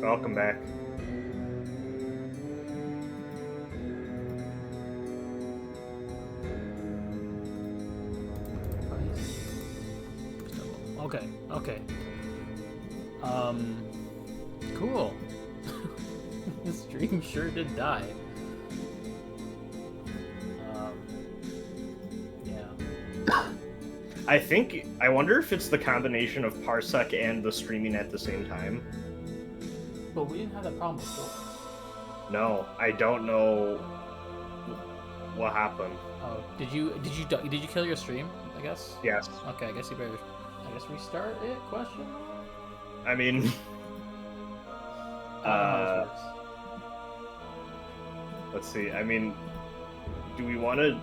Welcome back. Okay, okay. Cool. The stream sure did die. Yeah. I wonder if it's the combination of Parsec and the streaming at the same time. But we didn't have that problem before. No, I don't know what happened. Oh, did you kill your stream? I guess. Yes. Okay, I guess you better. I guess restart it? Question mark? I mean, I don't know how this works. let's see. I mean, do we want to?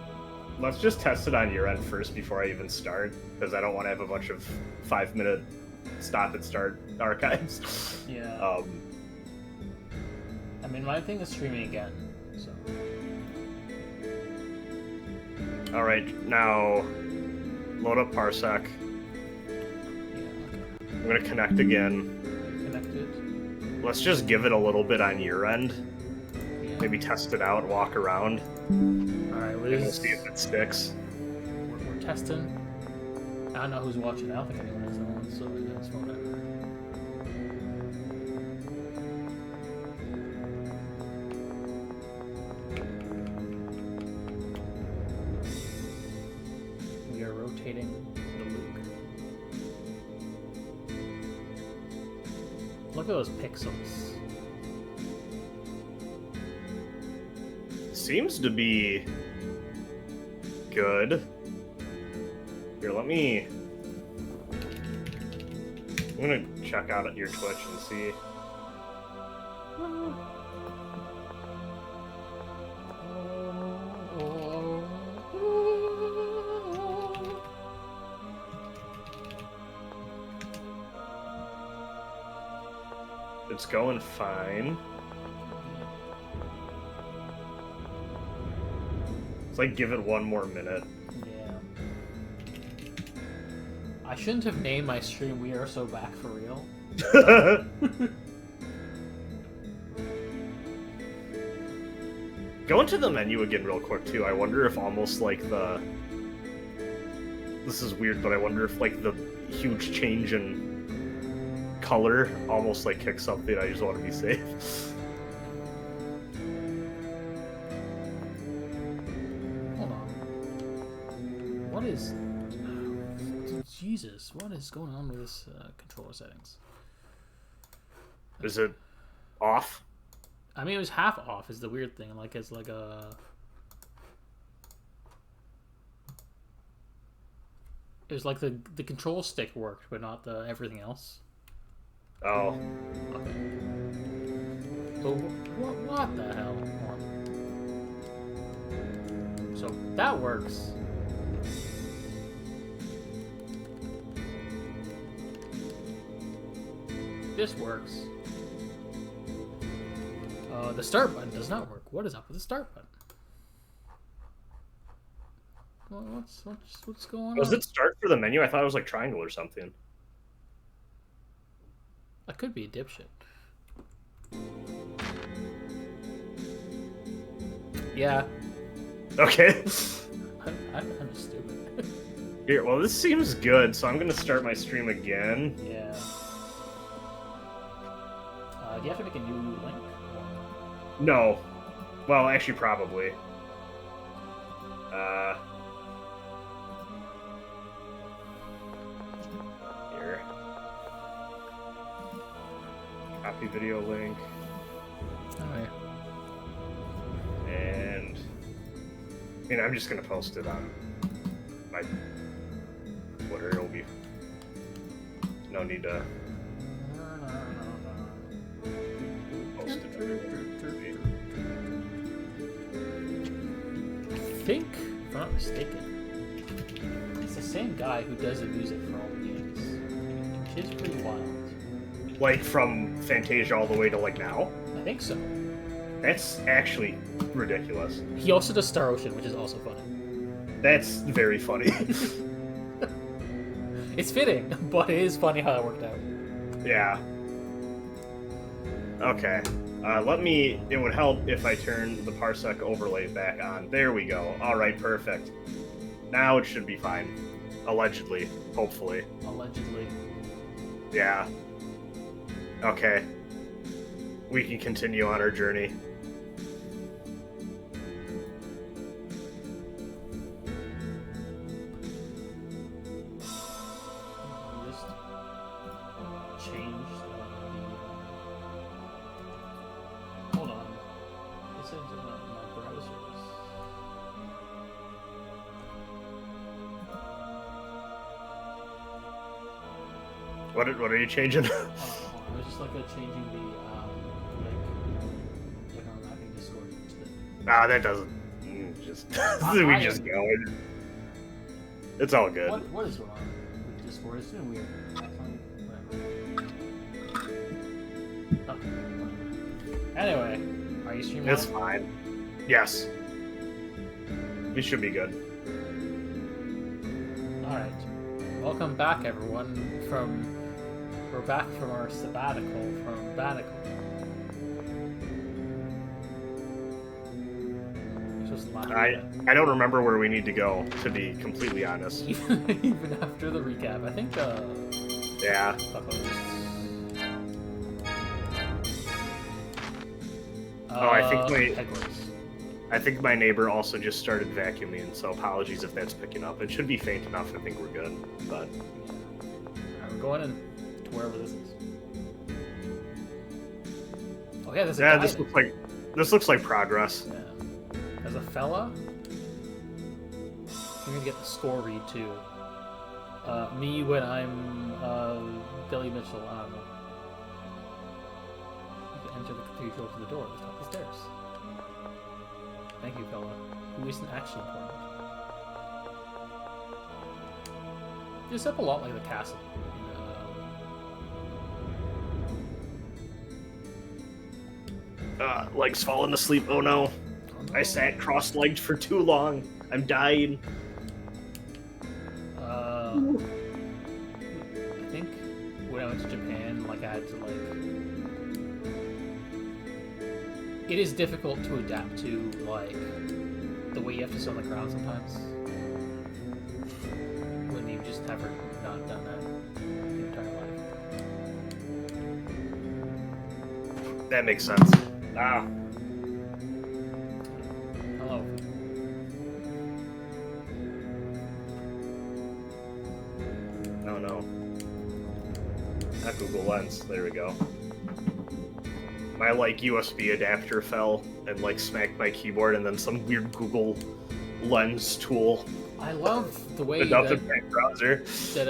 Let's just test it on your end first before I even start, because I don't want to have a bunch of 5-minute stop and start archives. Yeah. I mean, my thing is streaming again, so. All right, now load up Parsec. Yeah. Okay. I'm gonna connect again. Connected. Let's just give it a little bit on your end. Yeah. Maybe test it out, walk around. All right. And we'll see if it sticks. We're testing. I don't know who's watching. I don't think anyone is on, so it's whatever. We are rotating the loop. Look at those pixels. Seems to be good. Here, let me... I'm gonna check out your Twitch and see. It's going fine. It's like, give it one more minute. Yeah. I shouldn't have named my stream "We Are So Back for Real." Go into the menu again real quick, too. I wonder if almost like the... This is weird, but I wonder if like the huge change in color almost like kicks something. I just want to be safe. Hold on. What is... Jesus, what is going on with this controller settings? Is it off? I mean, it was half off is the weird thing. Like, it's like a... It was like the control stick worked, but not the everything else. Oh. Okay. So, what the hell? Hold on. So, that works. This works. The start button does not work. What is up with the start button? Well, what's going on? Was it start for the menu? I thought it was like triangle or something. I could be a dipshit. Yeah. Okay. I'm stupid. Here, well, this seems good, so I'm gonna start my stream again. Yeah. Do you have to make a new link? No. Well, actually, probably. Here. Copy video link. Oh, yeah. And... I mean, I'm just gonna post it on my Twitter. It'll be... No need to post it everywhere. I think, if I'm not mistaken, it's the same guy who does the music for all the games. Which is pretty wild. Like, from Fantasia all the way to, like, now? I think so. That's actually ridiculous. He also does Star Ocean, which is also funny. That's very funny. It's fitting, but it is funny how that worked out. Yeah. Okay. It would help if I turn the parsec overlay back on. There we go. Alright, perfect. Now it should be fine. Allegedly. Hopefully. Allegedly. Yeah. Okay. We can continue on our journey. Just change hold on. This is my browsers. What are you changing? I was just changing the link on wrapping Discord to the... Nah, that doesn't. Just we just go. It's all good. What is going on with Discord? It's been weird. Okay. Anyway, are you streaming? It's fine. Yes. We should be good. Alright. Welcome back, everyone, we're back from our sabbatical from Banical. Just laughing. I don't remember where we need to go, to be completely honest. Even after the recap, I think yeah. I think my neighbor also just started vacuuming, so apologies if that's picking up. It should be faint enough. I think we're good, but we're going in to wherever this is. Oh yeah, this looks like progress. Yeah. There's a fella. You're gonna get the score read too. Me when I'm Billy Mitchell. I don't know. You can enter the cathedral through the door at the top of the stairs. Thank you, fella. Who isn't actually important. It's up a lot like the castle. Legs falling asleep. Oh no. I sat cross-legged for too long. I'm dying. I think when I went to Japan, I had to it is difficult to adapt to the way you have to sit on the ground sometimes when you've just never not done that your entire life. That makes sense. Ah. Hello. Oh no. Not Google Lens. There we go. My USB adapter fell and smacked my keyboard, and then some weird Google Lens tool. I love the way that browser. That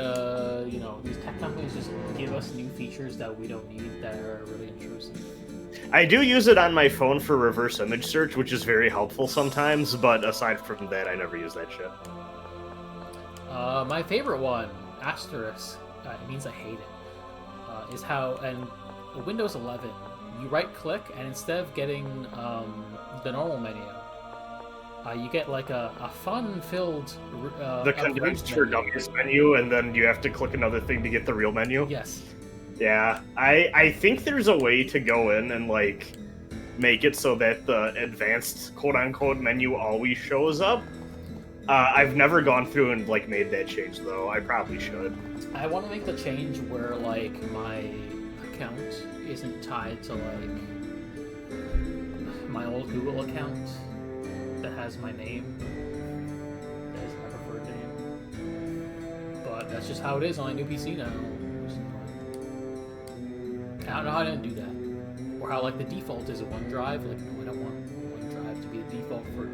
these tech companies just give us new features that we don't need that are really intrusive. I do use it on my phone for reverse image search, which is very helpful sometimes, but aside from that, I never use that shit. My favorite one, asterisk, it means I hate it, is how, in Windows 11, you right-click, and instead of getting the normal menu, you get a fun-filled the condensed for dummies menu, and then you have to click another thing to get the real menu? Yes. Yeah, I think there's a way to go in and make it so that the advanced quote-unquote menu always shows up. I've never gone through and made that change though. I probably should. I want to make the change where my account isn't tied to my old Google account that has my name. That is my preferred name. But that's just how it is on a new PC now. I don't know how I didn't do that. Or how the default is a OneDrive. No, I don't want OneDrive to be the default for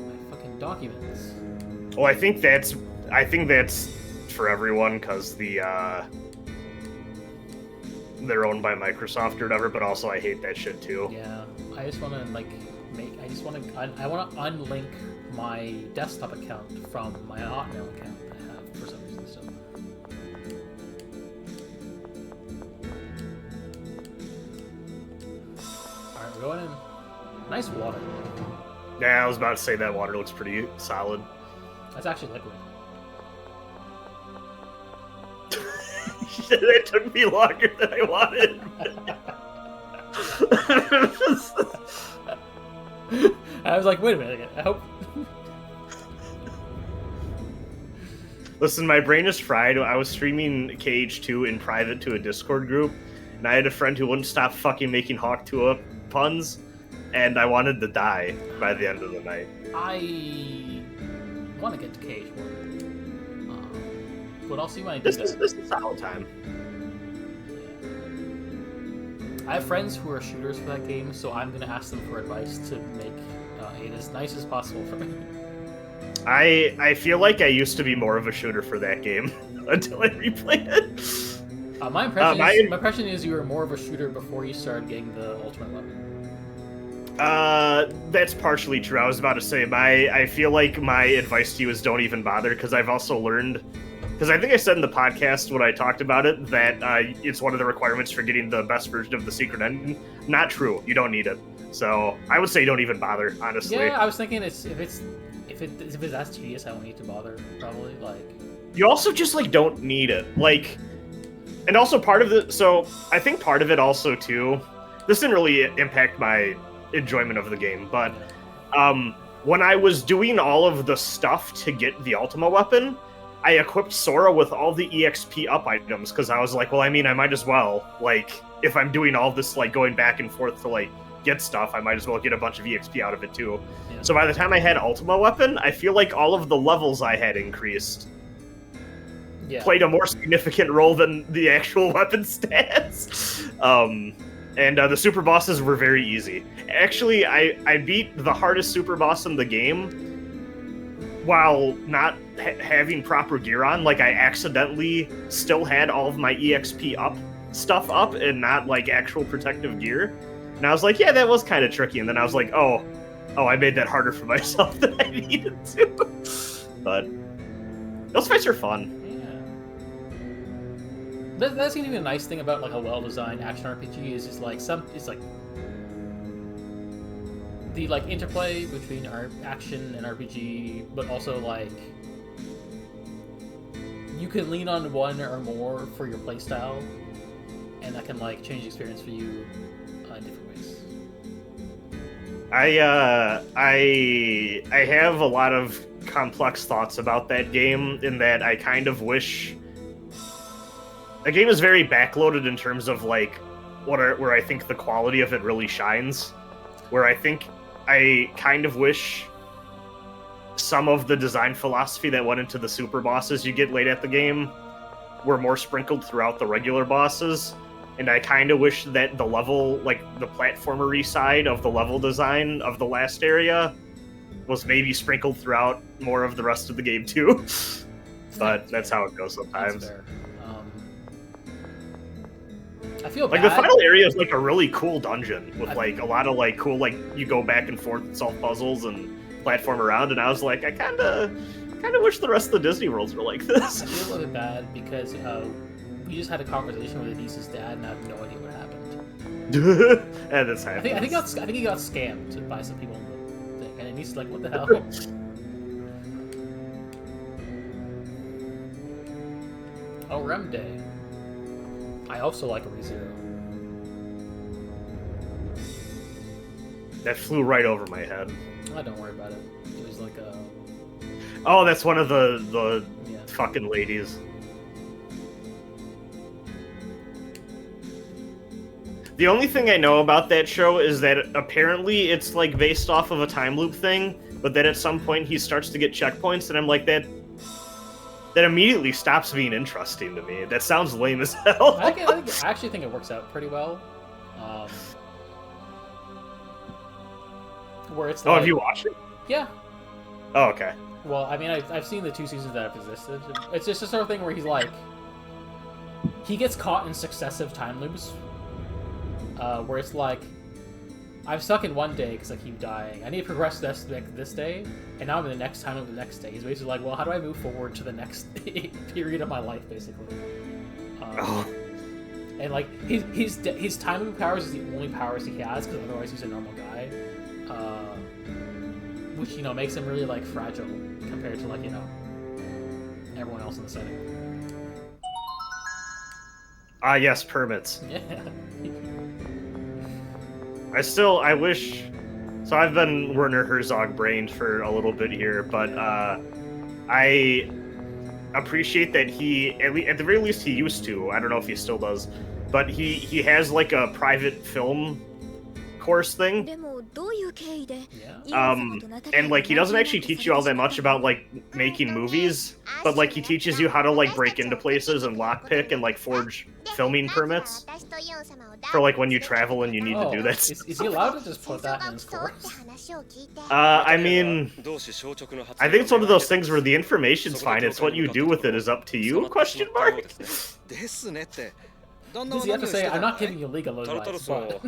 my fucking documents. Well, I think that's for everyone because they're owned by Microsoft or whatever, but also I hate that shit too. Yeah, I just want to I want to unlink my desktop account from my Hotmail account that I have for some reason. So. All right, we're going in. Nice water. Yeah, I was about to say that water looks pretty solid. That's actually liquid. That took me longer than I wanted. I was like, wait a minute. I hope. Listen, my brain is fried. I was streaming KH2 in private to a Discord group, and I had a friend who wouldn't stop fucking making Hawk Tuah puns, and I wanted to die by the end of the night. I want to get to Cage War. But I'll see when I do This that. is a solid time. I have friends who are shooters for that game, so I'm going to ask them for advice to make it as nice as possible for me. I feel like I used to be more of a shooter for that game until I replayed it. My impression is you were more of a shooter before you started getting the ultimate weapon. That's partially true. I was about to say, I feel like my advice to you is don't even bother, because I've also learned, because I think I said in the podcast when I talked about it, that it's one of the requirements for getting the best version of the secret ending. Not true. You don't need it. So I would say don't even bother, honestly. Yeah, I was thinking if it's that tedious, I don't need to bother, probably. Like, you also just, like, don't need it. Like, and also part of the, so I think part of it also, too, this didn't really impact my enjoyment of the game, but when I was doing all of the stuff to get the Ultima weapon, I equipped Sora with all the EXP up items, because I was like, well, I mean, I might as well, like, if I'm doing all this, like, going back and forth to, like, get stuff, I might as well get a bunch of EXP out of it, too. Yeah. So by the time I had Ultima weapon, I feel like all of the levels I had increased played a more significant role than the actual weapon stats. And the super bosses were very easy. Actually, I beat the hardest super boss in the game while not having proper gear on. Like, I accidentally still had all of my EXP stuff up and not, like, actual protective gear. And I was like, yeah, that was kind of tricky. And then I was like, oh, I made that harder for myself than I needed to. But those fights are fun. That's gonna be a nice thing about, like, a well-designed action RPG is just like the, like, interplay between our action and RPG, but also, like, you can lean on one or more for your playstyle, and that can, like, change the experience for you in different ways. I have a lot of complex thoughts about that game, in that I kind of wish the game is very backloaded in terms of, like, where I think the quality of it really shines. Where I kind of wish some of the design philosophy that went into the super bosses you get late at the game were more sprinkled throughout the regular bosses. And I kind of wish that the level, like, the platformery side of the level design of the last area was maybe sprinkled throughout more of the rest of the game, too. But that's how it goes sometimes. That's fair. I feel like bad. The final area is, like, a really cool dungeon with, like, a lot of, like, cool, like, you go back and forth and solve puzzles and platform around, and I was like, I kind of wish the rest of the Disney worlds were like this. I feel a little bit bad because we just had a conversation with Anissa's dad, and I have no idea what happened. And it's I think he got scammed by some people in the thing, and Anissa's like, what the hell? Oh, Rem Day. I also like ReZero. That flew right over my head. Oh, don't worry about it. It was like a... Oh, that's one of the fucking ladies. The only thing I know about that show is that apparently it's, like, based off of a time loop thing, but then at some point he starts to get checkpoints, and I'm like, that immediately stops being interesting to me. That sounds lame as hell. I actually think it works out pretty well. Where it's like... Oh, have you watched it? Yeah. Oh, okay. Well, I mean, I've seen the 2 seasons that have existed. It's just a sort of thing where he's like... He gets caught in successive time loops. Where it's like... I'm stuck in one day because I keep dying. I need to progress this day, and now I'm in the next time of the next day. He's basically like, well, how do I move forward to the next period of my life, basically? And, like, his time moving powers is the only powers he has, because otherwise he's a normal guy. Which, you know, makes him really, like, fragile compared to, like, you know, everyone else in the setting. Ah, yes, permits. Yeah. I wish. So I've been Werner Herzog brained for a little bit here, but I appreciate that he, at the very least, he used to. I don't know if he still does, but he has like a private film course thing. Yeah. And like he doesn't actually teach you all that much about like making movies, but like he teaches you how to like break into places and lockpick and like forge filming permits for like when you travel and you need to do that. Is he allowed to just put that in his course? I mean, I think it's one of those things where the information's fine. It's what you do with it is up to you? Question mark. Does he have to say, I'm not giving you legal advice, but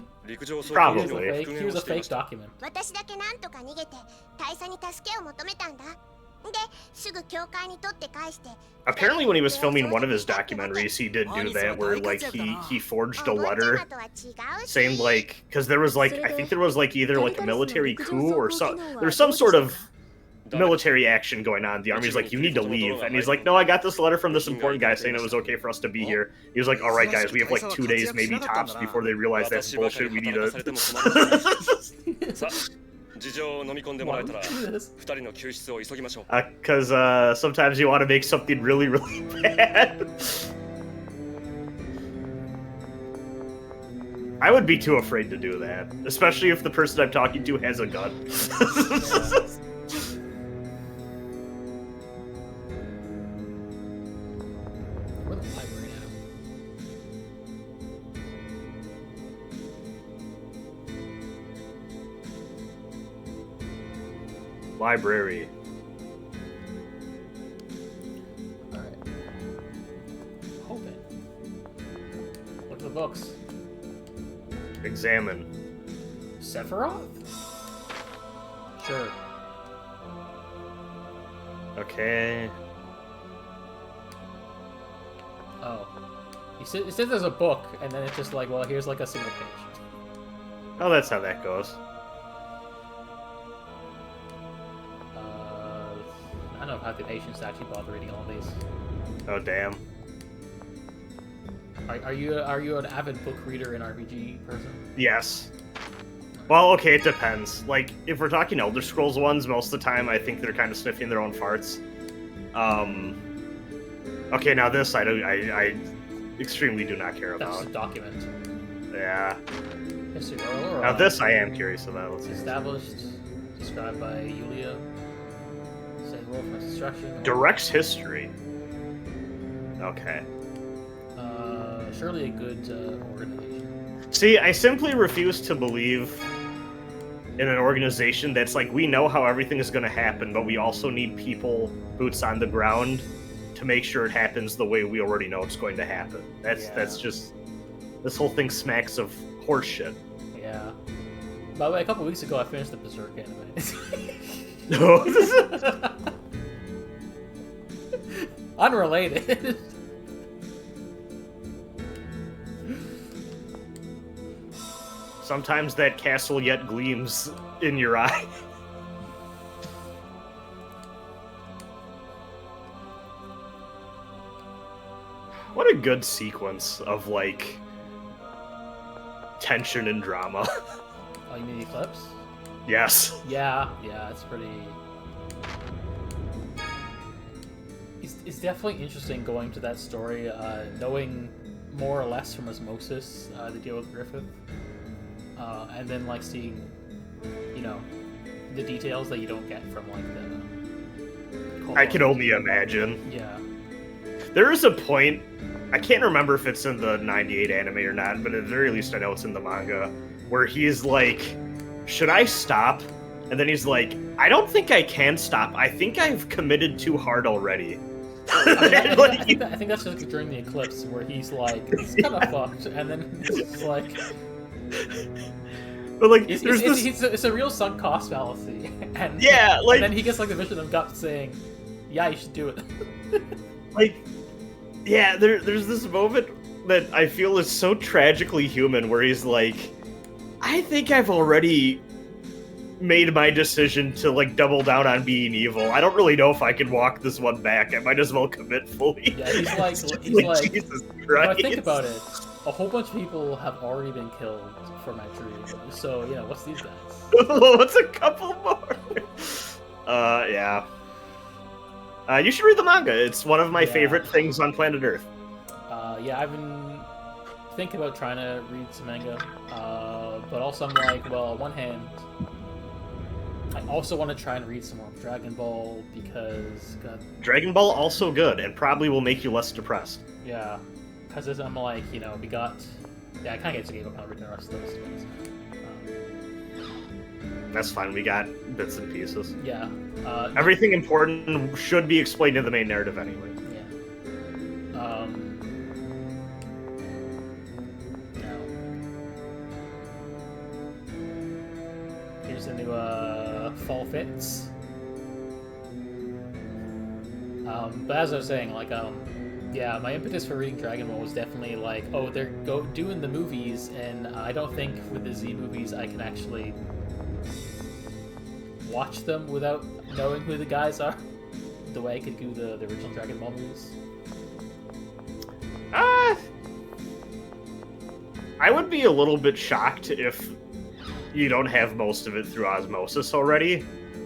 Probably. here's a fake document. Apparently when he was filming one of his documentaries, he did do that, where like he forged a letter saying like, because there was like, I think there was like either like a military coup or there's some sort of military action going on. The army's like, you need to leave, and he's like, no, I got this letter from this important guy saying it was okay for us to be here. He was like, all right guys, we have like 2 days maybe tops before they realize that's bullshit. We need to because sometimes you want to make something really, really bad. I would be too afraid to do that, especially if the person I'm talking to has a gun. We're the library now. Library. Alright. Open. Look at the books. Examine. Sephiroth? Sure. Okay. Oh. It says there's a book, and then it's just like, well, here's like a single page. Oh, that's how that goes. I don't know if I have the patience to actually bother reading all these. Oh, damn. Are you an avid book reader and RPG person? Yes. Well, okay, it depends. Like, if we're talking Elder Scrolls ones, most of the time I think they're kind of sniffing their own farts. Okay, now this I extremely do not care That's about. just a document. Yeah. History. Now this I am curious about. Let's see. Established, described by Yulia. Say the world from its destruction. Directs history. Okay. Surely a good organization. See, I simply refuse to believe in an organization that's like, we know how everything is going to happen, but we also need people, boots on the ground, to make sure it happens the way we already know it's going to happen. That's just, this whole thing smacks of horseshit. Yeah. By the way, a couple weeks ago I finished the Berserk anime. No. Unrelated. Sometimes that castle yet gleams in your eye. What a good sequence of, like, tension and drama. Oh, you mean Eclipse? Yes. Yeah, it's pretty... It's definitely interesting going to that story, knowing more or less from Osmosis, the deal with Griffith. And then, like, seeing, you know, the details that you don't get from, like, the... I can only imagine. Yeah. There is a point, I can't remember if it's in the 98 anime or not, but at the very least I know it's in the manga, where he's like, should I stop? And then he's like, I don't think I can stop. I think I've committed too hard already. I think that's just during the eclipse where he's like, it's kind of fucked, and then it's like... But like, it's a real sunk cost fallacy, and yeah, like, and then he gets like the vision of Gut saying, "Yeah, you should do it." Like, yeah, there's this moment that I feel is so tragically human, where he's like, I think I've already made my decision to like double down on being evil. I don't really know if I can walk this one back. I might as well commit fully. Yeah, he's like, Jesus if I Christ. think about it, a whole bunch of people have already been killed for my dream. So, what's these guys? What's a couple more? Yeah. You should read the manga. It's one of my favorite things on planet Earth. Yeah, I've been thinking about trying to read some manga, but also I'm like, well, on one hand, I also want to try and read some more of Dragon Ball because, God, Dragon Ball also good and probably will make you less depressed. yeah, because I'm like, we got, I kind of get to gave up on reading the rest of those things. That's fine. We got bits and pieces. Yeah. Everything important should be explained in the main narrative anyway. Yeah. Here's a new fall fits. But as I was saying, like, yeah, my impetus for reading Dragon Ball was definitely like, oh, they're doing the movies, and I don't think with the Z movies I can actually watch them without knowing who the guys are, the way I could do the original Dragon Ball movies. I would be a little bit shocked if you don't have most of it through osmosis already.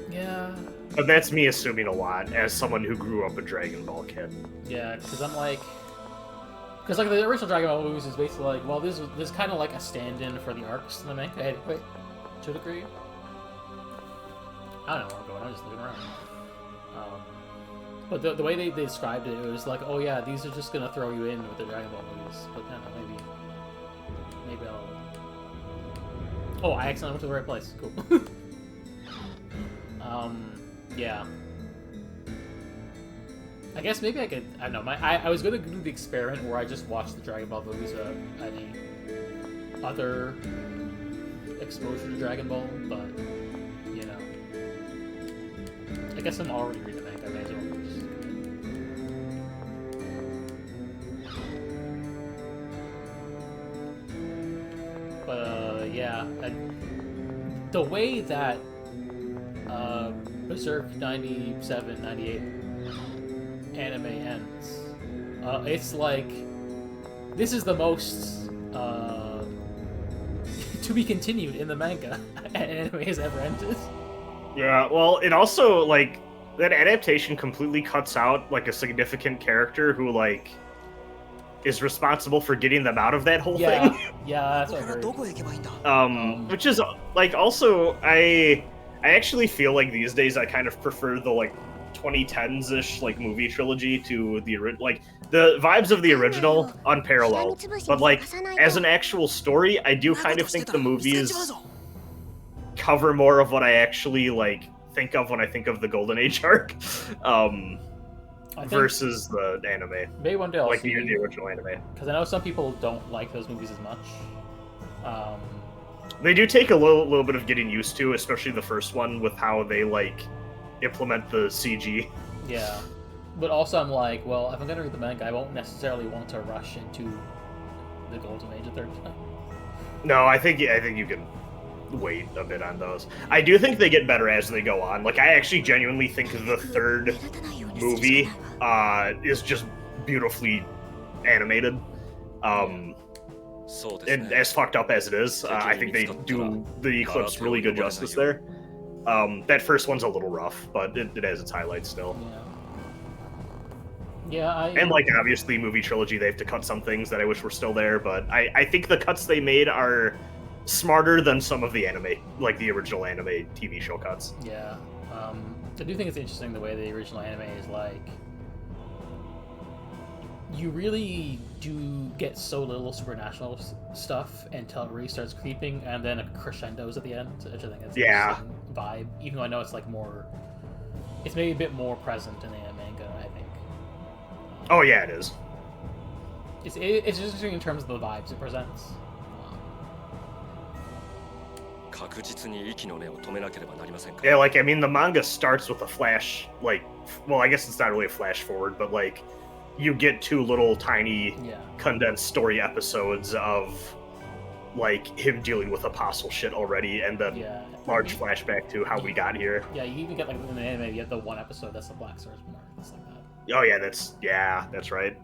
Yeah. But that's me assuming a lot as someone who grew up a Dragon Ball kid. Yeah, because like the original Dragon Ball movies is basically like, well, this is kind of like a stand-in for the arcs in the manga. Hey, wait, to a degree. I don't know where I'm going. I'm just looking around. But the way they described it, it was like, oh yeah, these are just gonna throw you in with the Dragon Ball movies. But I don't know, maybe I'll. Oh, I accidentally went to the right place. Cool. Yeah. I guess maybe I could. I don't know. I was gonna do the experiment where I just watched the Dragon Ball movies without any other exposure to Dragon Ball, but I guess I'm already reading the manga. I may as well just... But yeah, the way that Berserk 97, 98 anime ends, it's like this is the most to be continued in the manga an anime has ever ended. Yeah, well, it also, like, that adaptation completely cuts out, like, a significant character who, like, is responsible for getting them out of that whole thing. Yeah, that's what I heard. Which is, like, also, I actually feel like these days I kind of prefer the, like, 2010s-ish, like, movie trilogy to the original, like, the vibes of the original, unparalleled. But, like, as an actual story, I do kind of think the movies cover more of what I actually, like, think of when I think of the Golden Age arc, versus the anime. Maybe one day I'll see the original anime. Because I know some people don't like those movies as much. They do take a little bit of getting used to, especially the first one, with how they, like, implement the CG. Yeah. But also I'm like, well, if I'm going to read the manga, I won't necessarily want to rush into the Golden Age a third time. No, I think you can wait a bit on those. I do think they get better as they go on. Like, I actually genuinely think the third movie is just beautifully animated. And as fucked up as it is, I think they do the Eclipse really good justice there. That first one's a little rough, but it has its highlights still. Yeah, and, like, obviously, movie trilogy, they have to cut some things that I wish were still there, but I think the cuts they made are smarter than some of the anime, like the original anime TV show cuts. Yeah. I do think it's interesting the way the original anime is, like, you really do get so little supernatural stuff until it really starts creeping, and then it crescendos at the end, which I think is an interesting vibe, even though I know it's, like, more... It's maybe a bit more present in the manga, I think. Oh, yeah, it is. It's interesting in terms of the vibes it presents. Yeah, like, I mean, the manga starts with a flash, like, well, I guess it's not really a flash forward, but, like, you get 2 little tiny condensed story episodes of, like, him dealing with apostle shit already, and then large flashback to how we got here. Yeah, you even get, like, in the anime, you get the one episode that's the Black Stars Mark, that's like that. Oh, yeah, that's right.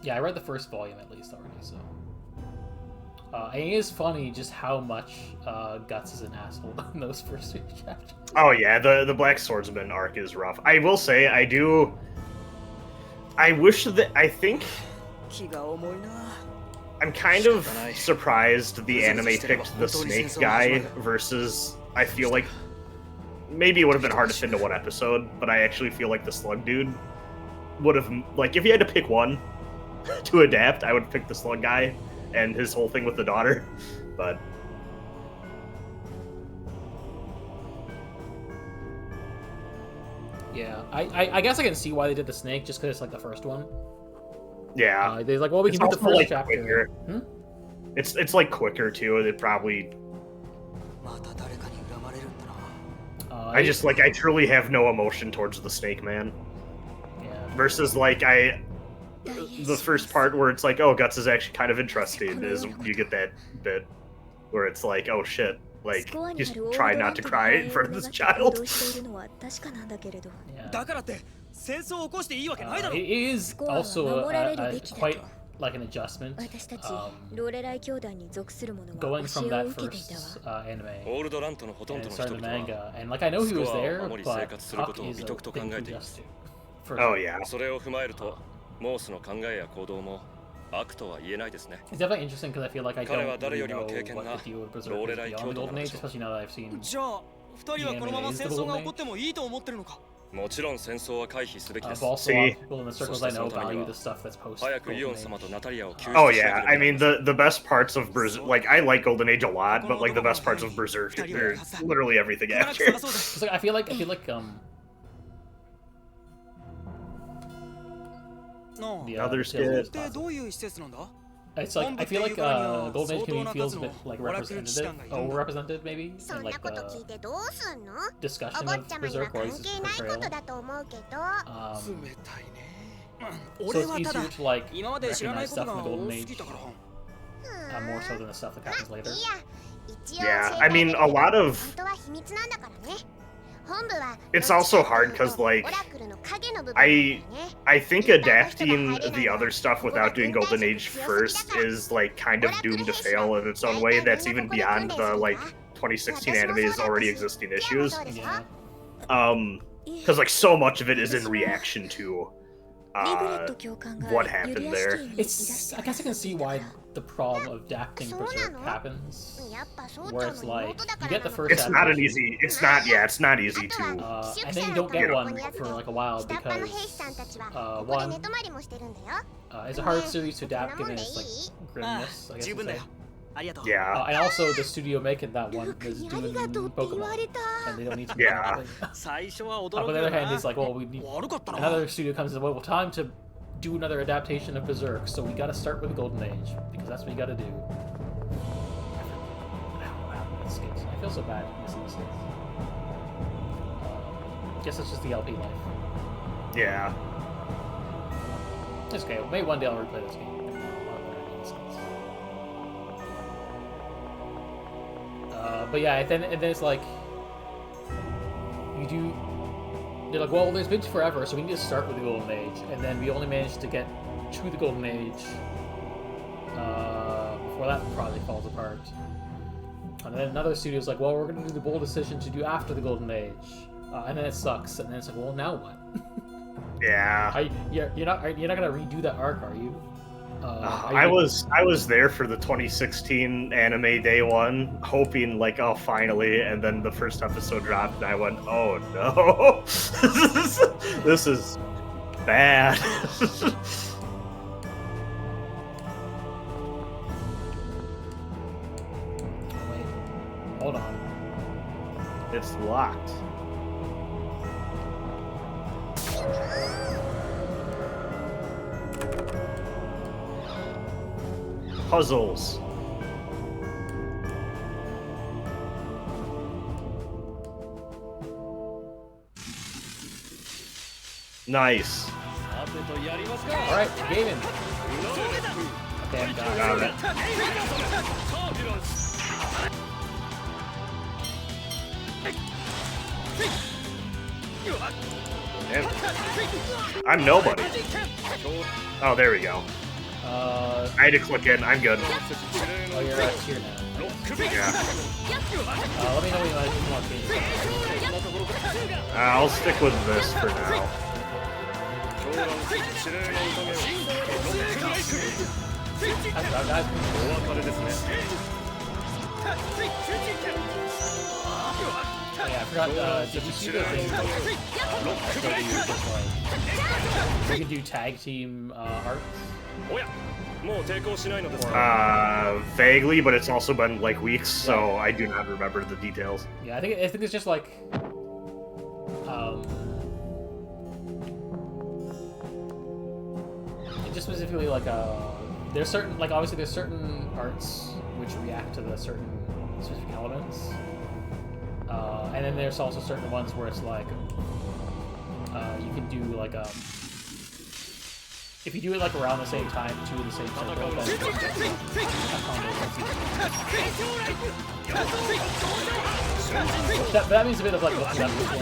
Yeah, I read the first volume at least already, so. And it is funny just how much Guts is an asshole in those first 2 chapters. Oh yeah, the Black Swordsman arc is rough. I will say, I wish that, I think, I'm kind of surprised the anime picked the snake guy versus, I feel like, maybe it would have been hard to fit into one episode, but I actually feel like the slug dude would have, like, if you had to pick one to adapt, I would pick the slug guy and his whole thing with the daughter, but... Yeah, I guess I can see why they did the snake, just because it's like the first one. Yeah. They're like, well, we can do the first like chapter. It's like quicker too. It probably. I just like I truly have no emotion towards the snake man. Yeah. Versus like the first part where it's like, oh, Guts is actually kind of interesting. Is you get that bit where it's like, oh shit, like he's trying not to cry in front of this child. Yeah. It is also quite like an adjustment. Going from that first anime and starting the manga, and like I know he was there, but Puck is a thing to adjust to. Oh yeah. It's definitely interesting because I feel like I don't really know what the deal with Berserk is beyond the Golden Age, especially now that I've seen the anime is the Golden Age. But also a lot of people in the circles I know value the stuff that's post Golden Age. Oh yeah, I mean the best parts of Berserk, like I like Golden Age a lot, but like the best parts of Berserk, they're literally everything after. It's like I feel like the others get. It's like I feel like Golden Age community feels a bit like overrepresented maybe in like the discussion of Berserk or its portrayal. So it's easier to like recognize stuff in the Golden Age more so than the stuff that happens later. Yeah, I mean a lot of. It's also hard because, like, I think adapting the other stuff without doing Golden Age first is, like, kind of doomed to fail in its own way. That's even beyond the, like, 2016 anime's already existing issues. Yeah. Because, like, so much of it is in reaction to what happened there. It's, I guess I can see why the problem of adapting Berserk happens, where it's like, you get the first It's not an easy, it's not easy to... and then you don't get one for like a while because, one, it's a hard series to adapt given its like grimness, I guess you'd say. Yeah. And also the studio making that one is doing Pokemon, and they don't need to make anything. But on the other hand, it's like, well, we need another studio comes in, well, time to do another adaptation of Berserk, so we gotta start with the Golden Age, because that's what you gotta do. I feel so bad missing this. Guess it's just the LP life. Yeah. It's okay, maybe one day I'll replay this game. But yeah, and then it's like, they're like, well, there's been forever, so we need to start with the Golden Age, and then we only managed to get to the Golden Age before that project falls apart. And then another studio's like, well, we're going to do the bold decision to do after the Golden Age, and then it sucks, and then it's like, well, now what? Yeah. You're not going to redo that arc, are you? I was there for the 2016 anime day one, hoping like, oh, finally, and then the first episode dropped, and I went, oh no, this is bad. Wait, hold on. It's locked. Puzzles. Nice. Alright, gaming. Okay, I'm done. Got it. I'm nobody. Oh, there we go. I had to click in. I'm good. Oh, you're here now. Yeah. Let me know when you want to. I'll stick with this for now. Oh, yeah, I forgot. Did you see the thing? You can do tag team arts. Vaguely, but it's also been like weeks, so I do not remember the details. Yeah, I think it's just like it's just specifically like there's certain, like, obviously there's certain arts which react to the certain specific elements, and then there's also certain ones where it's like you can do like if you do it like around the same time, two in the same circle, then that means a bit of like looking up before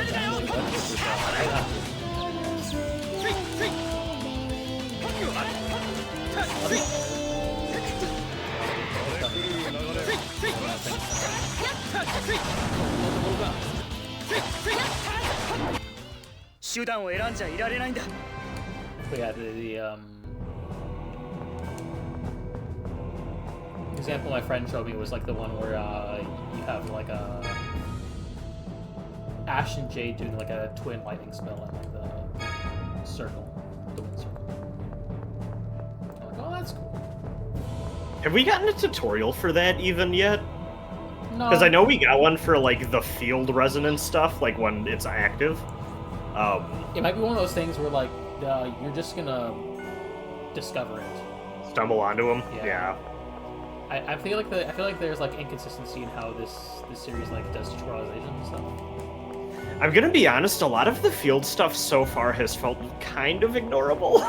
But yeah, the example my friend showed me was like the one where you have like Ash and Jade doing like a twin lightning spell in like the circle, the wind circle. I'm like, oh, that's cool. Have we gotten a tutorial for that even yet? No. Because I know we got one for like the field resonance stuff, like when it's active. It might be one of those things where like you're just gonna discover it. Stumble onto them. Yeah. I feel like there's like inconsistency in how this series like does tutorialization and stuff. I'm gonna be honest, a lot of the field stuff so far has felt kind of ignorable.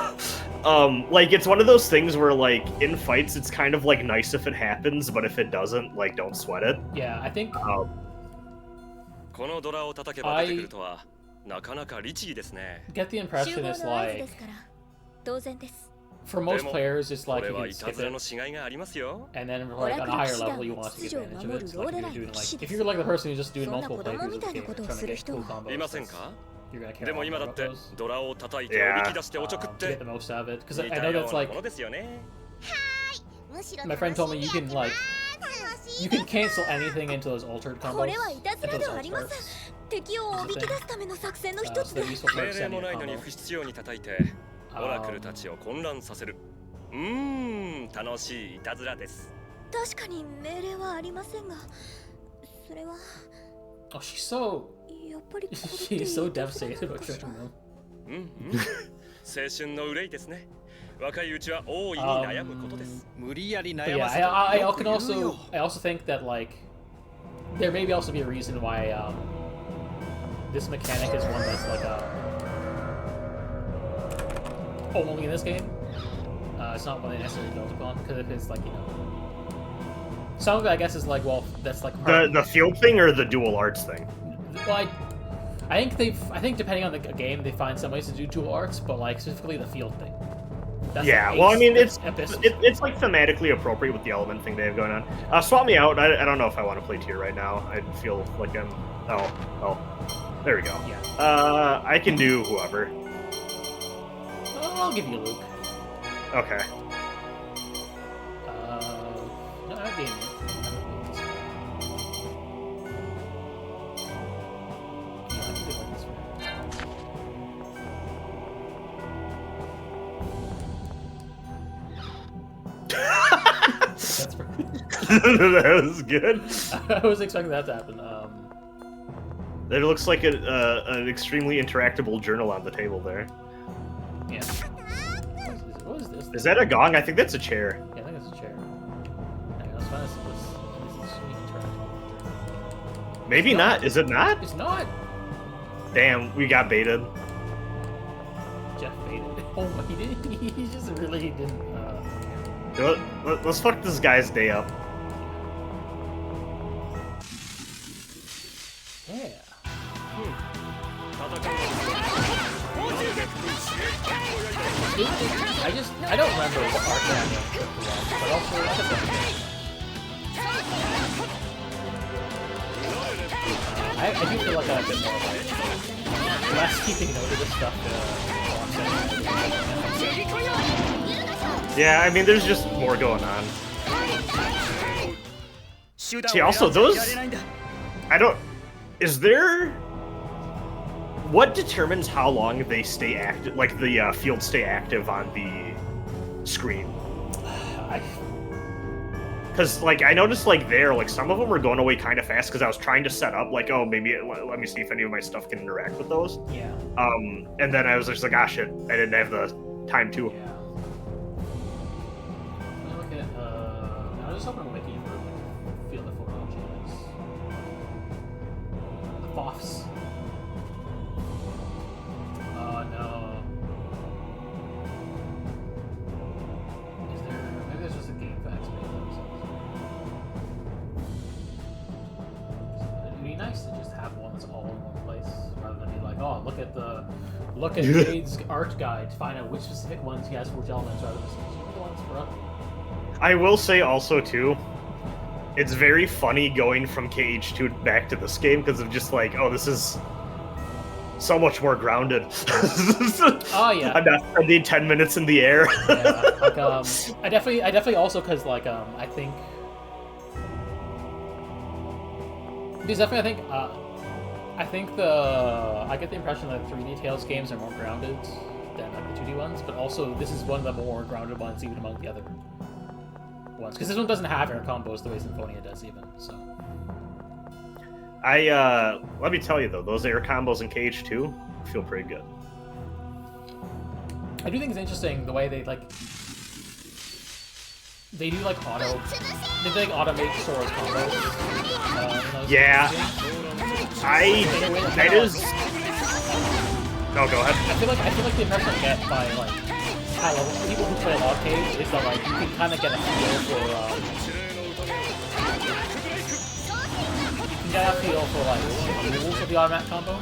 Like, it's one of those things where, like, in fights, it's kind of, like, nice if it happens, but if it doesn't, like, don't sweat it. Yeah, I think... I get the impression it's, like... For most players, it's like you can skip it, and then like on a higher level, you want to take advantage of it. So, like, if you're like the person who's just doing multiple playthroughs of the game and trying to get cool combos, you're gonna care more about those. Yeah. To get the most out of it, because I know that's like my friend told me you can cancel anything into those altered combos. Into those altered so they're useful for extending a combo. オラクルたちを混乱させる。楽しいいたずらです。確かに命令はありませんが、それは。Oh, she's so. She's so devastated about Treasure Room. 青春の憂いですね。若いうちは大いに悩むことです。無理やり悩ませ Yeah, I also think that like there may also be a reason why this mechanic is one that's like only in this game. It's not one they necessarily built upon, because if it's like, you know, some of it I guess is like, well, that's like the field thing or the dual arts thing. Well, I think depending on the game, they find some ways to do dual arts, but like specifically the field thing. That's Yeah, like well, I mean, it's Abyss. like thematically appropriate with the element thing they have going on. Swap me out. I don't know if I want to play tier right now. I feel like I'm. Oh, there we go. Yeah. I can do whoever. I'll give you Luke. Okay. No, I'd be in That's pretty... That was good. I was expecting that to happen. It looks like an extremely interactable journal on the table there. Yeah. What is this? Is that a gong? I think that's a chair. Yeah, I think it's a chair. Alright, let's find this sweet interactive. Maybe not. Is it not? It's not! Damn, we got baited. Jeff baited. Oh, he didn't. He just really didn't. Let's fuck this guy's day up. Yeah. I don't remember what arc that was, but also I don't know. I do feel like I have a bit more like less keeping note of this stuff Yeah, I mean, there's just more going on. See, also those, I don't. Is there? What determines how long they stay active? Like the fields stay active on the screen? Because like I noticed like some of them were going away kind of fast because I was trying to set up like, oh, maybe let me see if any of my stuff can interact with those. Yeah. And then I was just like, ah, shit, I didn't have the time to. Yeah. Let me look at I was just opening a wiki for like field of phonology. The FOFs. Oh no. Is there? Maybe there's just a game facts page. It'd be nice to just have one that's all in one place, rather than be like, oh, look at Jade's art guide to find out which specific ones he has for which elements, rather than just the ones for other. I will say also too, it's very funny going from KH2 back to this game because of just like, oh, this is so much more grounded. Oh yeah. I'm not spending 10 minutes in the air. Yeah, like I definitely also because like I think because definitely I think I get the impression that 3D Tales games are more grounded than like the 2D ones, but also this is one of the more grounded ones even among the other ones because this one doesn't have air combos the way Symphonia does even. So let me tell you though, those air combos in KH2 feel pretty good. I do think it's interesting the way they do like automate Sora's combos. Yeah. That is. No, go ahead. I feel like the impression I get by like high level people who play a lot of Cage is that like you can kind of get a feel for like the rules of the automatic combo.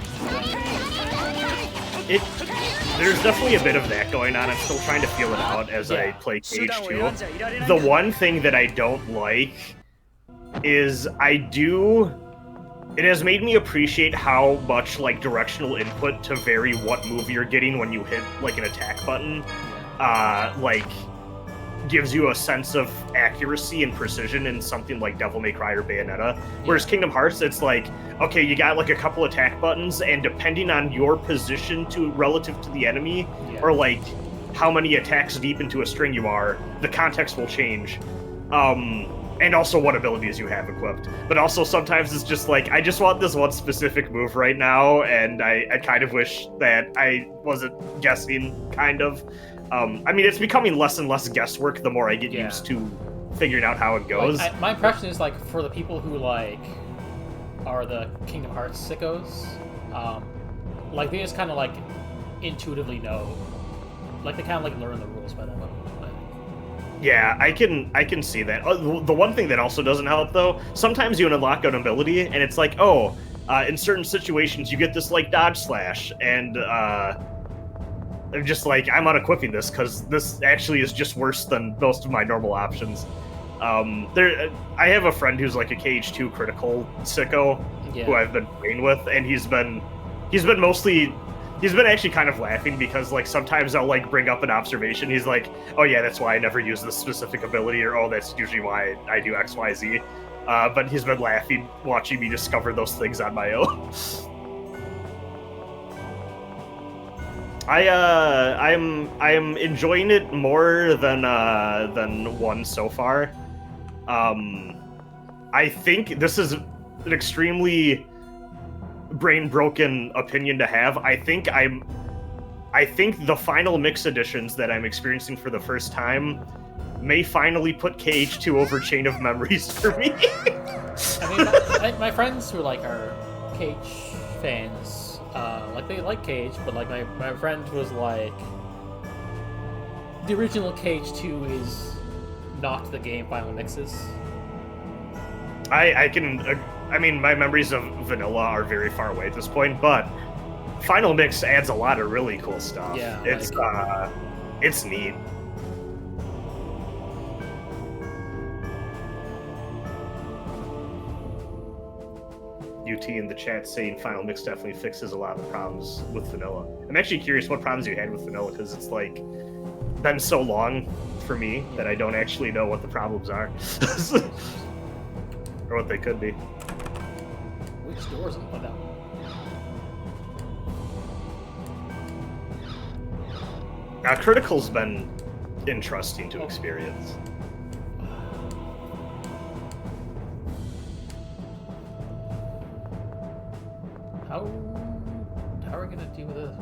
There's definitely a bit of that going on. I'm still trying to feel it out as I play Cage 2. The one thing that I don't like is it has made me appreciate how much like directional input to vary what move you're getting when you hit like an attack button like gives you a sense of accuracy and precision in something like Devil May Cry or Bayonetta. Whereas Kingdom Hearts, it's like, okay, you got like a couple attack buttons, and depending on your position relative to the enemy, or like how many attacks deep into a string you are, the context will change. And also what abilities you have equipped. But also sometimes it's just like, I just want this one specific move right now, and I kind of wish that I wasn't guessing, kind of. I mean, it's becoming less and less guesswork the more I get used to figuring out how it goes. Like, my impression is, like, for the people who, like, are the Kingdom Hearts sickos, like, they just kind of, like, intuitively know. Like, they kind of, like, learn the rules by that point. Yeah, I can see that. The one thing that also doesn't help, though, sometimes you unlock an ability, and it's like, oh, in certain situations you get this, like, dodge slash, and, I'm just like, I'm unequipping this because this actually is just worse than most of my normal options. I have a friend who's like a KH2 critical sicko who I've been playing with, and he's been actually kind of laughing because like sometimes I'll like bring up an observation. He's like, oh yeah, that's why I never use this specific ability, or oh, that's usually why I do XYZ. But he's been laughing watching me discover those things on my own. I am enjoying it more than one so far. I think this is an extremely brain-broken opinion to have. I think the final mix editions that I'm experiencing for the first time may finally put KH2 over Chain of Memories for me. I mean, my friends who like are KH fans. Like, they like Cage, but, like, my friend was like, the original Cage 2 is not the game final mixes. I mean, my memories of Vanilla are very far away at this point, but Final Mix adds a lot of really cool stuff. Yeah, it's, It's neat. UT in the chat saying Final Mix definitely fixes a lot of the problems with vanilla. I'm actually curious what problems you had with vanilla, because it's like been so long for me that I don't actually know what the problems are. Or what they could be. Which doors? Oh, that one. Critical's been interesting to experience. How are we gonna deal with this?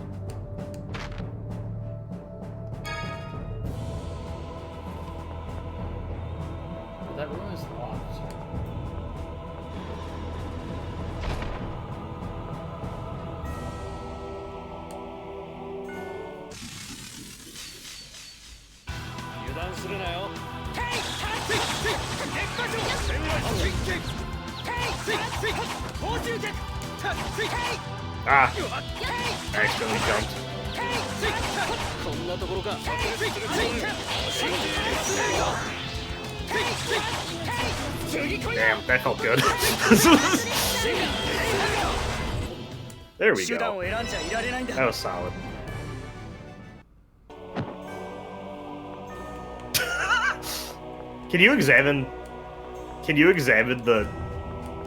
That room is locked. Ah! I accidentally jumped. Damn, that felt good. There we go. That was solid. Can you examine the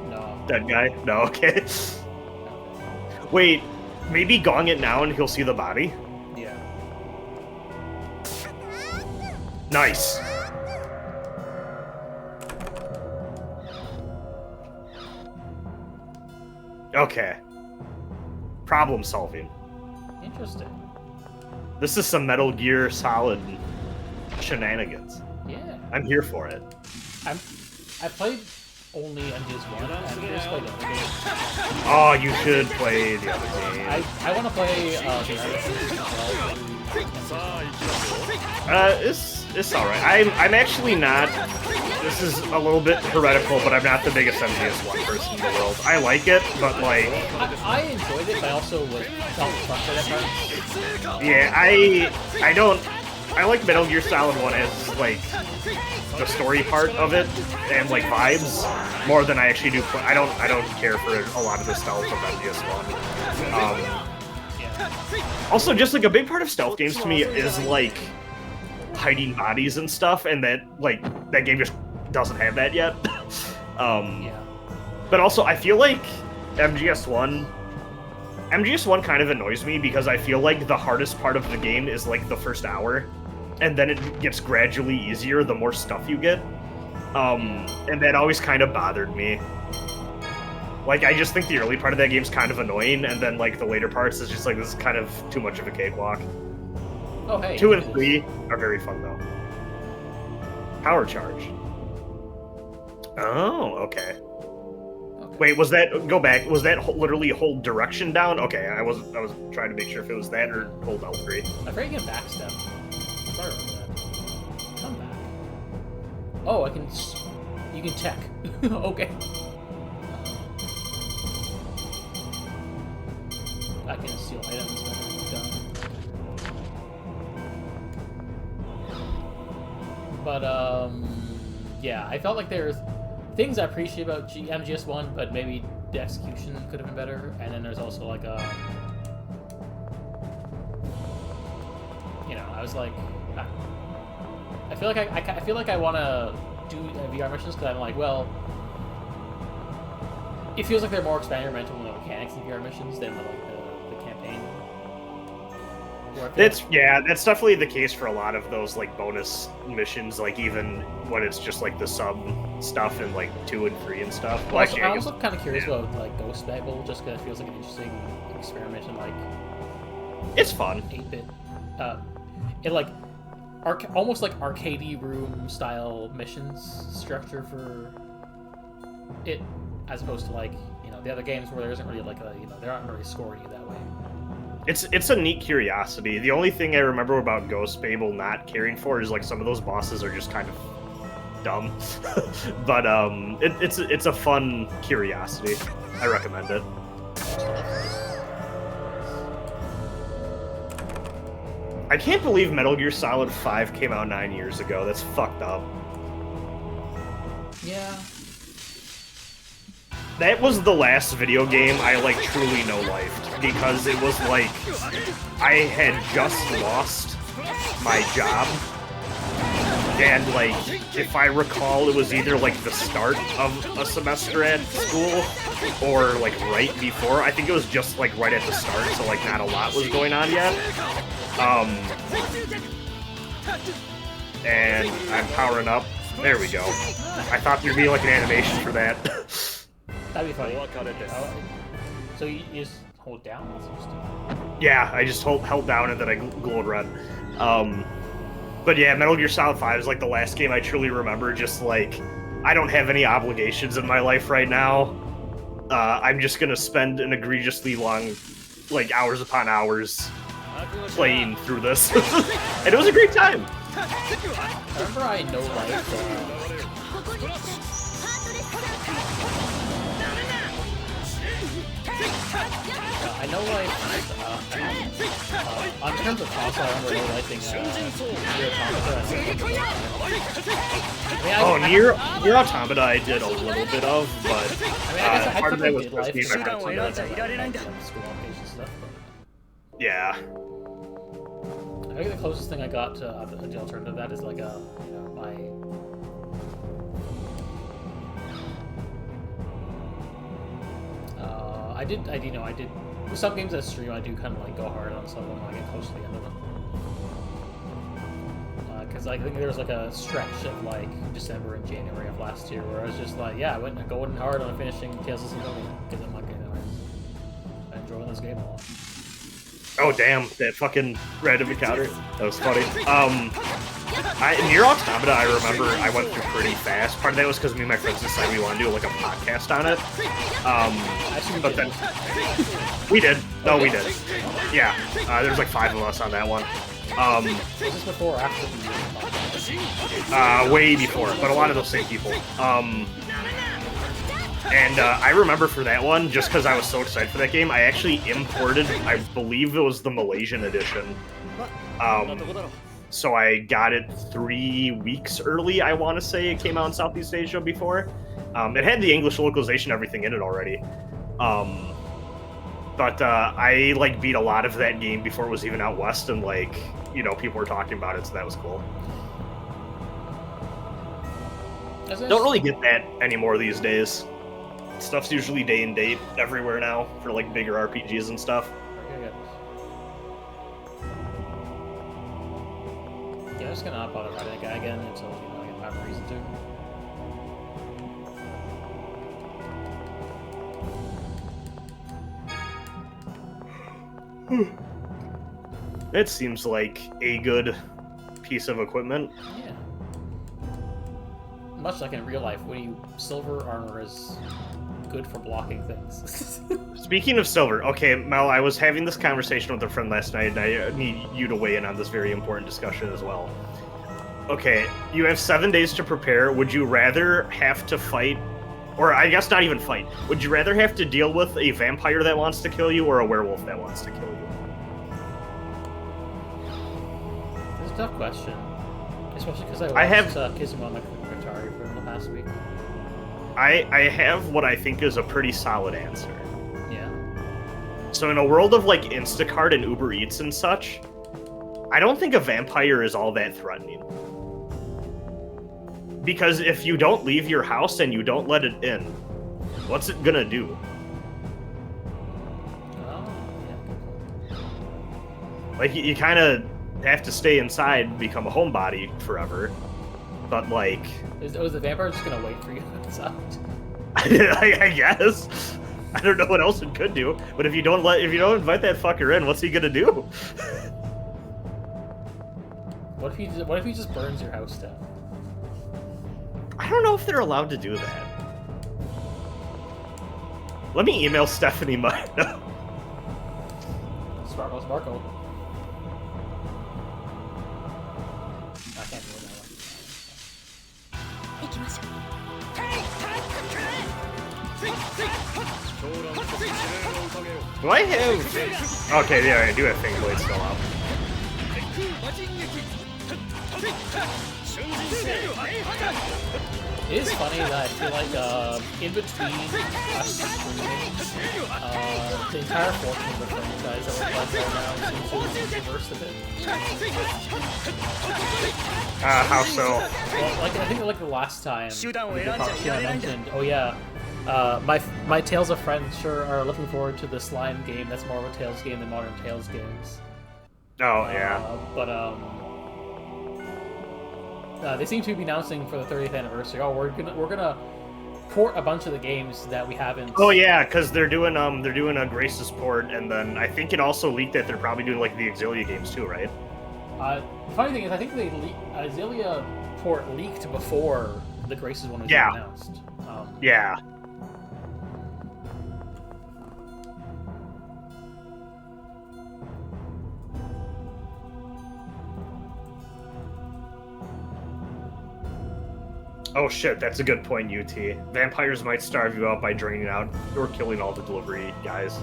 No. dead guy? No, okay. Wait, maybe gong it now and he'll see the body? Yeah. Nice. Okay. Problem solving. Interesting. This is some Metal Gear Solid shenanigans. Yeah. I'm here for it. I played only MGS1 and just played the other game. Oh, you should play the other game. I want to play the other game as well. It's alright. I'm actually not. This is a little bit heretical, but I'm not the biggest MGS1 person in the world. I like it, but like. I enjoyed it, but I also felt frustrated at times. Yeah, I don't. I like Metal Gear Solid 1 as like the story part of it and like vibes more than I actually do. I don't care for a lot of the stealth of MGS1. Also, just like a big part of stealth games to me is like hiding bodies and stuff, and that game just doesn't have that yet. Yeah. But also, I feel like MGS1 kind of annoys me because I feel like the hardest part of the game is like the first hour, and then it gets gradually easier the more stuff you get. And that always kind of bothered me. Like, I just think the early part of that game's kind of annoying, and then like the later parts is just like, this is kind of too much of a cakewalk. Oh, hey. 2 and 3 are very fun though. Power charge. Oh, okay. Wait, was that, go back, was that literally hold direction down? Okay, I was trying to make sure if it was that or hold L3. I forget you can backstep. Sorry about that. Come back. Oh, you can check. Okay. I can steal items that are done. But, yeah, I felt like there's things I appreciate about MGS1, but maybe the execution could have been better. And then there's also like I was like, I feel like I want to do VR missions because I'm like, well, it feels like they're more experimental in the mechanics in VR missions than like the campaign. That's definitely the case for a lot of those like bonus missions, like even when it's just like the sub stuff in like 2 and 3 and stuff. Well, also, I'm also kind of curious about like Ghost Babel, just because it feels like an interesting experiment in like it's fun 8-bit, it like almost like arcadey room style missions structure for it, as opposed to like the other games where there isn't really like they aren't really scoring you that way. It's a neat curiosity. The only thing I remember about Ghost Babel not caring for is like some of those bosses are just kind of dumb. But it's a fun curiosity. I recommend it. I can't believe Metal Gear Solid 5 came out 9 years ago. That's fucked up. Yeah. That was the last video game I, like, truly no-lifed, because it was, like, I had just lost my job, and, like, if I recall, it was either, like, the start of a semester at school, or, like, right before. I think it was just, like, right at the start, so, like, not a lot was going on yet. And I'm powering up. There we go. I thought there'd be, like, an animation for that. That'd be funny. So you just hold down? Yeah, I just held down and then I glowed red. But yeah, Metal Gear Solid 5 is like the last game I truly remember. Just like, I don't have any obligations in my life right now. I'm just gonna spend an egregiously long, like hours upon hours, playing through this. And it was a great time. I remember I know life. I know like on terms of console, I remember no liking Nier Automata I did a little bit of, but part of that was just being my friends. Yeah. I think the closest thing I got to the alternative to that is like I did. With some games that stream, I do kind of like go hard on some of them when I get close to the end of them. Because I think there was like a stretch of like December and January of last year where I was just like, yeah, I went going hard on finishing Tales of Symphonia because I'm like, I'm enjoying this game a lot. Oh damn, that fucking random encounter. That was funny. Nier Automata, I remember I went through pretty fast. Part of that was because me and my friends decided we want to do like a podcast on it. But then we did. No, we did. Yeah, there was like 5 of us on that one. Was this before or after the podcast? Way before, but a lot of those same people. And I remember for that one, just because I was so excited for that game, I actually imported, I believe it was the Malaysian edition. So I got it 3 weeks early, I want to say. It came out in Southeast Asia before. It had the English localization, everything in it already. But I like beat a lot of that game before it was even out west, and like, you know, people were talking about it, so that was cool. Don't really get that anymore these days. Stuff's usually day and date everywhere now for like bigger RPGs and stuff. Okay, yeah, I'm just gonna not bother writing that guy again until I have a reason to. That seems like a good piece of equipment. Yeah. Much like in real life, silver armor is good for blocking things. Speaking of silver, okay, Mel, I was having this conversation with a friend last night, and I need you to weigh in on this very important discussion as well. Okay, you have 7 days to prepare. Would you rather have to fight, or I guess not even fight, would you rather have to deal with a vampire that wants to kill you or a werewolf that wants to kill you? It's a tough question. Especially because I watched Kizumon Katari for the past week. I have what I think is a pretty solid answer. Yeah. So in a world of like Instacart and Uber Eats and such, I don't think a vampire is all that threatening. Because if you don't leave your house and you don't let it in, what's it gonna do? Oh, yeah. Like, you kind of have to stay inside and become a homebody forever. But, like... Is the vampire just gonna wait for you outside? I guess. I don't know what else it could do. But if you don't invite that fucker in, what's he gonna do? What if he just burns your house down? I don't know if they're allowed to do that. Let me email Stephanie Mino. Sparkle. I can't do that Do I have... Okay, yeah, I do have Fang Blade still up. It is funny that I feel like in between us streaming, the entire fortune of the franchise that we're playing right now seems to have reversed a bit. How so? Well, like I think like the last time we did Talk, I mentioned, oh yeah, my Tales of Friends sure are looking forward to the slime game. That's more of a Tales game than modern Tales games. Oh yeah. But they seem to be announcing for the 30th anniversary. Oh, we're gonna port a bunch of the games that we haven't. Oh yeah, because they're doing a Grace's port, and then I think it also leaked that they're probably doing like the Exilia games too, right? The funny thing is, I think the Exilia port leaked before the Grace's one was announced. Yeah. Oh shit, that's a good point, UT. Vampires might starve you out by draining out or killing all the delivery guys.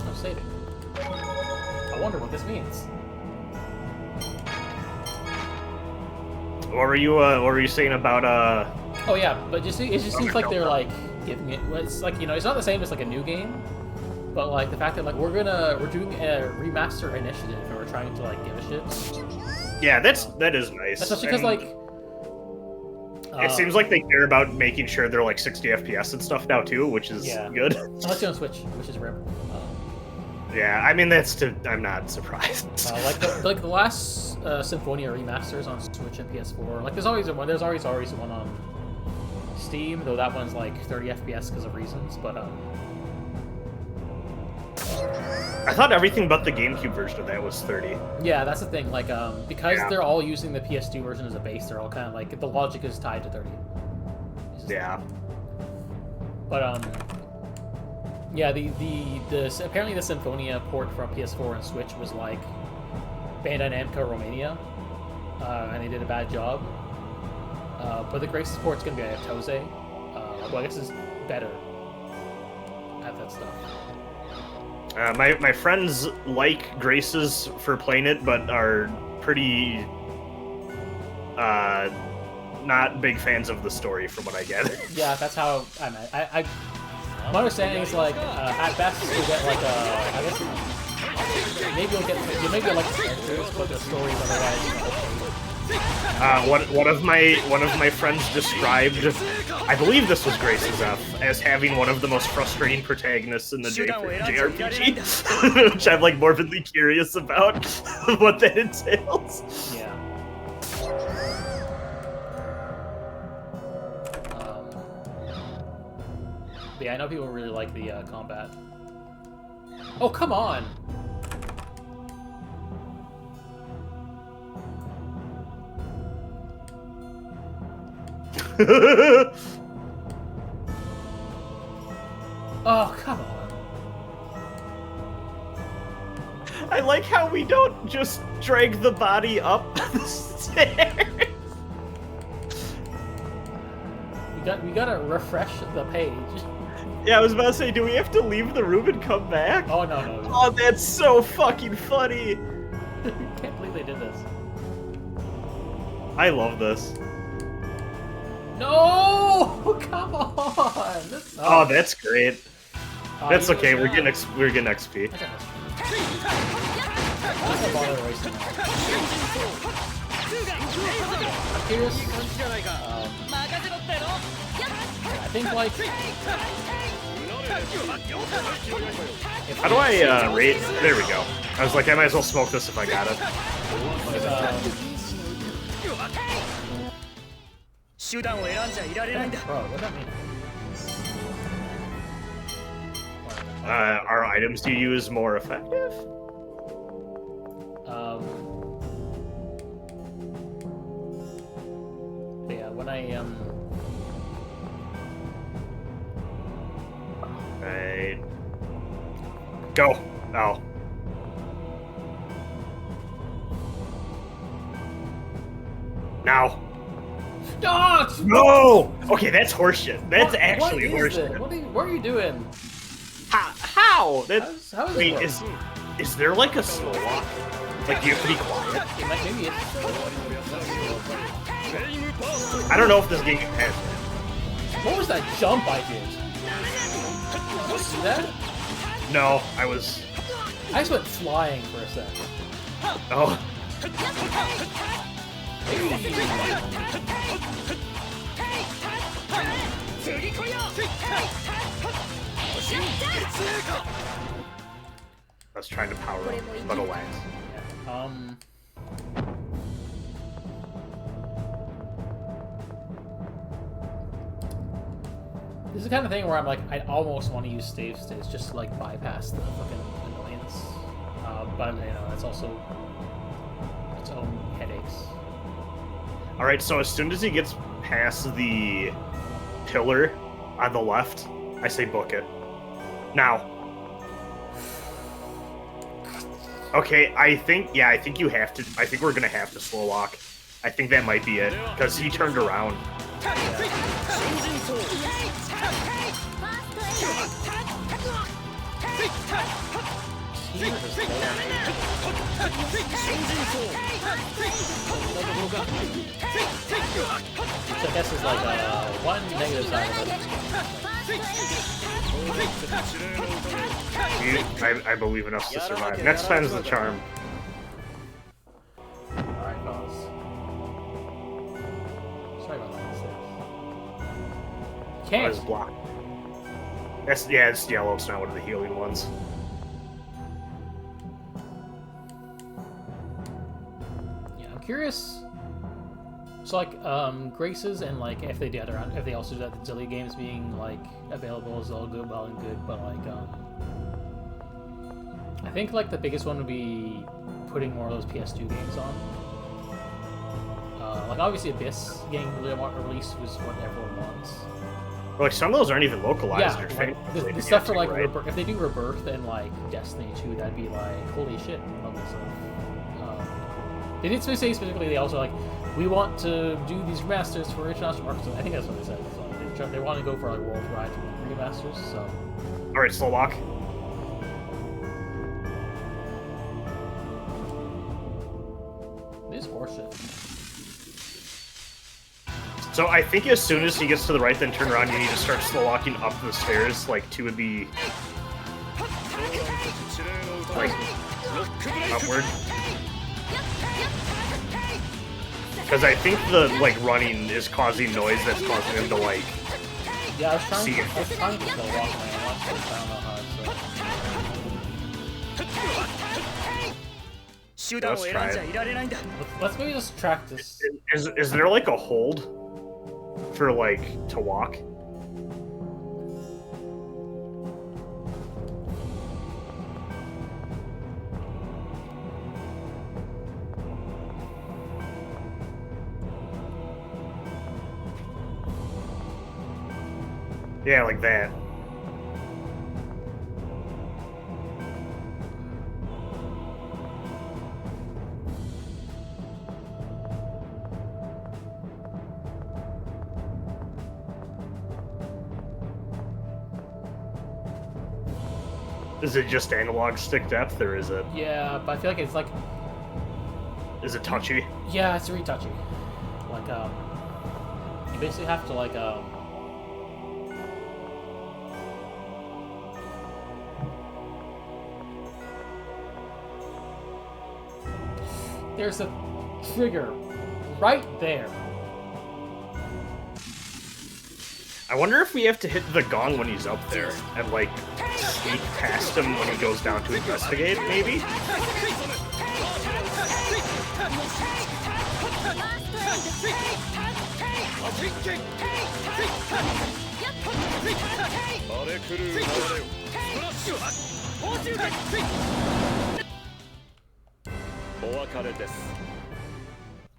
No saving. I wonder what this means. What were you saying about Oh yeah, but it just seems like they're like giving it. It's like, you know, it's not the same as like a new game, but like the fact that like we're doing a remaster initiative and we're trying to like give a shit. Yeah, that is nice. Especially because like it seems like they care about making sure they're like 60 FPS and stuff now too, which is good. Unless you're on Switch, which is rare. Yeah, I mean I'm not surprised. Like the last Symphonia remasters on Switch and PS4. Like there's always one on Steam, though that one's like 30 FPS because of reasons. But I thought everything but the GameCube version of that was 30. Yeah, that's the thing. Like because they're all using the PS2 version as a base, they're all kind of like the logic is tied to 30. Yeah. But yeah, the apparently the Symphonia port from PS4 and Switch was like Bandai Namco Romania, and they did a bad job. But the Grace's port's gonna be at Tose. Well, I guess it's better at that stuff. My friends like Grace's for playing it, but are pretty not big fans of the story, from what I gather. Yeah, that's how I'm at. My understanding is like at best you'll get like I guess maybe you'll like the characters, but the story's otherwise. One of my friends described, I believe this was Grace's F, as having one of the most frustrating protagonists in the JRPG, which I'm like morbidly curious about what that entails. Yeah. Yeah, I know people really like the combat. Oh, come on! Oh, come on. I like how we don't just drag the body up the stairs. We gotta refresh the page. Yeah, I was about to say, do we have to leave the room and come back? Oh, no. Oh, that's so fucking funny. Can't believe they did this. I love this. No! Come on! Oh, that's great. That's okay. We're getting XP. I'm curious. I think like. How do I rate? There we go. I was like, I might as well smoke this if I got it. Bro, what does that mean? Are items you use more effective? But yeah, when I Right. Go. Oh. Now. Dodge! No! Okay, that's horseshit. That's actually what is horseshit. it? What are you doing? How? That's, How does wait, it work? is there like a slow walk? Like, you have to be quiet? Maybe it's... I don't know if this game has that. What was that jump I did? Did you see that? No, I just went flying for a sec. Oh. I was trying to power up, but alas. This is the kind of thing where I'm like, I almost want to use save states just to like bypass the fucking annoyance. But you know, it's also its own headaches. Alright, so as soon as he gets past the pillar on the left, I say book it. Now. Okay, I think you have to, I think we're gonna have to slow walk. I think that might be it, because he turned around. So I guess it's like one negative side of it. I believe in us to survive. Next time is the charm. Alright, fellas. Sorry about that. Oh, Can't. it's blocked. Yeah, it's yellow. It's not one of the healing ones. Yeah, I'm curious. So like, Graces and like if they also do that, the Zillia games being like available is all good, well and good, but like, I think like the biggest one would be putting more of those PS2 games on. Like obviously Abyss getting released was what everyone wants. Like some of those aren't even localized. Yeah, or like, the stuff for like Rebirth, if they do Rebirth and like Destiny 2, that'd be like holy shit. Love this stuff. They did say specifically they also like we want to do these remasters for international markets. I think that's what they said. So they want to go for like worldwide remasters. So all right, slow walk. this horseshit. So I think as soon as he gets to the right, then turn around, you need to start slow walking up the stairs, like to the like upward. Because I think the like running is causing noise that's causing him to like. Yeah, I was trying see to it. slow walk, man. I don't know how Let's try it. let's maybe just track this. Is there like a hold for like to walk? Yeah, like that. Is it just analog stick depth, or is it Yeah, but I feel like it's like touchy? yeah, it's really touchy. Like you basically have to like there's a trigger right there. I wonder if we have to hit the gong when he's up there and like sneak past him when he goes down to investigate, maybe?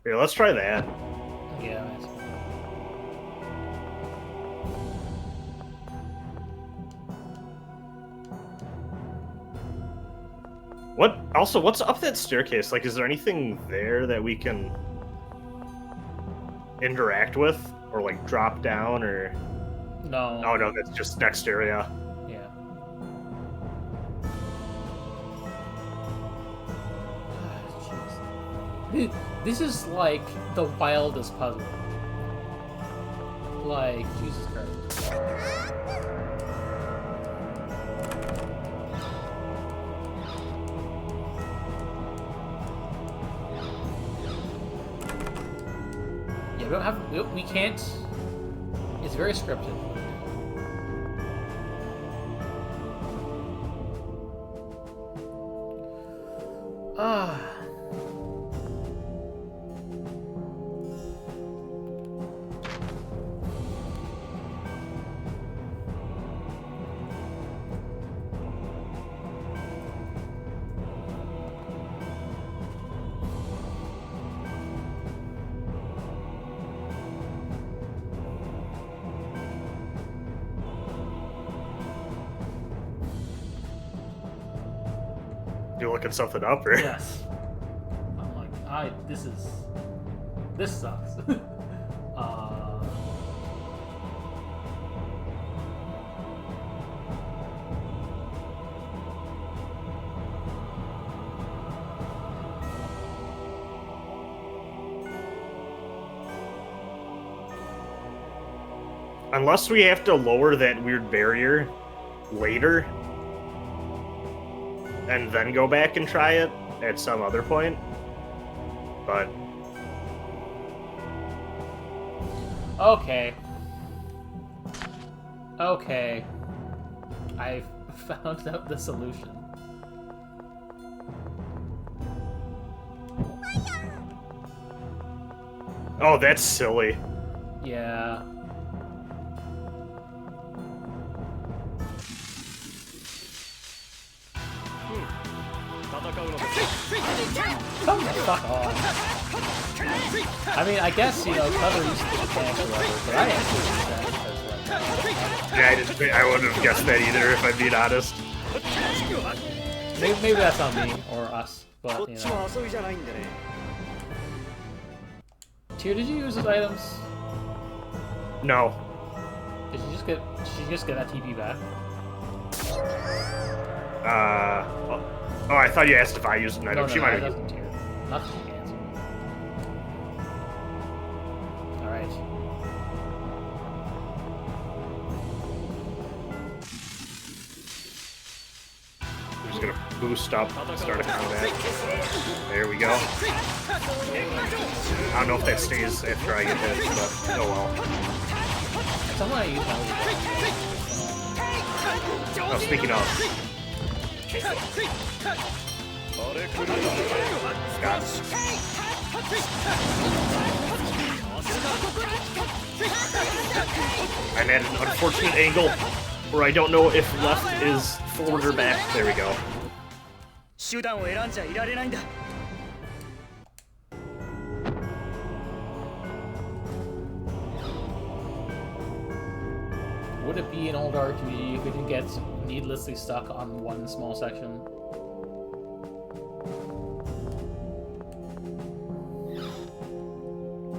Here, let's try that. Yeah. What's up that staircase? Like, is there anything there that we can... interact with or like drop down or? No. Oh no, that's just next area. Yeah. Jeez. This is like the wildest puzzle. Like, Jesus Christ. Yeah, we don't have. We can't. It's very scripted. Ah. You looking something up, or? Yes. I'm like, this sucks. Unless we have to lower that weird barrier later and then go back and try it at some other point. But Okay. Okay. I've found out the solution. oh, that's silly. Yeah. Come the fuck on. I mean, I guess, you know, Clever used to be mechanics or whatever, but I actually use that because, Yeah, I wouldn't have guessed that either if I'm being honest. maybe that's not me or us, but, you know. Tyr, did you use those items? No. Did you just get that TP back? Oh, I thought you asked if I used an item. She might have used. Tyr. Not the TP answer. Alright. I'm just gonna boost up, start combat. There we go. I don't know if that stays after I get hit, but oh well. Someone I use Oh, speaking of. I'm at an unfortunate angle where I don't know if left is forward or back. There we go. 手段を選んじゃいられないんだ Would it be an old RPG if we didn't get needlessly stuck on one small section?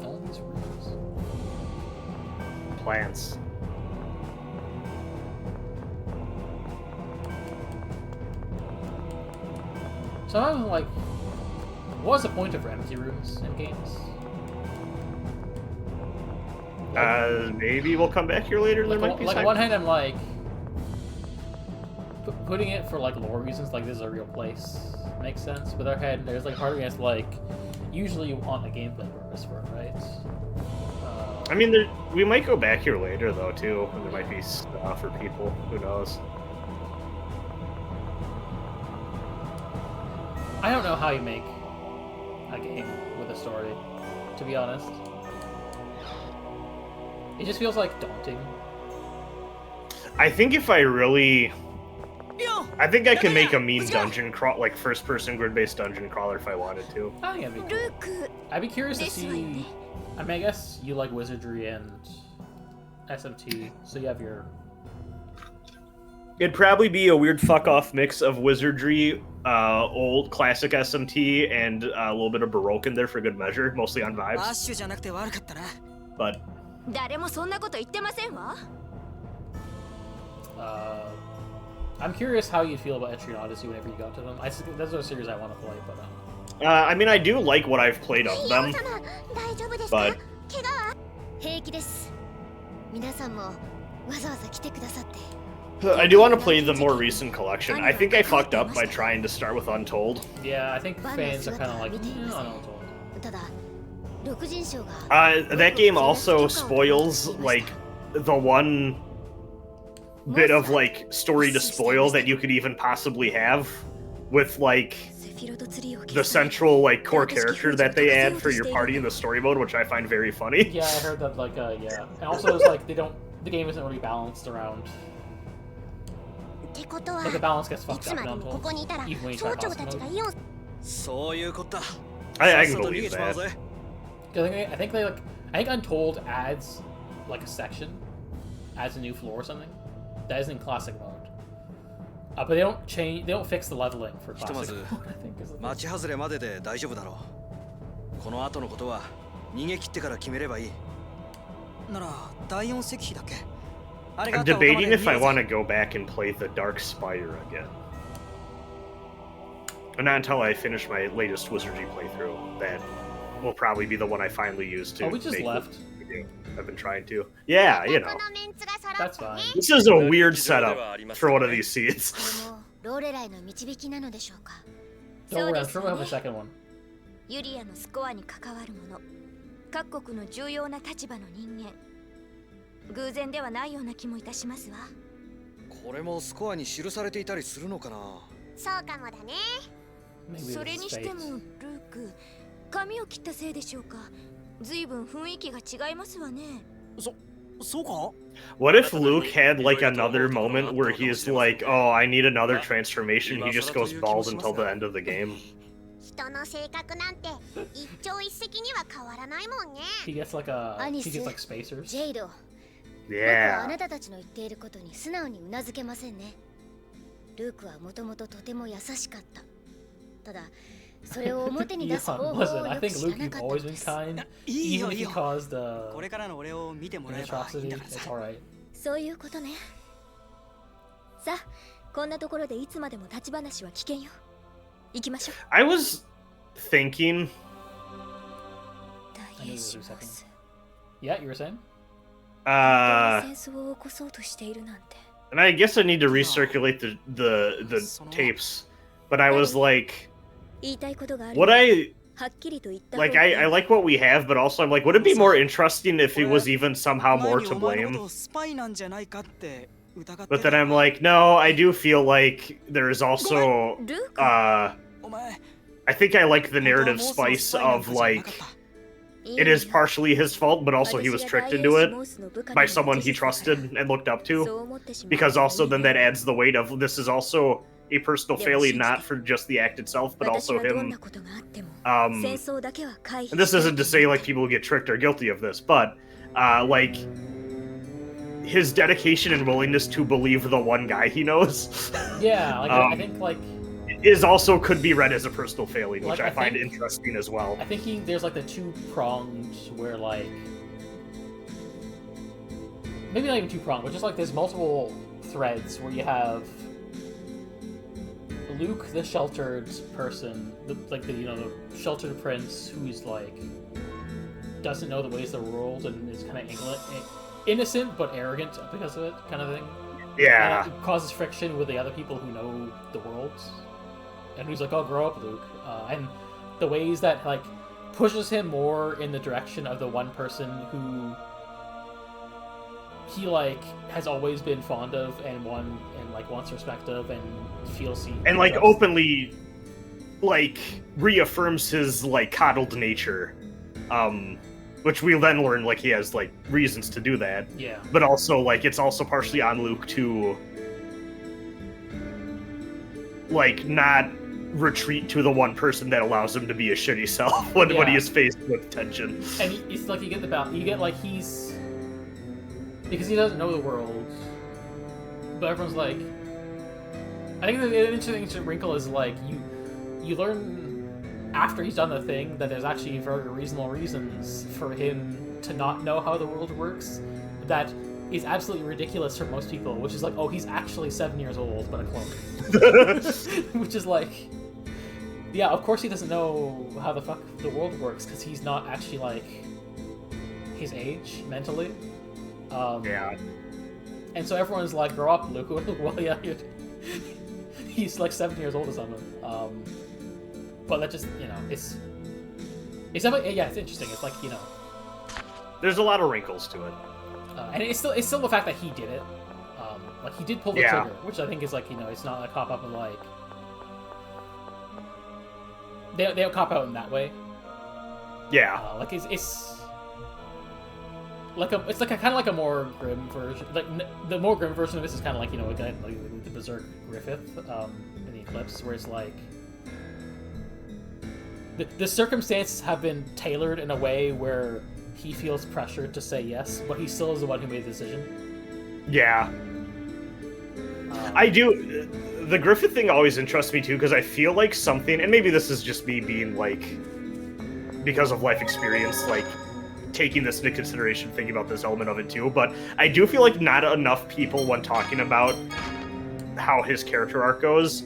All these rooms. Plants. So I'm like, what was the point of empty rooms in games? Maybe we'll come back here later. There might be like on one hand, I'm like putting it for like lore reasons, like this is a real place, makes sense. But on the other hand, there's like part of me that's like, usually you want a gameplay purpose for it, right? I mean, we might go back here later though too, and there might be stuff for people. Who knows? I don't know how you make a game with a story, to be honest. It just feels like daunting. I think if I really... I think I can make a mean dungeon crawl, like first-person grid-based dungeon crawler if I wanted to. I think that'd be cool. I'd be curious to see... I mean, I guess you like wizardry and SMT, so you have your... It'd probably be a weird fuck-off mix of wizardry, old classic SMT, and a little bit of Baroque in there for good measure, mostly on vibes. but 誰もそんなこと言ってませんわ。 I'm curious how you feel about Etrian Odyssey whenever you go to them. Those are a series I want to play, but I mean, I do like what I've played of them, 大丈夫ですか？ but 怪我は？平気です。皆さんもわざわざ来てくださって。 I do want to play the more recent collection. I think I fucked up by trying to start with Untold. yeah, I think fans are kind of like, Untold. ただ、六人称が That game also spoils, like, the one bit of, like, story to spoil that you could even possibly have with, like, the central, like, core character that they add for your party in the story mode, which I find very funny. Yeah, I heard that, like, yeah. And also, it's like, the game isn't really balanced around. Like, the balance gets fucked up in Untold, even when you try boss mode. そういうことだ。 I さっ can さと逃げ believe ちまう that. ぜ。 I think they, like, I think Untold adds, like, a section, adds a new floor or something. That isn't in classic mode. But they don't fix the leveling for ひとま classic ず mode, I think. Is the thing. 町外れまでで大丈夫だろう。この後のことは逃げ切ってから決めればいい。なら第4石碑だっけ？あれがあ I'm ったおかまで debating if I 逃げ want ぜ to go back and play the Dark Spire again. But not until I finish my latest Wizardry playthrough. That will probably be the one I finally use to Oh, we just make left. the video. I've been trying to. Yeah, you know. That's fine. This is a weird setup for one of these seeds. これもローレライの導きなのでしょうか。 Don't そう worry, で I'm す sure we'll よ have a ね。 second one. ユリアのスコアに関わるもの、各国の重要な立場の人間。偶然ではないような気もいたしますわ。これもスコアに記されていたりするのかな。そうかもだね。 Maybe それに it's しても fate. ルーク、髪を切ったせいでしょうか。ずいぶん雰囲気が違いますわね。そうか？ What if Luke had like another moment where he's like, oh, I need another transformation? He just goes bald until the end of the game. 人の性格なんて一朝一夕には変わらないもんね。 He gets like Anis. he gets like spacers. ジェイド、僕はあ Yeah. なたたちの言っていることに素直にうなずけませんね。ルークはもともととても優しかった。ただ、それを表に出す Eon 方法を wasn't. I よく think 知ら Luke, な you've かった always の been です。 kind. いい Even よ if いい he よ。 caused これからの俺を見ても an らえばいいん atrocity, だから it's さ。 alright. そういうことね。さあ、こんなところでいつまでも立ち話は危険よ。行きましょう。 I was thinking, 大英します。 Yeah, you were saying? 戦争を起こそうとしているなんて。 and I guess I need to recirculate the tapes, but I was like, 言いたいことがある。 would I はっきりと言った方 like がいい。 I like what we have, but also I'm like, would it be more interesting if he was even somehow more to 前にお前の blame? ことをスパイなんじゃないかって疑って But then I'm like, no, I do feel like there is also ルーク、 お前 I think I like the narrative spice of like it is partially his fault, but also he was tricked into it by someone he trusted and looked up to. Because also then that adds the weight of this is also a personal failure, not for just the act itself, but also him. And this isn't to say like people who get tricked are guilty of this, but like his dedication and willingness to believe the one guy he knows Yeah, like I think like is also could be read as a personal failing, which Like, I I find think- interesting as well. I think there's like the two pronged where like maybe not even two pronged, but just like there's multiple threads where you have Luke, the sheltered person, the sheltered prince who's like doesn't know the ways of the world and is kind of innocent but arrogant because of it, kind of thing. Yeah. And it causes friction with the other people who know the world, and who's like, "Oh, grow up, Luke," and the ways that like pushes him more in the direction of the one person who he like has always been fond of and wants respect of and feels he And like trusts. openly like reaffirms his like coddled nature. Which we then learn like he has like reasons to do that. Yeah. But also like it's also partially on Luke to like not retreat to the one person that allows him to be a shitty self when he Yeah. is faced with tension. And it's like you get like he's because he doesn't know the world, but everyone's like, I think the interesting wrinkle is like you learn after he's done the thing that there's actually very reasonable reasons for him to not know how the world works that is absolutely ridiculous for most people, which is like, oh, he's actually 7 years old, but a clone. Which is like, yeah, of course he doesn't know how the fuck the world works, because he's not actually, like, his age, mentally. Yeah. And so everyone's like, grow up, Luke. Well, yeah, he's like 7 years old or something. But that just, you know, it's definitely, yeah, it's interesting. It's like, you know, there's a lot of wrinkles to it. And it's still the fact that he did it. Like, he did pull the trigger, which I think is like, you know, it's not a cop out of like, they don't cop out in that way. Yeah. Like it's like it's like a kind of like a more grim version. Like the more grim version of this is kind of like, you know, again, like the Berserk Griffith in the Eclipse, where it's like the circumstances have been tailored in a way where he feels pressured to say yes, but he still is the one who made the decision. Yeah. I do. The Griffith thing always interests me too, because I feel like something, and maybe this is just me being like, because of life experience, like taking this into consideration, thinking about this element of it too, but I do feel like not enough people, when talking about how his character arc goes,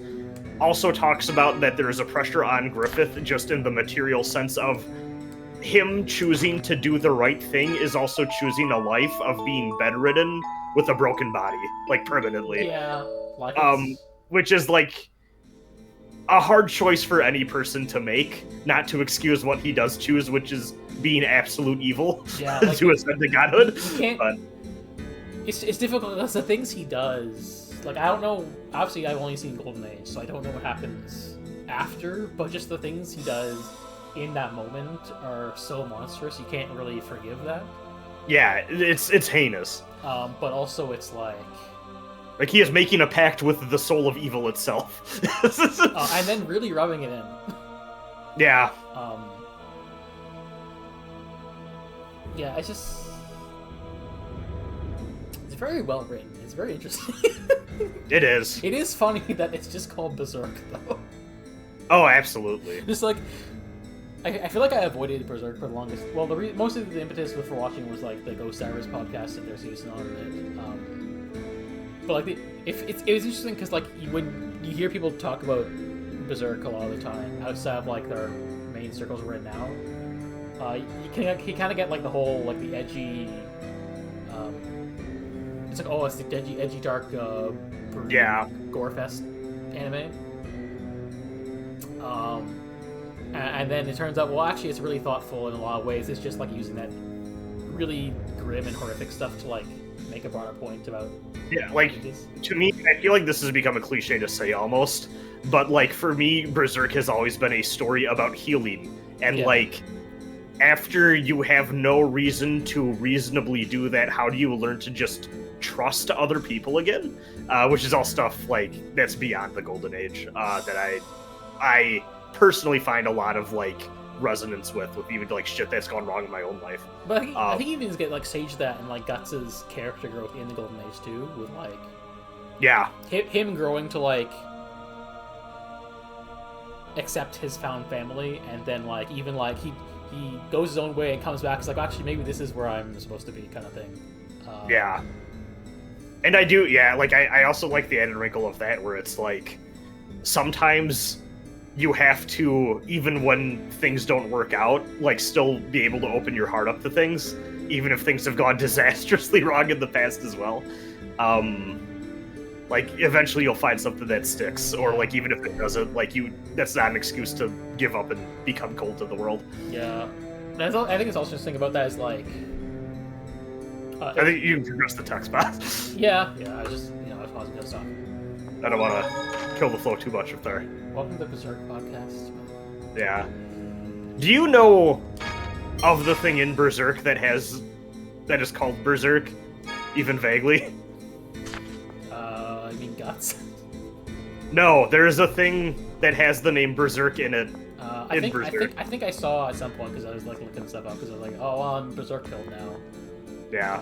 also talks about that there is a pressure on Griffith just in the material sense of him choosing to do the right thing is also choosing a life of being bedridden with a broken body, like permanently. Yeah, like which is like a hard choice for any person to make, not to excuse what he does choose, which is being absolute evil. Yeah, like, to ascend to godhood. But it's difficult because the things he does, like, I don't know, obviously I've only seen Golden Age, so I don't know what happens after, but just the things he does in that moment are so monstrous, you can't really forgive that. Yeah, it's heinous. But also it's like he is making a pact with the soul of evil itself. And then really rubbing it in. Yeah. Yeah, it's just, it's very well written. It's very interesting. It is. It is funny that it's just called Berserk, though. Oh, absolutely. Just like, I feel like I avoided Berserk for the longest. Well, most of the impetus for watching was like the Ghost Cyrus podcast and their season on it. But like, it was interesting because like when you hear people talk about Berserk a lot of the time outside of like their main circles we're in now, you kind of get like the whole like the edgy. It's like, oh, it's the edgy dark gore fest anime. And then it turns out, well, actually, it's really thoughtful in a lot of ways. It's just like using that really grim and horrific stuff to like make a broader point about. Yeah, like to me, I feel like this has become a cliche to say almost, but like for me, Berserk has always been a story about healing, and like after you have no reason to reasonably do that, how do you learn to just trust other people again? Which is all stuff like that's beyond the Golden Age that I personally find a lot of like resonance with even like shit that's gone wrong in my own life. But I think even get like Sage that and like Guts' character growth in the Golden Age too, with like him growing to like accept his found family, and then like even like he goes his own way and comes back. It's like, actually maybe this is where I'm supposed to be, kind of thing. And I do, like I also like the added wrinkle of that where it's like sometimes you have to, even when things don't work out, like still be able to open your heart up to things, even if things have gone disastrously wrong in the past as well. Like eventually you'll find something that sticks, or like even if it doesn't, like that's not an excuse to give up and become cold to the world. Yeah, I think it's also interesting about that is like. I think you can progress the text box. Yeah. I was just, I was pausing that stuff. I don't want to kill the flow too much up there. Welcome to the Berserk podcast. Yeah. Do you know of the thing in Berserk that is called Berserk, even vaguely? I mean Guts. No, there is a thing that has the name Berserk in it. I think I saw at some point because I was like looking stuff up because I was like, oh, I'm Berserk build now. Yeah.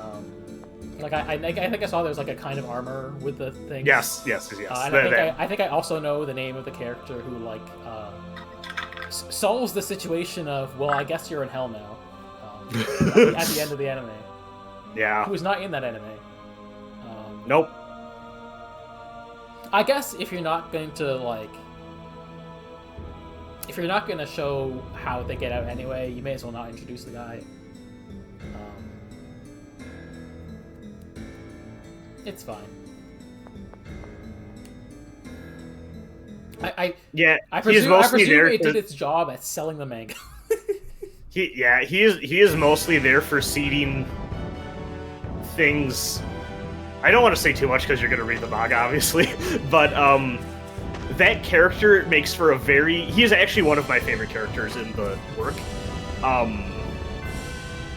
Like I think I saw there's like a kind of armor with the thing. Yes. And I think I also know the name of the character who like solves the situation of, well, I guess you're in hell now. at the end of the anime. Yeah. Who was not in that anime. Nope. I guess if you're not going to like, if you're not going to show how they get out anyway, you may as well not introduce the guy. It's fine. I he's mostly there. It did its job at selling the manga. He is mostly there for seeding things. I don't want to say too much because you're going to read the manga, obviously, but that character makes for a very... He is actually one of my favorite characters in the work.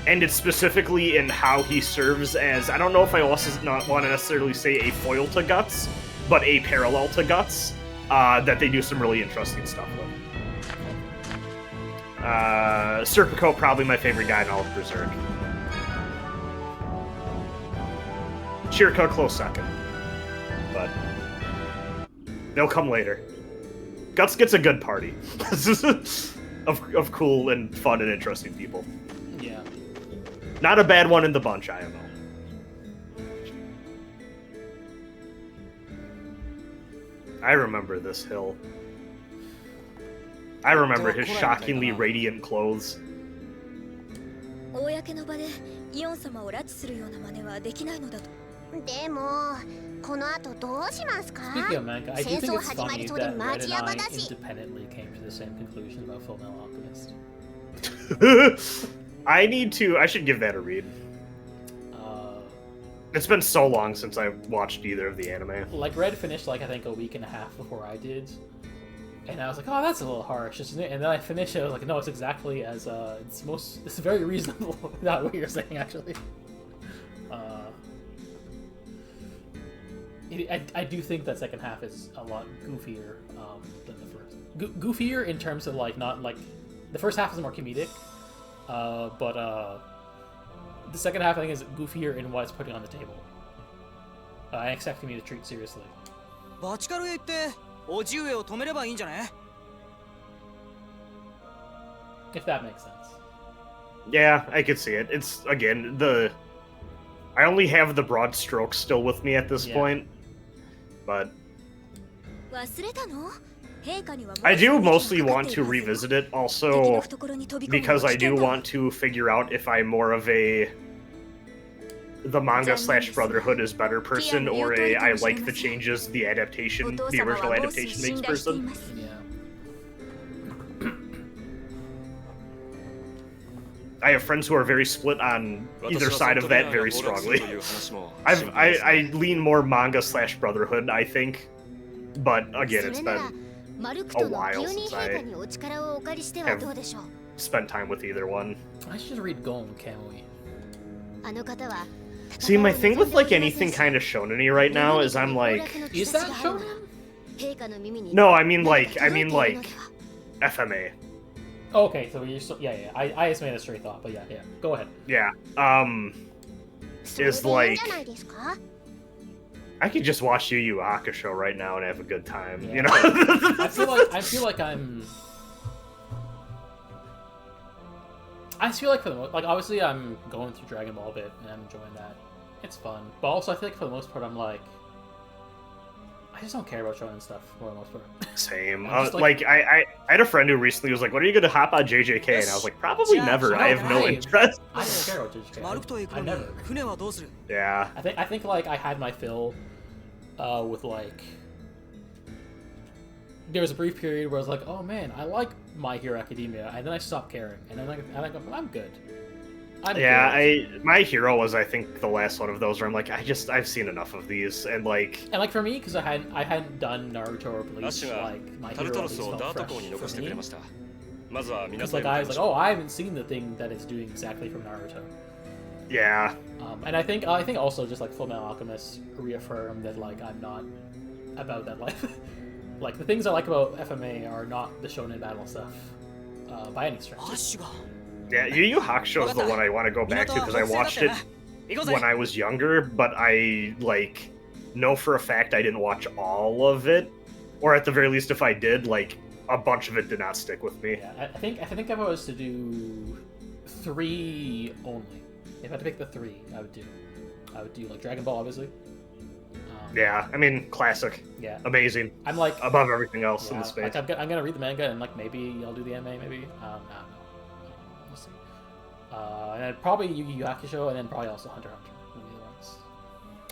And it's specifically in how he serves as... I don't know if I also not want to necessarily say a foil to Guts, but a parallel to Guts, that they do some really interesting stuff with. Serpico, probably my favorite guy in all of Berserk. Chirka, close second. But they'll come later. Guts gets a good party. of cool and fun and interesting people. Yeah. Not a bad one in the bunch, I don't know. I remember this hill. I remember his shockingly radiant clothes. 公の場でイオン様を拉致するような真似はできないのだと。でも、この後どうしますか？ Speaking of manga, I do think it's 戦争始ま funny りそうで that マ Red ジ and ヤバ I だし。 independently came to the same conclusion about Fullmetal Alchemist. I should give that a read. It's been so long since I watched either of the anime. Like, Red finished, like, I think a week and a half before I did. And I was like, oh, that's a little harsh, isn't it? And then I finished it, I was like, no, it's exactly as, it's very reasonable. Not what you're saying, actually. I do think that second half is a lot goofier than the first. Goofier in terms of, like, not, like... The first half is more comedic, but the second half, I think, is goofier in what it's putting on the table. And expecting me to treat seriously. バチカルへ行っておじ上を止めればいいんじゃね? If that makes sense. Yeah, I could see it. It's, again, I only have the broad strokes still with me at this point, but... 忘れたの? I do mostly want to revisit it, also because I do want to figure out if I'm more of the manga/Brotherhood is better person, or I like the changes the original adaptation makes person. Yeah. I have friends who are very split on either side of that very strongly. I lean more manga/Brotherhood, I think, but again, it's been a while since I have spent time with either one. I should read Gon, can't we? See, my thing with like anything kind of shonen-y right now is I'm like... Is that shonen? No, I mean like FMA. Okay, so you're so, yeah. I just made a straight thought, but yeah. Go ahead. Yeah. Is like... I could just watch Yu Yu Hakusho right now and have a good time, Yeah. you know? I feel like I'm... I just feel like for the most... Like, obviously I'm going through Dragon Ball a bit, and I'm enjoying that. It's fun. But also I feel like for the most part I'm like... I just don't care about shonen stuff for the most part. Same. I'm just like, I had a friend who recently was like, when are you going to hop on JJK? And I was like, probably never. I have no interest. I don't care about JJK. I never. Yeah. I think like I had my fill with like... There was a brief period where I was like, oh man, I like My Hero Academia, and then I stopped caring, and then I'm good. My Hero was, I think, the last one of those where I'm like, I've seen enough of these, and like for me, because I hadn't done Naruto or Bleach, like My Hero is not fresh for me. Because like I was like, oh, I haven't seen the thing that it's doing exactly from Naruto. Yeah. And I think also just like Fullmetal Alchemist reaffirmed that like I'm not about that life. Like the things I like about FMA are not the shonen battle stuff by any stretch. Yeah, Yu Yu Hakusho is the one I want to go back to because I watched it when I was younger, but I like know for a fact I didn't watch all of it, or at the very least, if I did, like a bunch of it did not stick with me. Yeah, I think if I was to do 3 only. If I had to pick the 3, I would do like Dragon Ball, obviously. Yeah, I mean, classic. Yeah. Amazing. I'm like Above everything else in yeah, the space. like I'm gonna read the manga and like maybe I'll do the anime, maybe. I don't know. We'll see. And then probably Yu Yu Hakusho, and then probably also Hunter x Hunter. One of the other ones.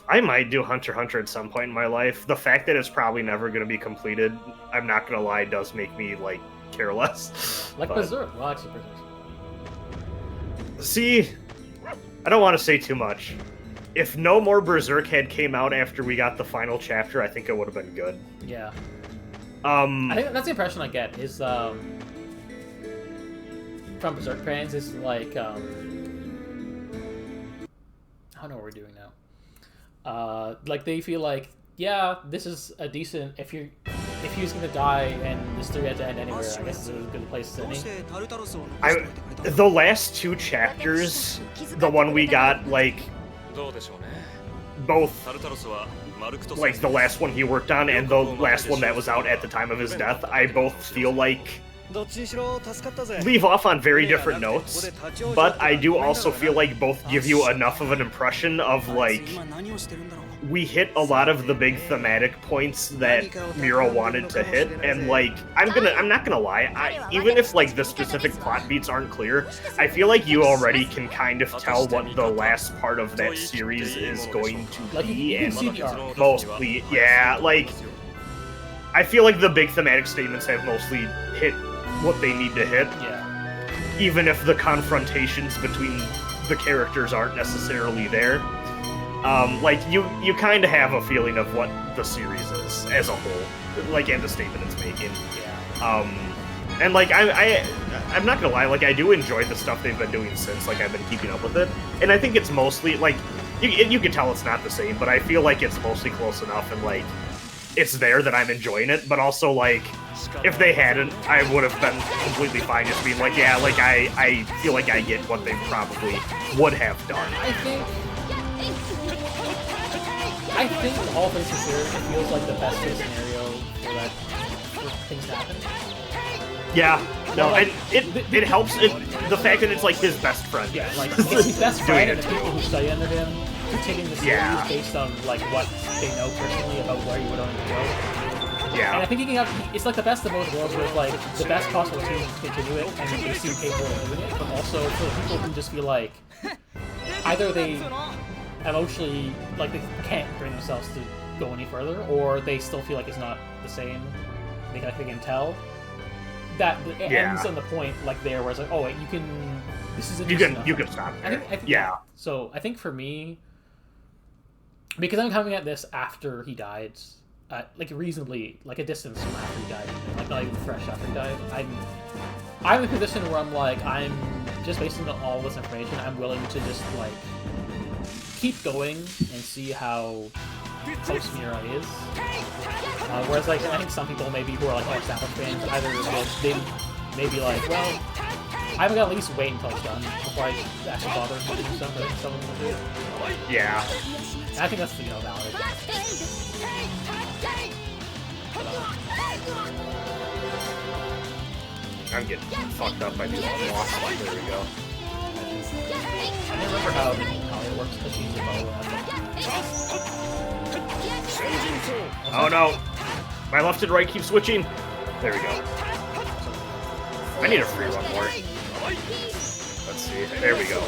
I might do Hunter x Hunter at some point in my life. The fact that it's probably never going to be completed, I'm not going to lie, does make me, like, care less. Like But- Berserk. Well, actually, Berserk. See, I don't want to say too much. If no more Berserk had came out after we got the final chapter, I think it would have been good. Yeah. I think that's the impression I get is from Berserk fans is like I don't know what we're doing now. Like they feel like yeah, this is a decent if he was gonna die and the story had to end anywhere, I guess it's a good place to end. The last 2 chapters, the one we got, like, both, like, the last one he worked on and the last one that was out at the time of his death, I both feel like leave off on very different notes, but I do also feel like both give you enough of an impression of, like, we hit a lot of the big thematic points that Mira wanted to hit, and, like, I'm not gonna lie, even if, like, the specific plot beats aren't clear, I feel like you already can kind of tell what the last part of that series is going to Like be, you can and see the arc. mostly, yeah, like, I feel like the big thematic statements have mostly hit what they need to hit, Yeah. even if the confrontations between the characters aren't necessarily there. Like, you kind of have a feeling of what the series is as a whole, like, and the statement it's making. Yeah. And, like, I'm not gonna lie, like, I do enjoy the stuff they've been doing since, like, I've been keeping up with it. And I think it's mostly, like, you can tell it's not the same, but I feel like it's mostly close enough, and, like, it's there that I'm enjoying it, but also, like, if they hadn't, I would have been completely fine just being like, yeah, like, I feel like I get what they probably would have done. I think all things considered, it feels like the best case scenario for things to happen. Yeah, no, Like, and it helps, the fact that it's, like, his best friend. Yeah, like it's his best friend and the Doing it. people who study under him are taking the series Yeah. based on like what they know personally about where you would want to go. And I Yeah, think he can have, it's like the best of both worlds with like the best possible team to continue it and they seem capable of doing it, but also for the people who just feel like either they emotionally like they can't bring themselves to go any further, or they still feel like it's not the same. They can tell that it Yeah. ends on the point like there where it's like, oh wait, you can. This is you can stop I there. think Yeah, So I think for me, because I'm coming at this after he died, like reasonably, like a distance from after he died, like not even fresh after he died. I'm in a position where I'm like, I'm just based on all this information, I'm willing to just like keep going and see how close Mira is. Whereas like I think some people maybe who are like more established fans, either they may be like, well, I'm gonna at least wait until it's done before I actually bother to do stuff. I think some of them will do it. yeah. And I think that's valid. I'm getting fucked up by these lost. There we go. I don't remember how it works because she's a bow. Oh no! My left and right keep switching. There we go. I need a free one more. Let's see. There we go.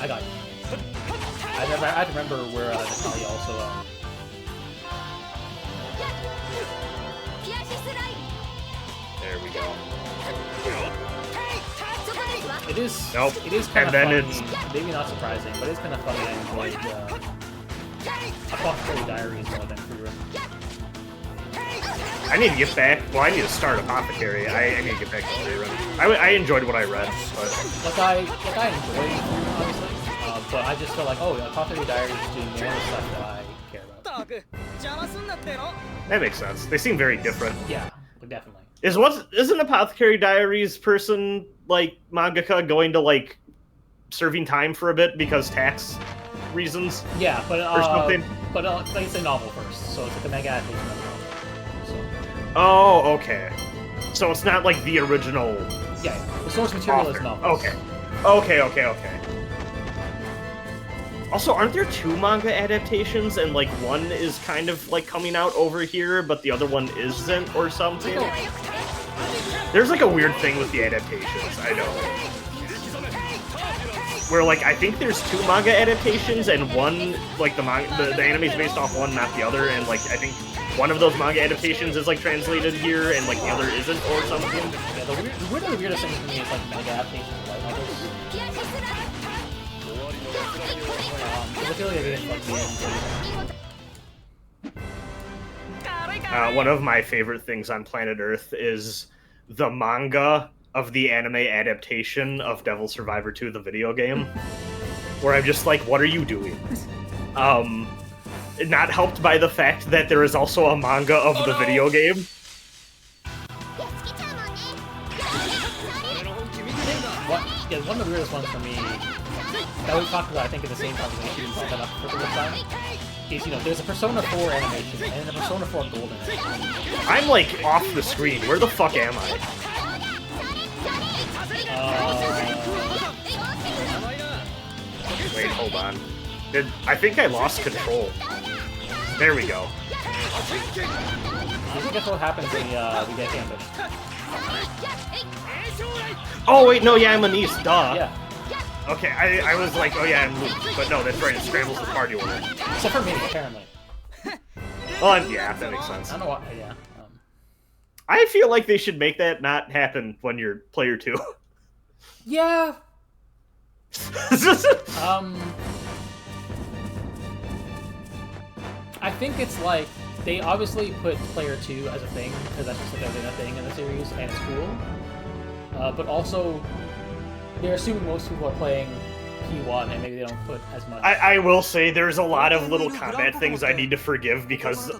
I got you. I had to remember where Natalia also. There we go. It is. Nope. It is kind And of then funny. Maybe not surprising, but it's kind of funny. I enjoyed Apothecary Diaries more than Free Run. I need to get back. Well, I need to start Apothecary. I need to get back to free run. I enjoyed what I read, but I enjoyed Free Run, obviously, but I just felt like, oh, Apothecary Diaries is doing more of the stuff that I care about. that makes sense. They seem very different. Yeah, definitely. Isn't Apothecary Diaries person, like, mangaka going to, like, serving time for a bit because tax reasons? Yeah, but Or something? like it's a novel first, so it's like a manga adaptation of a novel. So Oh, okay. So it's not like the original yeah, the source material is author. novels. Okay. Okay. Also, aren't there 2 manga adaptations, and like one is kind of like coming out over here, but the other one isn't, or something? There's like a weird thing with the adaptations, I know. Where like I think there's 2 manga adaptations, and one like the anime's based off one, not the other, and like I think one of those manga adaptations is like translated here, and like the other isn't, or something. Yeah, one of the weirdest things for me is like manga adaptations of light novels. I feel like I didn't like the end. One of my favorite things on planet Earth is the manga of the anime adaptation of Devil Survivor 2, the video game, where I'm just like, what are you doing? Not helped by the fact that there is also a manga of the video game. One of the weirdest ones for me that we talked about, I think, in the same conversation, we brought that up for the first time, is, there's a Persona 4 animation and a Persona 4 Golden animation. I'm, like, off the screen. Where the fuck am I? Wait, hold on. I think I lost control. There we go. I think that's what happens when we get ambushed. Oh, wait, no, yeah, I'm Anise, duh. Yeah. Okay, I was like, oh yeah, I'm Luke, but no, that's right, it scrambles the party order. Except for me, apparently. Well, yeah, that makes sense. I don't know why, yeah. I feel like they should make that not happen when you're player 2. Yeah. I think it's like, they obviously put player 2 as a thing, because that's just like a thing in the series, and it's cool. But also, they're assuming most people are playing P1, and maybe they don't put as much. I will say there's a lot of little combat things I need to forgive, because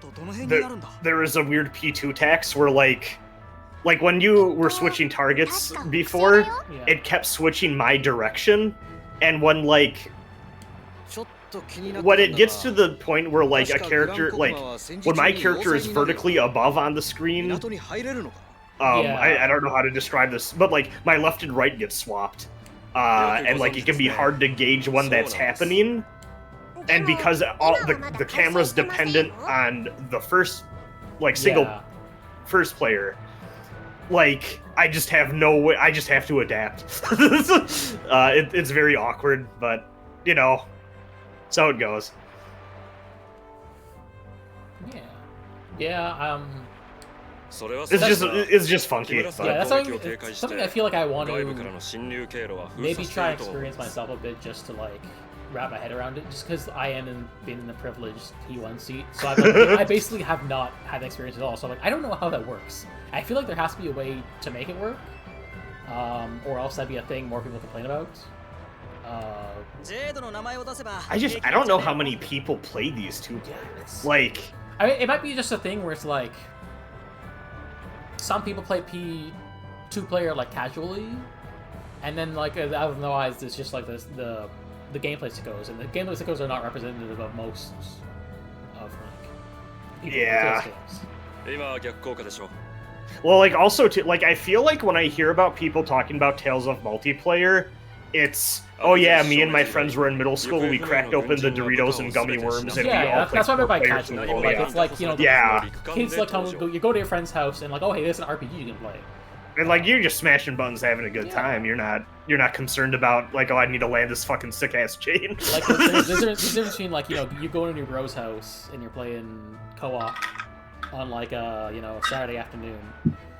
there is a weird P2 tax where, like when you were switching targets before, it kept switching my direction, and when, like, when it gets to the point where, like, a character, like, when my character is vertically above on the screen, I don't know how to describe this, but, like, my left and right get swapped. And, like, it can be hard to gauge when that's happening. And because all the camera's dependent on the first, like, first player, like, I just have no way, I just have to adapt. It's very awkward, but, so it goes. Yeah, It's just funky. Yeah, that's something I feel like I want to maybe try and experience myself a bit, just to, like, wrap my head around it, just because I am been in the privileged P1 seat, so I basically have not had the experience at all, so I'm like, I don't know how that works. I feel like there has to be a way to make it work, or else that'd be a thing more people complain about. I don't know how many people play these 2 players. Like, I mean, it might be just a thing where it's like, some people play P2 player, like, casually, and then, like, out of no eyes, it's just like the gameplay sickos, and the gameplay sickos are not representative of most of, like, people who play games. Well, like, also, too, like, I feel like when I hear about people talking about Tales of Multiplayer, it's, oh yeah, me and my friends were in middle school, we cracked open the Doritos and gummy worms, and we all played. That's what I meant by casual. Like, it's like, kids, like, you go to your friend's house, and, like, oh, hey, there's an RPG you can play. And, like, you're just smashing buttons, having a good time. You're not concerned about, like, oh, I need to land this fucking sick-ass chain. Like, there's a difference between, like, you go into your bro's house, and you're playing co-op on, like, Saturday afternoon.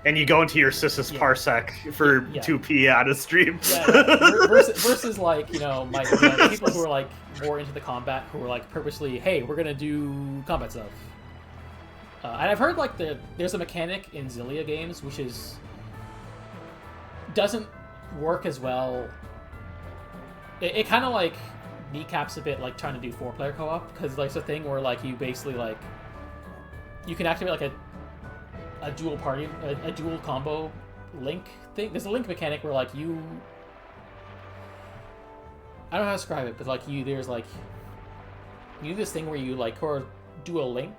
And you go into your sis's parsec for 2p on a stream. Versus, like, the people who are, like, more into the combat, who are, like, purposely, hey, we're gonna do combat stuff. And I've heard, like, there's a mechanic in Zillia games, which doesn't work as well. It kind of, like, kneecaps a bit, like, trying to do 4-player co-op, because, like, it's a thing where, like, you basically, like, you can activate, like, a dual party, a dual combo link thing. There's a link mechanic where, like, I don't know how to describe it, but, like, you do this thing where you, like, do a link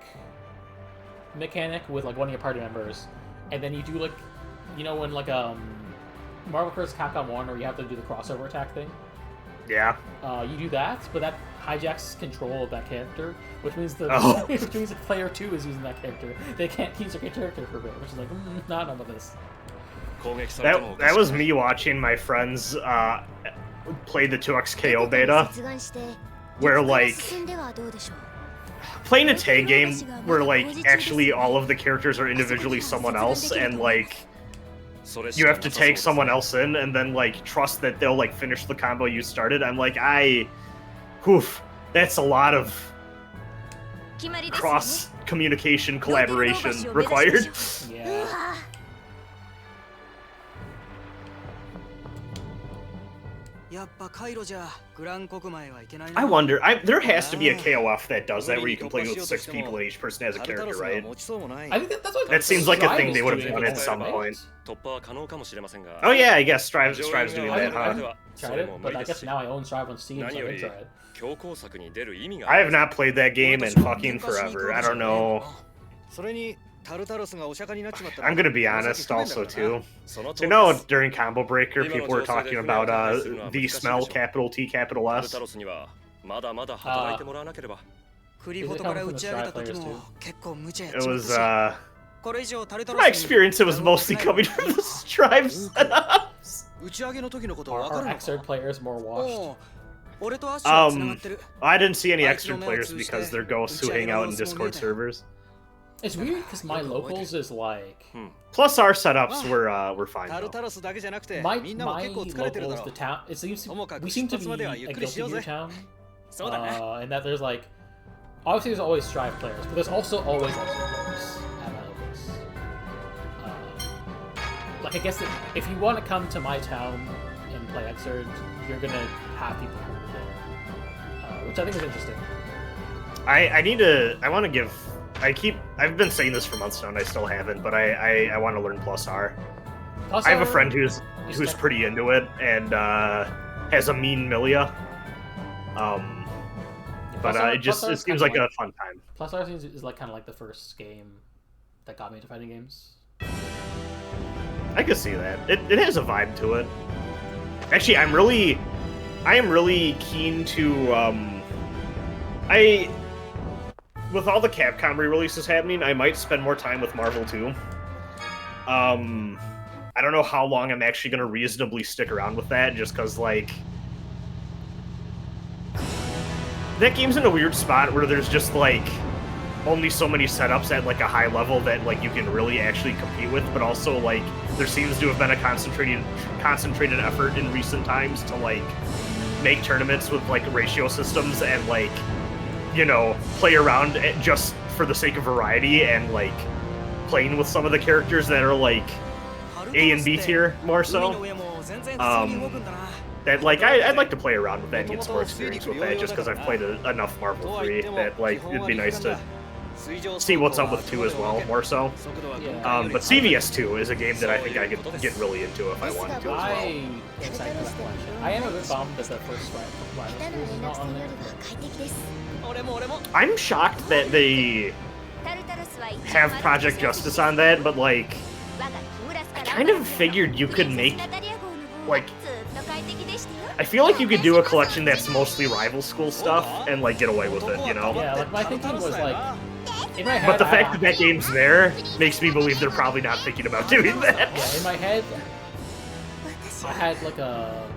mechanic with, like, one of your party members, and then you do, like, when, like, Marvel vs. Capcom 1, where you have to do the crossover attack thing. Yeah. You do that, but that hijacks control of that character, which means which means if player 2 is using that character, they can't use their character for a bit, which is like, not enough of this. That was me watching my friends play the 2XKO beta, where like playing a tag game where like actually all of the characters are individually someone else, and like you have to take someone else in and then like trust that they'll like finish the combo you started. I'm like, that's a lot of cross communication collaboration required. Yeah. I wonder, there has to be a KOF that does that where you can play with 6 people and each person has a character, right? I think that's what That seems like a thing they would have done at some point. Oh yeah, I guess Strive's doing that, huh? Tried it, but I guess now I own Strive on Steam, so I didn't try it. I have not played that game in fucking forever. I don't know. I'm gonna be honest also too. You know, during Combo Breaker, people were talking about the smell, capital T, capital S. Does it come from the Strive players too? It was, from my experience, it was mostly coming from the Strive setups. Are Xrd players more washed? I didn't see any extra players because they're ghosts who hang out in Discord servers. It's weird because my locals is like Plus our setups were fine though. my locals, the town. We seem to be a guilty town, and that there's like obviously there's always Strive players, but there's also always Xrd players at my locals. Like I guess that if you want to come to my town and play Xrd, you're gonna have people there, which I think is interesting. I've been saying this for months now and I still haven't, but I want to learn Plus R. Plus I have a R friend who's pretty into it and has a mean Milia. But it seems like a fun time. Plus R is like kind of like the first game that got me into fighting games. I can see that. It has a vibe to it. Actually, I am really keen to with all the Capcom re-releases happening, I might spend more time with Marvel too. I don't know how long I'm actually going to reasonably stick around with that, just because, like, that game's in a weird spot where there's just, like, only so many setups at, like, a high level that, like, you can really actually compete with, but also, like, there seems to have been a concentrated effort in recent times to, like, make tournaments with, like, ratio systems and, like, you know, play around just for the sake of variety and, like, playing with some of the characters that are, like, A and B tier, more so. That, like, I'd like to play around with that and get some more experience with that, just because I've played enough Marvel 3 that, like, it'd be nice to see what's up with 2 as well, more so. But CVS 2 is a game that I think I could get really into if I wanted to as well. I'm excited for that collection. I am a bit bummed that the first Rival is not on there. I'm shocked that they have Project Justice on that, but, like, I kind of figured you could make, like, I feel like you could do a collection that's mostly rival school stuff and, like, get away with it, you know? Yeah, like, my thinking was, like, in my head, but the fact that that game's there makes me believe they're probably not thinking about doing that. Yeah, in my head, I had, like, a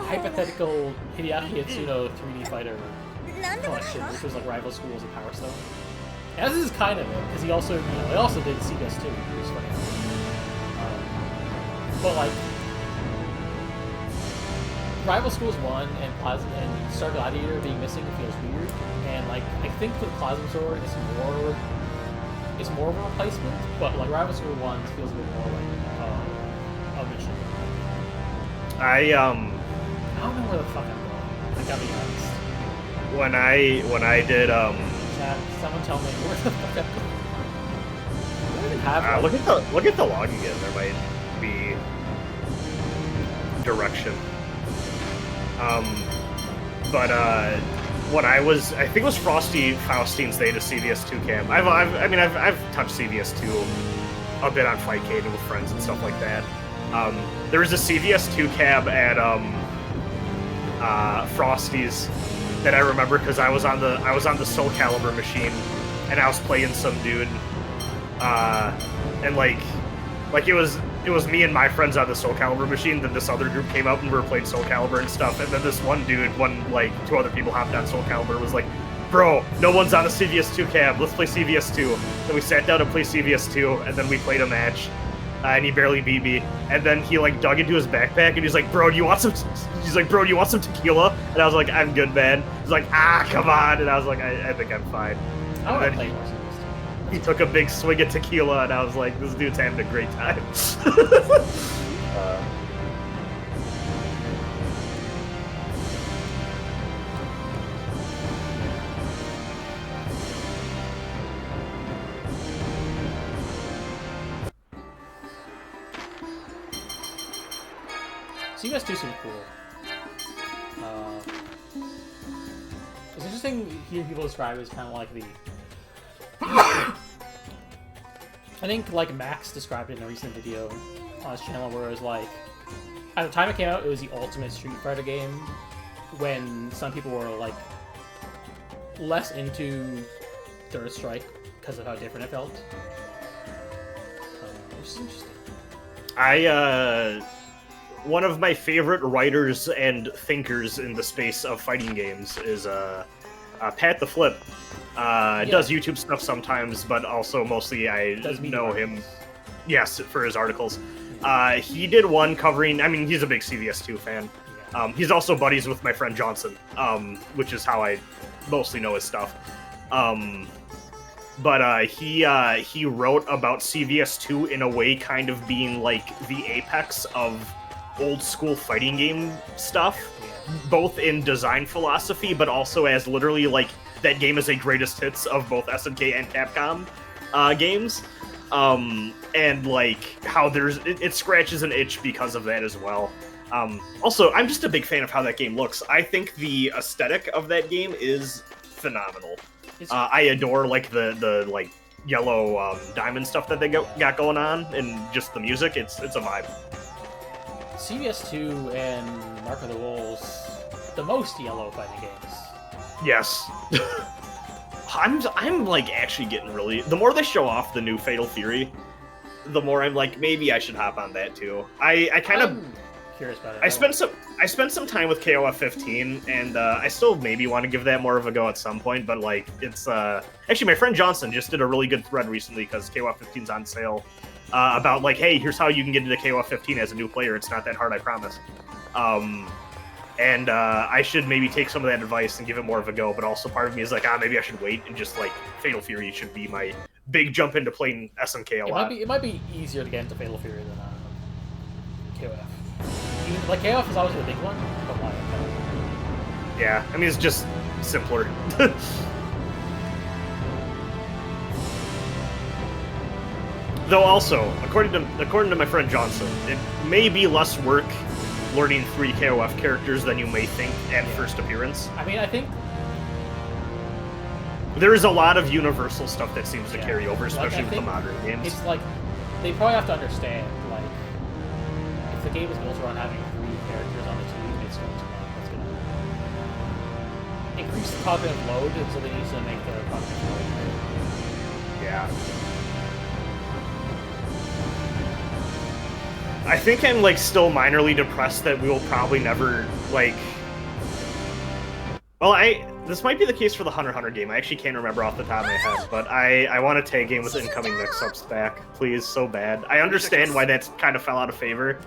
hypothetical Hideaki Itsuno 3D fighter collection, which was, like, Rival Schools and Power Stone. And this is kind of it, because he also, he also did CBS 2, which was funny. But, like, Rival Schools 1 and Star Gladiator being missing feels weird, and, like, I think for the Plasma Sword it's more of a replacement, but, like, Rival School 1 feels a bit more like a mission. I don't know where the fuck I'm going. I gotta be honest. When I did Chat, someone tell me where the fuck I'm going. I don't even have look at the log again. There might be direction. When I think it was Frosty Faustein's Day to CVS2 camp. I've touched CVS2 a bit on Fightcade with friends and stuff like that. There was a CVS2 cab at Frosty's that I remember because I was on the Soul Calibur machine and I was playing some dude, and like it was me and my friends on the Soul Calibur machine. Then this other group came up and we were playing Soul Calibur and stuff. And then this one dude, like 2 other people hopped on Soul Calibur, was like, "Bro, no one's on the CVS2 cab. Let's play CVS2." Then we sat down to play CVS2, and then we played a match. And he barely beat me. And then he like dug into his backpack and he's like, "Bro, do you want some?" He's like, "Bro, do you want some tequila?" And I was like, "I'm good, man." He's like, "Ah, come on." And I was like, I think I'm fine. I And then he took a big swig of tequila, and I was like, "This dude's having a great time." CVS2 seems cool. It's interesting hearing people describe it as kind of like the... I think like Max described it in a recent video on his channel where it was like, at the time it came out, it was the ultimate Street Fighter game, when some people were like less into Third Strike because of how different it felt. Which is interesting. One of my favorite writers and thinkers in the space of fighting games is Pat the Flip. Does YouTube stuff sometimes, but also mostly I know him. Yes, for his articles. He did one covering. I mean, he's a big CVS2 fan. He's also buddies with my friend Johnson, which is how I mostly know his stuff. But he wrote about CVS2 in a way kind of being like the apex of old school fighting game stuff, both in design philosophy, but also as literally like that game is a greatest hits of both SNK and Capcom games, and like how it scratches an itch because of that as well. Also, I'm just a big fan of how that game looks. I think the aesthetic of that game is phenomenal. I adore like the like yellow diamond stuff that they got going on, and just the music. It's a vibe. CVS2 and Mark of the Wolves, the most yellow fighting games. Yes. I'm like actually getting really... The more they show off the new Fatal Fury, the more I'm like, maybe I should hop on that too. I'm curious about it. I spent some time with KOF 15, and I still maybe want to give that more of a go at some point, but like it's actually my friend Johnson just did a really good thread recently because KOF 15's on sale. About like, hey, here's how you can get into KOF 15 as a new player. It's not that hard, I promise. And I should maybe take some of that advice and give it more of a go. But also part of me is like, maybe I should wait and just like Fatal Fury should be my big jump into playing SNK a lot. It might be easier to get into Fatal Fury than KOF. Like KOF is obviously the big one, but why? Yeah, I mean it's just simpler. Though also, according to my friend Johnson, it may be less work learning 3 KOF characters than you may think at first appearance. I mean, I think there is a lot of universal stuff that seems to carry over, especially with the modern games. It's like they probably have to understand, like, if the game is built around having 3 characters on the team, it's going to increase the cognitive load, and so they need to make the cognitive load. Yeah. I think I'm like still minorly depressed that we will probably never like. Well, this might be the case for the Hunter x Hunter game. I actually can't remember off the top of my head, but I want a tag game with incoming mix-ups back, please, so bad. I understand why that's kind of fell out of favor.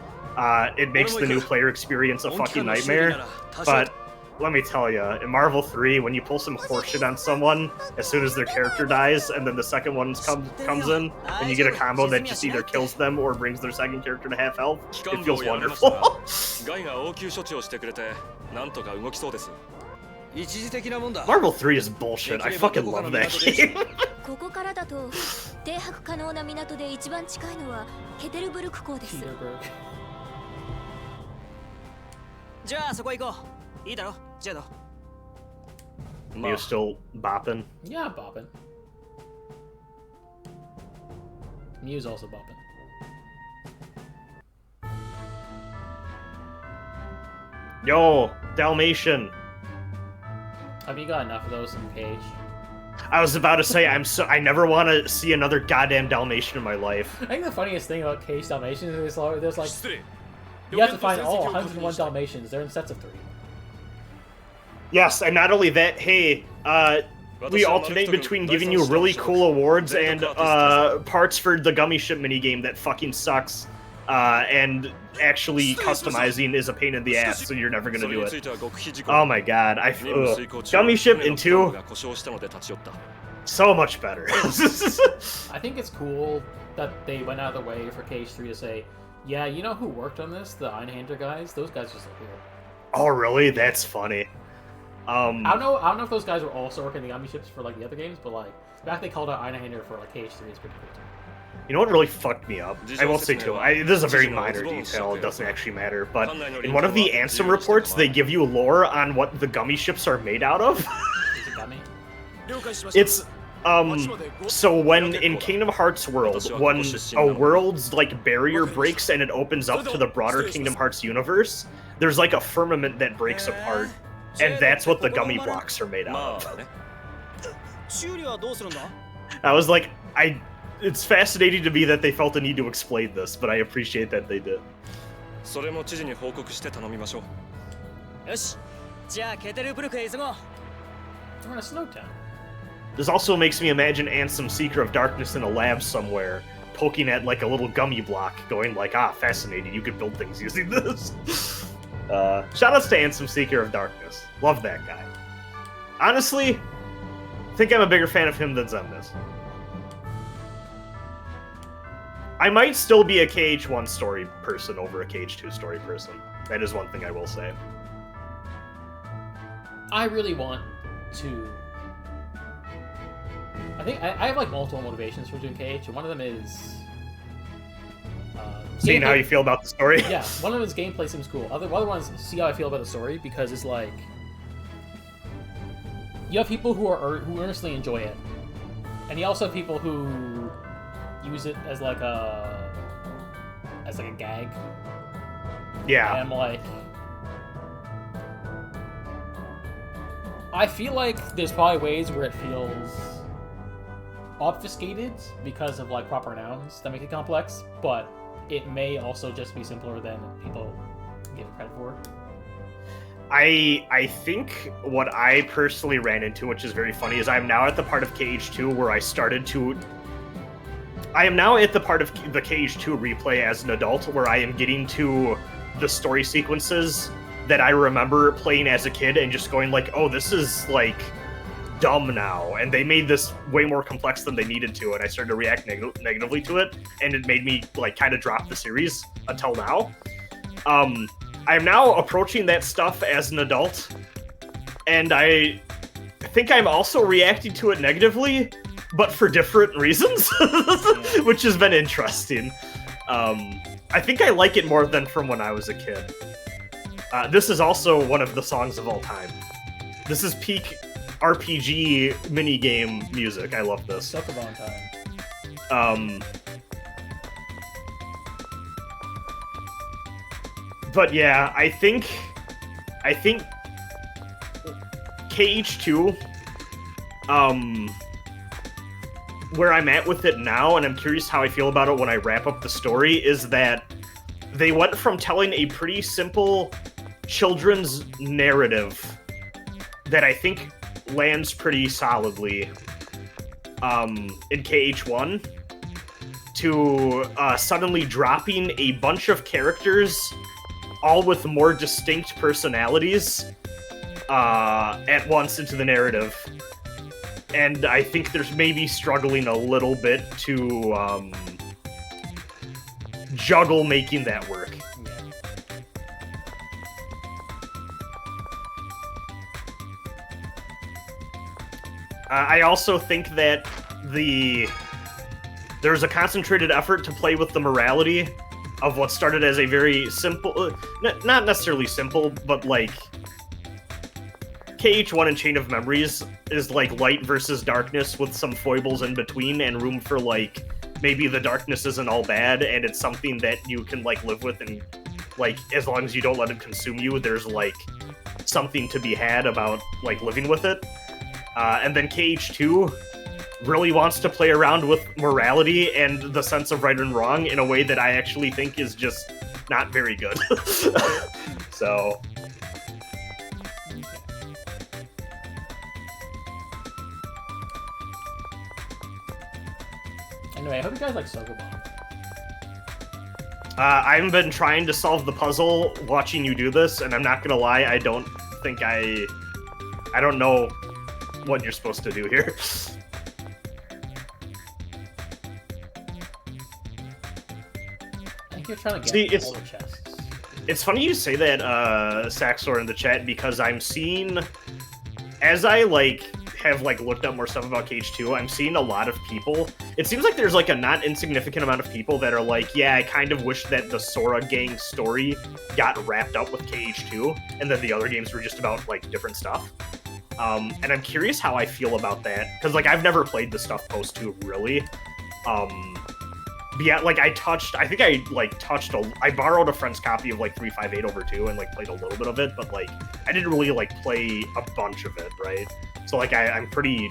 It makes the new player experience a fucking nightmare, but let me tell you, in Marvel 3, when you pull some horseshit on someone as soon as their character dies, and then the second one comes in, and you get a combo that just either kills them or brings their second character to half health, it feels wonderful. Marvel 3 is bullshit. I fucking love that game. ここからだと停泊可能な港で一番近いのはケテルブルク港です。じゃあそこ行こう。いいだろ、ジェド。You're still bopping? Yeah, bopping. Mew's also bopping. Yo, Dalmatian. Have you got enough of those in Cage? I was about to say, I never want to see another goddamn Dalmatian in my life. I think the funniest thing about Cage Dalmatians is there's like you have to find all 101 Dalmatians. They're in sets of 3. Yes, and not only that, hey, we alternate between giving you really cool awards and parts for the gummy ship minigame that fucking sucks, and actually customizing is a pain in the ass, so you're never gonna do it. Oh my god, gummy ship in 2, so much better. I think it's cool that they went out of the way for Cage 3 to say, yeah, you know who worked on this? The Einhander guys? Those guys just look weird. Oh really? That's funny. I don't know if those guys were also working the gummy ships for like the other games, but like the fact they called out Einhander for like Cage 3 is pretty cool too. You know what really fucked me up? I will say too, this is a very minor detail, it doesn't actually matter, but in one of the Ansem reports, they give you lore on what the gummy ships are made out of. Is it gummy? It's, so when in Kingdom Hearts World, when a world's, like, barrier breaks and it opens up to the broader Kingdom Hearts universe, there's, like, a firmament that breaks apart, and that's what the gummy blocks are made out of. I was like, it's fascinating to me that they felt the need to explain this, but I appreciate that they did. We're in a snow town. This also makes me imagine Ansem, Seeker of Darkness in a lab somewhere, poking at like a little gummy block, going like, ah, fascinating, you could build things using this. Shoutouts to Ansem, Seeker of Darkness. Love that guy. Honestly, I think I'm a bigger fan of him than Zemnis. I might still be a KH1 story person over a KH2 story person. That is one thing I will say. I really want to... I think I have like multiple motivations for doing KH, and one of them is... seeing how you feel about the story? Yeah, one of them is gameplay seems cool. Other ones, see how I feel about the story, because it's like... You have people who earnestly enjoy it, and you also have people who use it as like a gag. Yeah. And I'm like, I feel like there's probably ways where it feels obfuscated because of like proper nouns that make it complex, but it may also just be simpler than people give it credit for. I think what I personally ran into, which is very funny, is I'm now at the part of KH2 where I am now at the part of the KH2 replay as an adult where I am getting to the story sequences that I remember playing as a kid and just going like, oh, this is like dumb now, and they made this way more complex than they needed to, and I started to react negatively to it, and it made me like kind of drop the series until now. I'm now approaching that stuff as an adult, and I think I'm also reacting to it negatively, but for different reasons, which has been interesting. I think I like it more than from when I was a kid. This is also one of the songs of all time. This is peak RPG minigame music. I love this. Suck a long time. But yeah, I think KH2, where I'm at with it now, and I'm curious how I feel about it when I wrap up the story, is that they went from telling a pretty simple children's narrative that I think lands pretty solidly in KH1 to suddenly dropping a bunch of characters, all with more distinct personalities, at once into the narrative. And I think there's maybe struggling a little bit to juggle making that work. I also think that there's a concentrated effort to play with the morality of what started as a very simple, not necessarily simple, but like KH1 and Chain of Memories is like light versus darkness with some foibles in between and room for like maybe the darkness isn't all bad and it's something that you can like live with and like, as long as you don't let it consume you, there's, like, something to be had about, like, living with it. And then KH2 really wants to play around with morality and the sense of right and wrong in a way that I actually think is just not very good. So... Anyway, I hope you guys like Sogobomb. I've been trying to solve the puzzle watching you do this, and I'm not gonna lie, I don't know what you're supposed to do here. I think you're trying to get all the chests. It's funny you say that, Saxor, in the chat, because I'm seeing, as I, like, have, like, looked up more stuff about KH2, I'm seeing a lot of people. It seems like there's, like, a not insignificant amount of people that are like, yeah, I kind of wish that the Sora gang story got wrapped up with KH2, and then the other games were just about, like, different stuff. And I'm curious how I feel about that, because, like, I've never played the stuff post-2, really. But yeah, like, I borrowed a friend's copy of, like, 358 over 2 and, like, played a little bit of it, but, like, I didn't really, like, play a bunch of it, right? So, like, I'm pretty,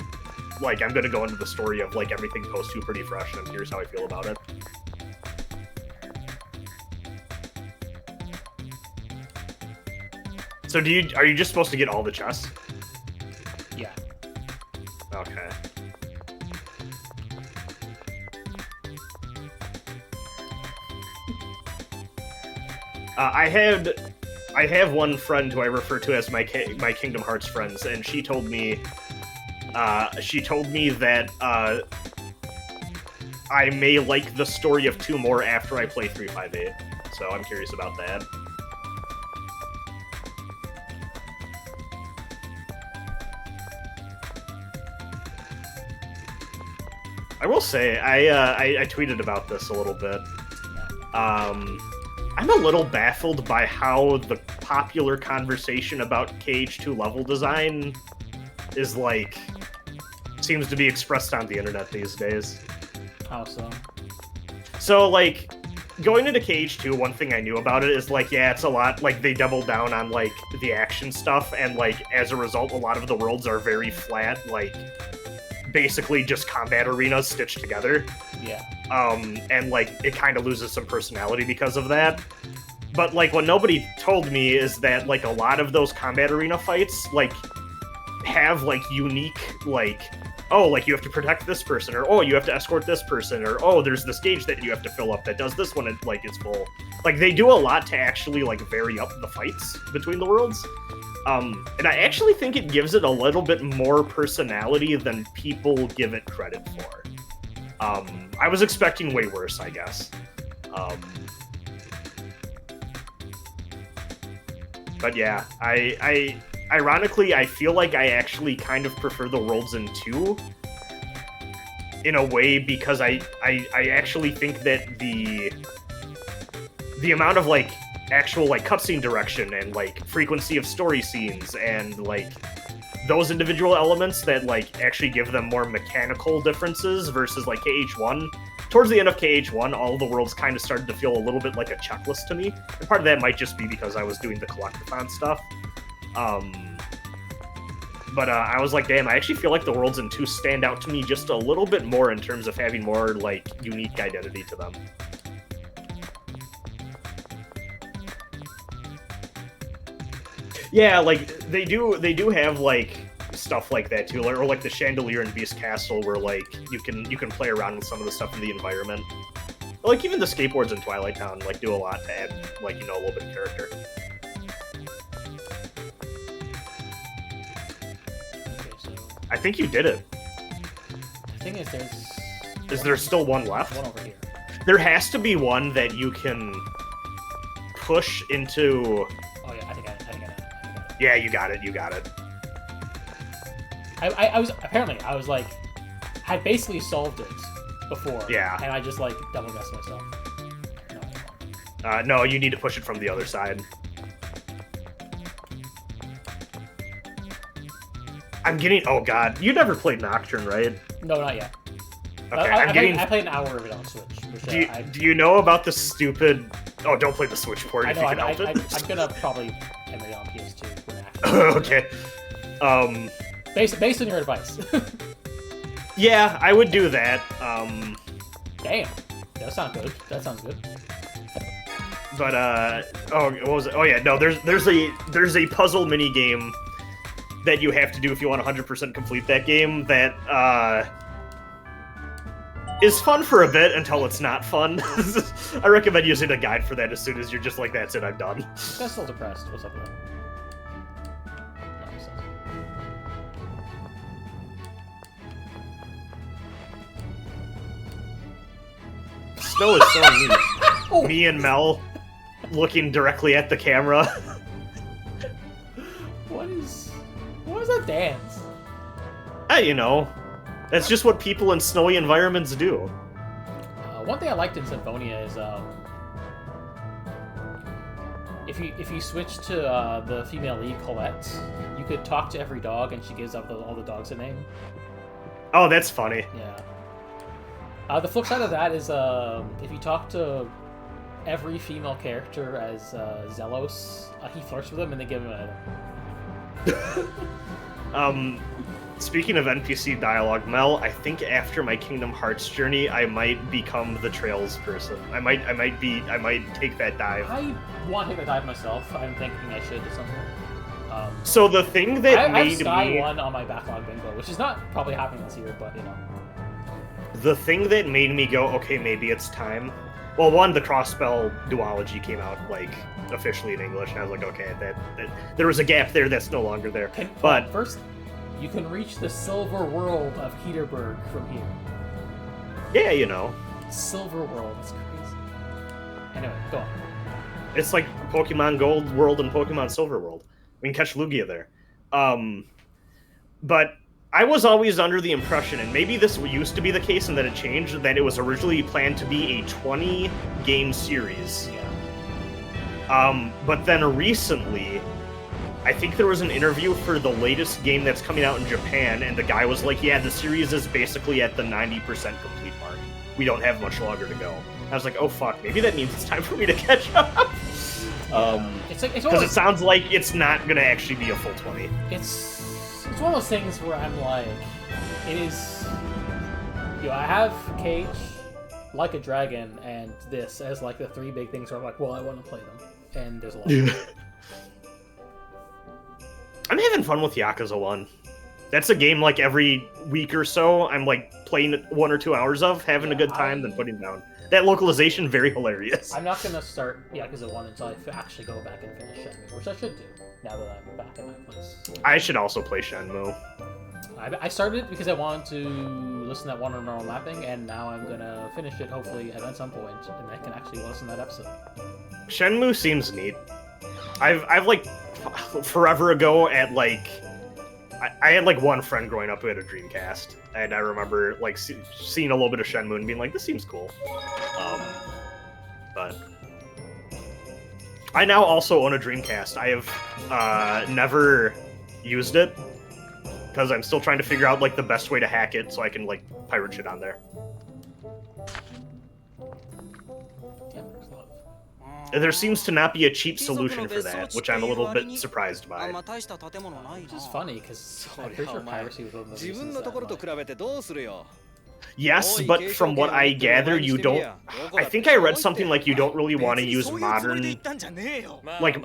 like, I'm gonna go into the story of, like, everything post-2 pretty fresh, and here's how I feel about it. So are you just supposed to get all the chests? Yeah. Okay. I have one friend who I refer to as my Kingdom Hearts friends, and she told me that I may like the story of 2 more after I play 358. So I'm curious about that. I will say, I tweeted about this a little bit. I'm a little baffled by how the popular conversation about KH2 level design is, like, seems to be expressed on the internet these days. How so? So, like, going into KH2, one thing I knew about it is, like, yeah, it's a lot, like, they double down on, like, the action stuff, and, like, as a result, a lot of the worlds are very flat, like, basically just combat arenas stitched together. Yeah. And, like, it kind of loses some personality because of that. But, like, what nobody told me is that, like, a lot of those combat arena fights, like, have, like, unique, like, oh, like, you have to protect this person, or, oh, you have to escort this person, or, oh, there's this gauge that you have to fill up that does this when it, like, it's full. Like, they do a lot to actually, like, vary up the fights between the worlds. And I actually think it gives it a little bit more personality than people give it credit for. I was expecting way worse, I guess. But yeah, ironically, I feel like I actually kind of prefer the worlds in 2 in a way, because I actually think that the amount of, like, actual, like, cutscene direction and, like, frequency of story scenes and, like, those individual elements that, like, actually give them more mechanical differences versus, like, KH1. Towards the end of KH1, all the worlds kind of started to feel a little bit like a checklist to me. And part of that might just be because I was doing the collectathon stuff. But I was like, damn, I actually feel like the worlds in 2 stand out to me just a little bit more in terms of having more, like, unique identity to them. Yeah, like, they do have, like, stuff like that too, or like the chandelier in Beast Castle, where, like, you can play around with some of the stuff in the environment. But, like, even the skateboards in Twilight Town, like, do a lot to add, like, you know, a little bit of character. Okay, so I think you did it. the thing is, Is there still one left? one over here. There has to be one that you can push into. Oh yeah, I think I got it. Yeah, you got it. I was like, I basically solved it before. Yeah. And I just, like, double guessed myself. No, No, you need to push it from the other side. I'm getting. Oh god, you never played Nocturne, right? no, not yet. Okay, I played an hour of it on Switch. Which, do you know about the stupid? Oh, don't play the Switch port if you can help it. I'm gonna probably end it on PS2. Okay. Based on your advice. Yeah, I would do that. Damn, that sounds good. That sounds good. But oh, what was it? Oh yeah, no, there's a puzzle mini game that you have to do if you want 100% complete that game that is fun for a bit until it's not fun. I recommend using a guide for that as soon as you're just like, that's it, I'm done. That's still depressed. What's up with that? Snow is so neat. Oh. Me and Mel looking directly at the camera. What is that dance? You know, that's just what people in snowy environments do. One thing I liked in Symphonia is if you switch to the female lead Colette, you could talk to every dog and she gives up all the dogs a name. Oh, that's funny. Yeah. The flip side of that is if you talk to every female character as Zelos, he flirts with them and they give him a... Speaking of NPC dialogue, Mel, I think after my Kingdom Hearts journey, I might become the Trails person. I might take that dive. I want to take the dive myself. I'm thinking I should at some point. So the thing that I made have Sky me... 1 on my backlog bingo, which is not probably happening this year, but you know. The thing that made me go, okay, maybe it's time. Well, one, the Crossspell duology came out like officially in English, and I was like, okay, that there was a gap there that's no longer there. But first, you can reach the silver world of Heaterberg from here. Yeah, you know. Silver world, that's crazy. Anyway, go on. It's like Pokemon Gold World and Pokemon Silver World. We can catch Lugia there. But I was always under the impression, and maybe this used to be the case and that it changed, that it was originally planned to be a 20-game series. Yeah. But then recently, I think there was an interview for the latest game that's coming out in Japan, and the guy was like, yeah, the series is basically at the 90% complete mark. We don't have much longer to go. I was like, oh fuck, maybe that means it's time for me to catch up. Because it sounds like it's not going to actually be a full 20. It's one of those things where I'm like, it is, I have Cage, Like a Dragon, and this as like the three big things where I'm like, well, I want to play them, and there's a lot. I'm having fun with Yakuza 1. That's a game like every week or so I'm like playing 1 or 2 hours of, having a good time, then putting down. That localization, very hilarious. I'm not going to start Yakuza 1 until I actually go back and finish Shenmue, which I should do, now that I'm back in my place. I should also play Shenmue. I started it because I wanted to listen to that one on normal mapping, and now I'm going to finish it, hopefully, at some point, and I can actually listen to that episode. Shenmue seems neat. I've like, forever ago at like, I had like one friend growing up who had a Dreamcast, and I remember like seeing a little bit of Shenmue and being like, this seems cool. But I now also own a Dreamcast. I have never used it because I'm still trying to figure out like the best way to hack it so I can like pirate shit on there. There seems to not be a cheap solution for that, which I'm a little bit surprised by. Which is funny, because I'm pretty sure piracy was one of the reasons that, Yes, but from what I gather, you don't... I think I read something like you don't really want to use modern... Like,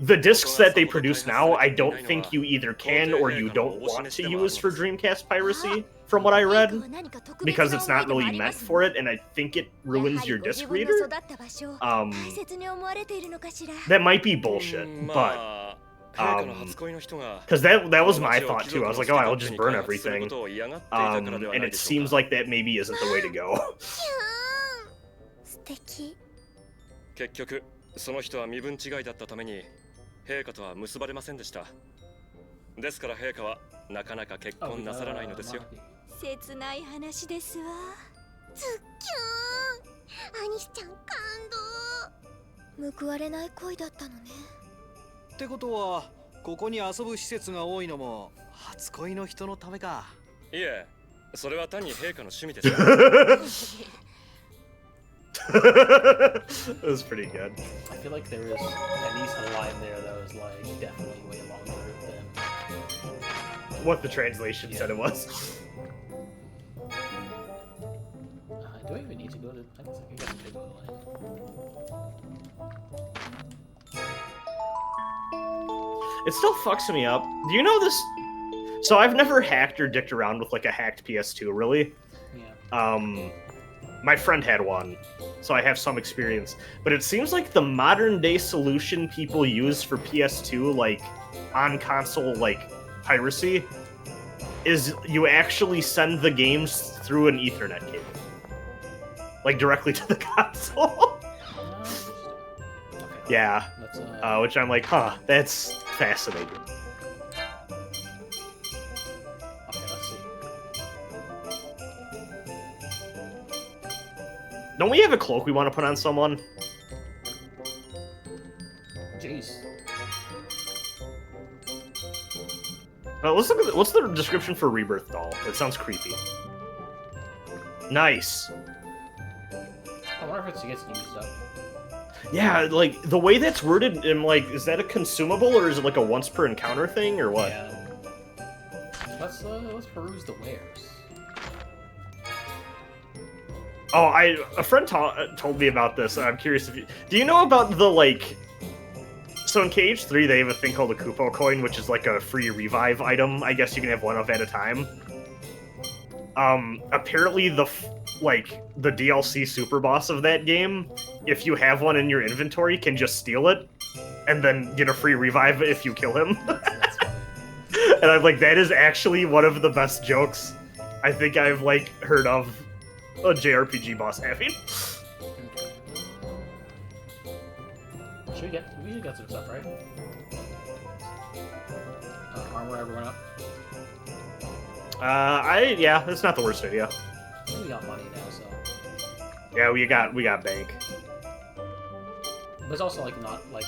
the discs that they produce now, I don't think you either can or you don't want to use for Dreamcast piracy, from what I read, because it's not really meant for it, and I think it ruins your disc reader. That might be bullshit, but... Because that was my thought too. I was like, oh, I'll just burn everything. And it seems like that maybe isn't the way to go. その人は身分違いだったために陛下とは結ばれませんでした。ですから陛下はなかなか結婚なさらないのですよ。切ない話ですわ。ズッキューン、アニスちゃん感動。報われない恋だったのね。ってことはここに遊ぶ施設が多いのも初恋の人のためか。いえ、それは単に陛下の趣味ですか？ It was pretty good. I feel like there was at least a line there that was like definitely way longer than What the translation said it was. do I even need to go to? I guess I could go to the line. It still fucks me up. Do you know this? So I've never hacked or dicked around with like a hacked PS2, really. Yeah. My friend had one, so I have some experience. But it seems like the modern day solution people use for PS2, like on console, like piracy, is you actually send the games through an Ethernet cable, like directly to the console. Okay. Yeah, Let's, which I'm like, huh, that's fascinating. Okay, let's see. Don't we have a cloak we want to put on someone? Jeez. Let's look at what's the description for Rebirth Doll? It sounds creepy. Nice. I wonder if it gets used up. Yeah, like the way that's worded, I'm like, is that a consumable or is it like a once per encounter thing or what? Yeah. Let's peruse the wares. Oh, a friend told me about this. I'm curious if do you know about the like? So in KH3 they have a thing called a Kupo coin, which is like a free revive item. I guess you can have one of at a time. Apparently the DLC super boss of that game, if you have one in your inventory, can just steal it and then get a free revive if you kill him. That's funny. And I'm like, that is actually one of the best jokes I think I've like heard of a JRPG boss having. Okay. We should get some stuff, right? Armor everyone up. Yeah, it's not the worst idea. We got money now, so. Yeah, we got bank. But it's also like not like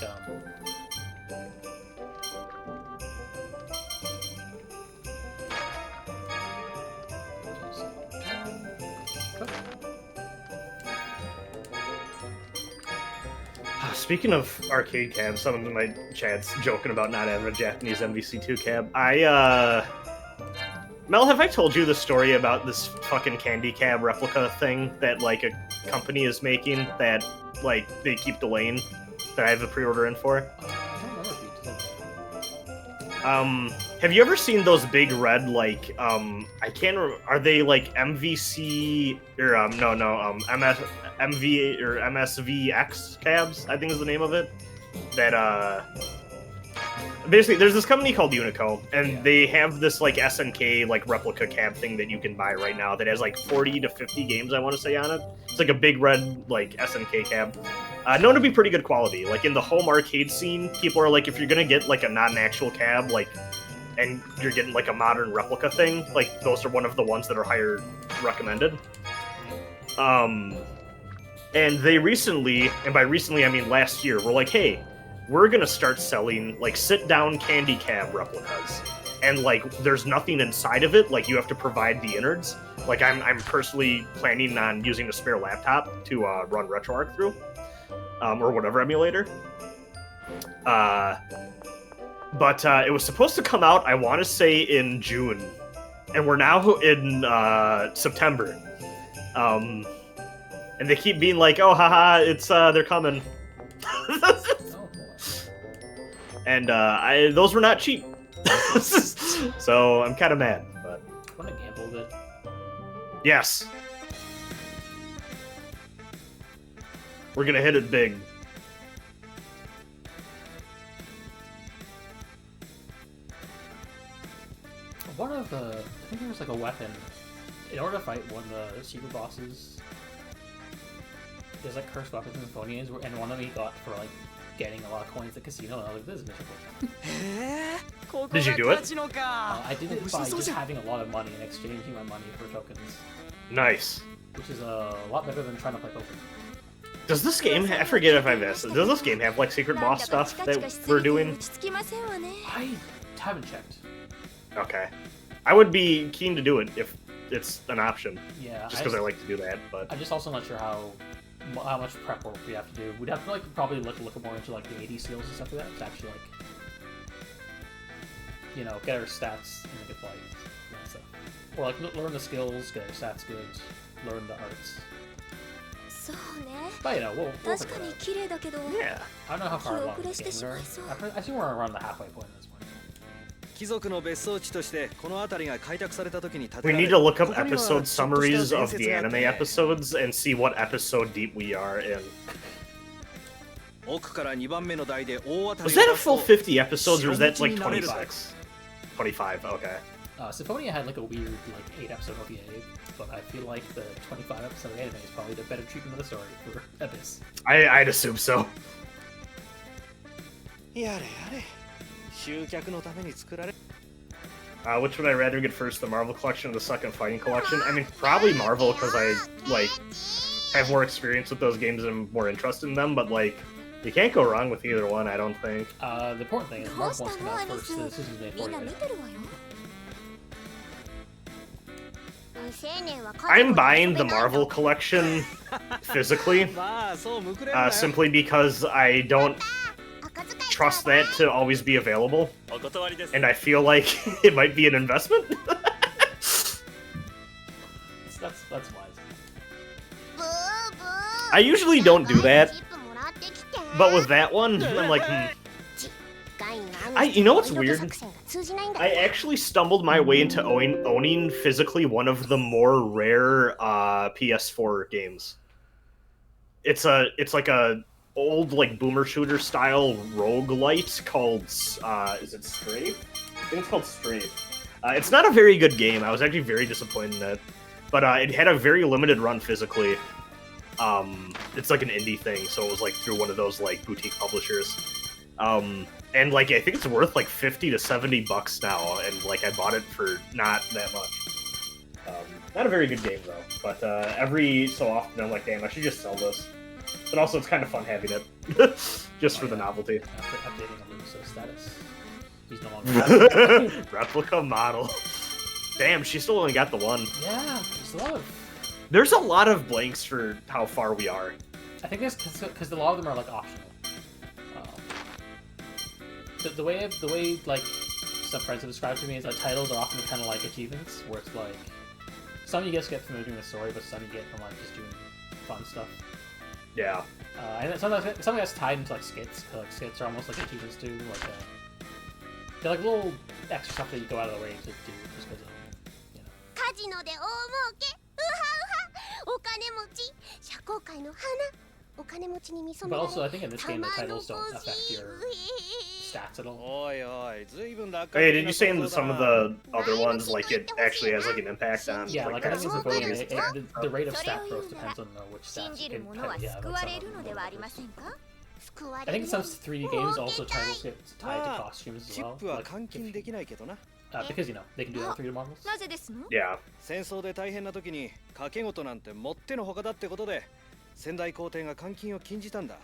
Speaking of arcade cabs, someone in my chat's joking about not having a Japanese MVC2 cab. Mel, have I told you the story about this fucking candy cab replica thing that, like, a company is making that, like, they keep delaying that I have a pre-order in for? I don't remember if you did. Have you ever seen those big red, like, I can't remember, are they, like, MVC, or, MV, or MSVX cabs, I think is the name of it? That, basically, there's this company called Unico, and they have this, like, SNK, like, replica cab thing that you can buy right now that has, like, 40 to 50 games, I want to say, on it. It's like a big red, like, SNK cab. Known to be pretty good quality. Like, in the home arcade scene, people are like, if you're gonna get, like, a non-actual cab, like, and you're getting, like, a modern replica thing, like, those are one of the ones that are higher recommended. And they recently, and by recently I mean last year, were like, hey, we're gonna start selling, like, sit-down candy cab replicas. And, like, there's nothing inside of it, like, you have to provide the innards. Like, I'm personally planning on using a spare laptop to run RetroArch through. Or whatever emulator. But it was supposed to come out, I want to say, in June. And we're now in September. And they keep being like, oh, haha, it's, they're coming. Oh, boy. And those were not cheap. So I'm kind of mad. But I want to gamble a bit. yes. We're gonna hit it big. One of the, I think there was like a weapon. In order to fight one of the secret bosses, there's like cursed weapons and Symphonians, and one of them he got for like getting a lot of coins at the casino, and I was like, this is miserable. Did you do it? I did it by just having a lot of money and exchanging my money for tokens, Nice. which is a lot better than trying to play poker. Does this game I forget if I've asked, does this game have like secret boss stuff that we're doing? I haven't checked. Okay. I would be keen to do it if it's an option. Yeah. Just because I like to do that, but I'm just also not sure how much prep work we have to do. We'd have to like probably look more into like the AD skills and stuff like that to actually like, you know, get our stats in a good light and stuff. Or like learn the skills, get our stats good, learn the arts. そうね But you know, we'll 確 figure か it に out. 綺麗だけど yeah. I don't know how far along気遅れ this して game しまい we そう are. I think we're around the halfway point at this point. 貴族の別荘地としてこの辺りが開拓された時に建て We られ need る to look up ここには episode ちょっとした summaries 伝 of 説 the があって anime episodes and see what episode deep we are in. 奥から2番目の台で大当た Was り that を a 出す full と 50 episodes or was that like 白道になれる 26? 25, okay. Symphonia had like a weird like 8 episode OVA, but I feel like the 25 episode anime is probably the better treatment of the story for Abyss. I'd assume so. やれやれ集客のために作られ Which would I rather get first, the Marvel collection or the second Fighting collection? I mean, probably Marvel because I like have more experience with those games and I'm more interested in them. But like, you can't go wrong with either one, I don't think. The important thing is どう Marvel し wants た to の come ア out リス first, so the decision's made み for ん you. な見てるわよ未成年は家族 I'm を buying 遊 the べないの Marvel collection physically, まあそうむくれるなよ simply because I don't 赤使い trust that to always be available, お断りです and I feel like it might be an investment. That's wise. ブーブー I usually don't do that, チップもらってきて but with that one, I'm like, you know what's weird? I actually stumbled my way into owning physically one of the more rare PS4 games. It's like a old like boomer shooter style roguelite called is it Strafe? I think it's called Strafe. It's not a very good game. I was actually very disappointed in it, but it had a very limited run physically. It's like an indie thing, so it was like through one of those like boutique publishers. And like I think it's worth like $50 to $70 now, and like I bought it for not that much. Not a very good game though, but every so often I'm like, damn, I should just sell this. But also it's kind of fun having it, just for the novelty. After updating Alusa's status, he's no longer. Replica model. Damn, she still only got the one. Yeah, there's a lot of. There's a lot of blanks for how far we are. I think that's because a lot of them are like optional. The way like some friends have described to me is that titles are often kind of like achievements, where it's like some you just get from doing the story, but some you get from like just doing fun stuff. Yeah. And then sometimes that's tied into like skits. 'Cause, like skits are almost like achievements too. Like they're like little extra stuff that you go out of the way to do just because of, you know. カジノで大儲けうはうはお金持ち社交界の花お金持ちに見初め But られ also, I think in this game the titles don't affect your stats at all. おいおい随分楽 Hey, did you say in some of the other ones like it actually has like an impact on Yeah, like I that? think it's important. The rate of stat growth depends on which 信 stats じ you る can 者は title. Yeah, 救 like わ some れ of るの them ではあり are. ませんか救わ I れ think る in some 3D games also titles get tied to costumes as チッ well. プは Like, 換金できないけどな because you know they can do that with 3D models. なぜですの Yeah. 戦争で大変な時に賭け事なんてもってのほかだってことで先代皇帝が換金を禁じたんだうわ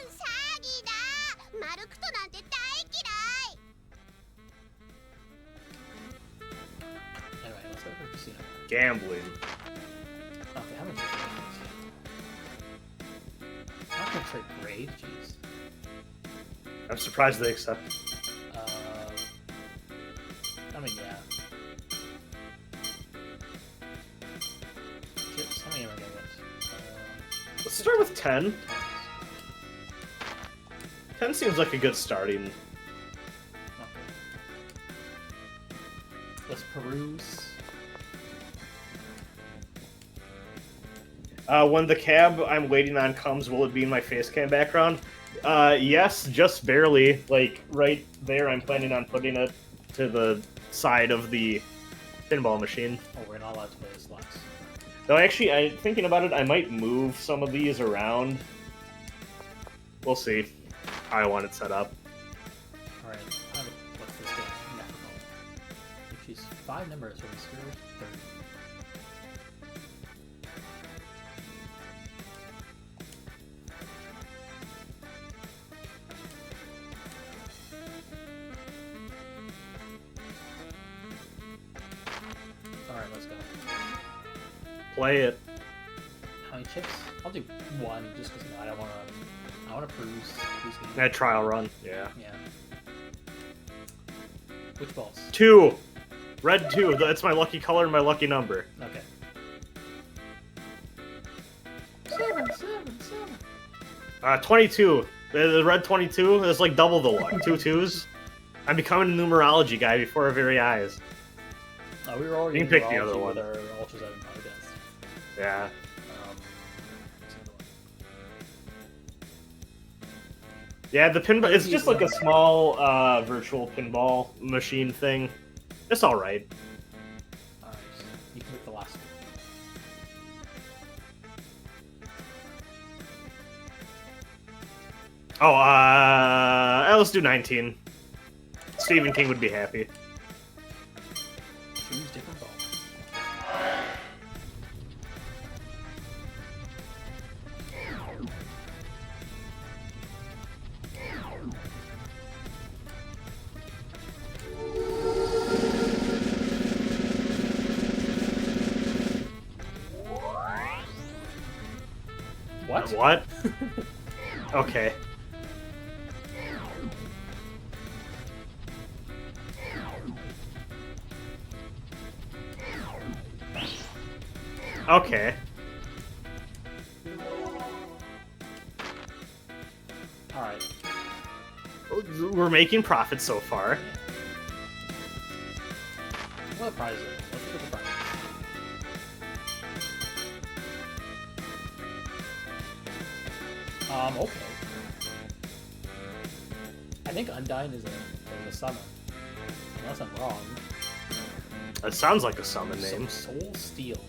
ー詐欺だマルクトなんて大嫌い Anyway, let's go for casino. Gambling. Okay, how many trade games? How can I trade grade? Jeez. I'm surprised they accept. I mean, yeah. Chips, how many am I gonna get? Let's start with 10. 10 seems like a good starting. Okay. Let's peruse. When the cab I'm waiting on comes, will it be in my face cam background? Yes, just barely. Like, right there, I'm planning on putting it to the side of the pinball machine. Oh, we're not allowed to play the slots. Though, actually, thinking about it, I might move some of these around. We'll see how I want it set up. Alright, what's this game? Nephron. If she's 5 numbers from the 30. Alright, let's go. Play it. How many chips? I'll do one just because I don't want to. I want to peruse game. That trial run. Yeah. Yeah. Which balls? 2. Red 2. That's my lucky color and my lucky number. Okay. 7. 22. The red 22 is like double the luck. 2 2s. I'm becoming a numerology guy before our very eyes. We were already You in can pick the numerology other one. with our Ultras out podcast. Yeah. What's the other one? Yeah, the pinball. It's just like a small virtual pinball machine thing. It's all right. Alright, you can pick the last one. Oh, let's do 19. Stephen King would be happy. Choose different balls. What? What? Okay. Okay. Alright. We're making profits so far. What a prize is it? Let's look at the prize. Okay. I think Undyne is a summon. Unless I'm wrong. That sounds like a summon name. Soul Steel.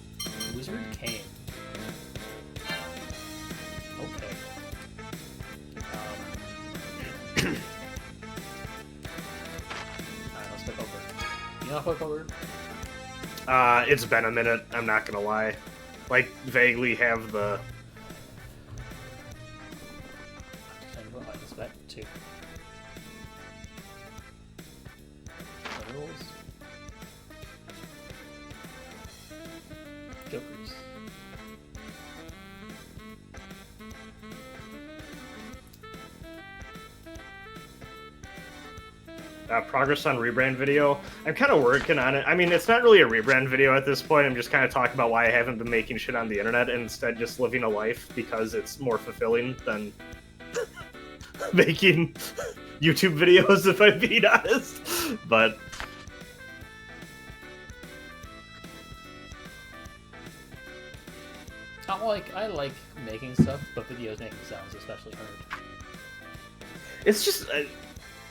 Wizard Came. Okay. Alright, let's flip over. You know how to flip over? It's been a minute, I'm not gonna lie. Like, vaguely have the... And what I expect to. The rules. Jokers. Progress on rebrand video. I'm kind of working on it. I mean, it's not really a rebrand video at this point. I'm just kind of talking about why I haven't been making shit on the internet and instead just living a life because it's more fulfilling than making YouTube videos, if I'm being honest. But I like making stuff, but videos making sounds especially hard. it's just...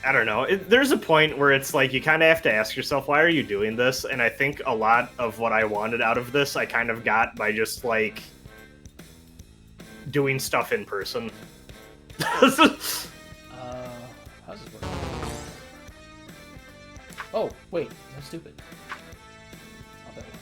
I don't know. There's a point where it's like you kind of have to ask yourself, why are you doing this? And I think a lot of what I wanted out of this, I kind of got by just like doing stuff in person. How's this work? Oh, wait, that's stupid. I'll bet one.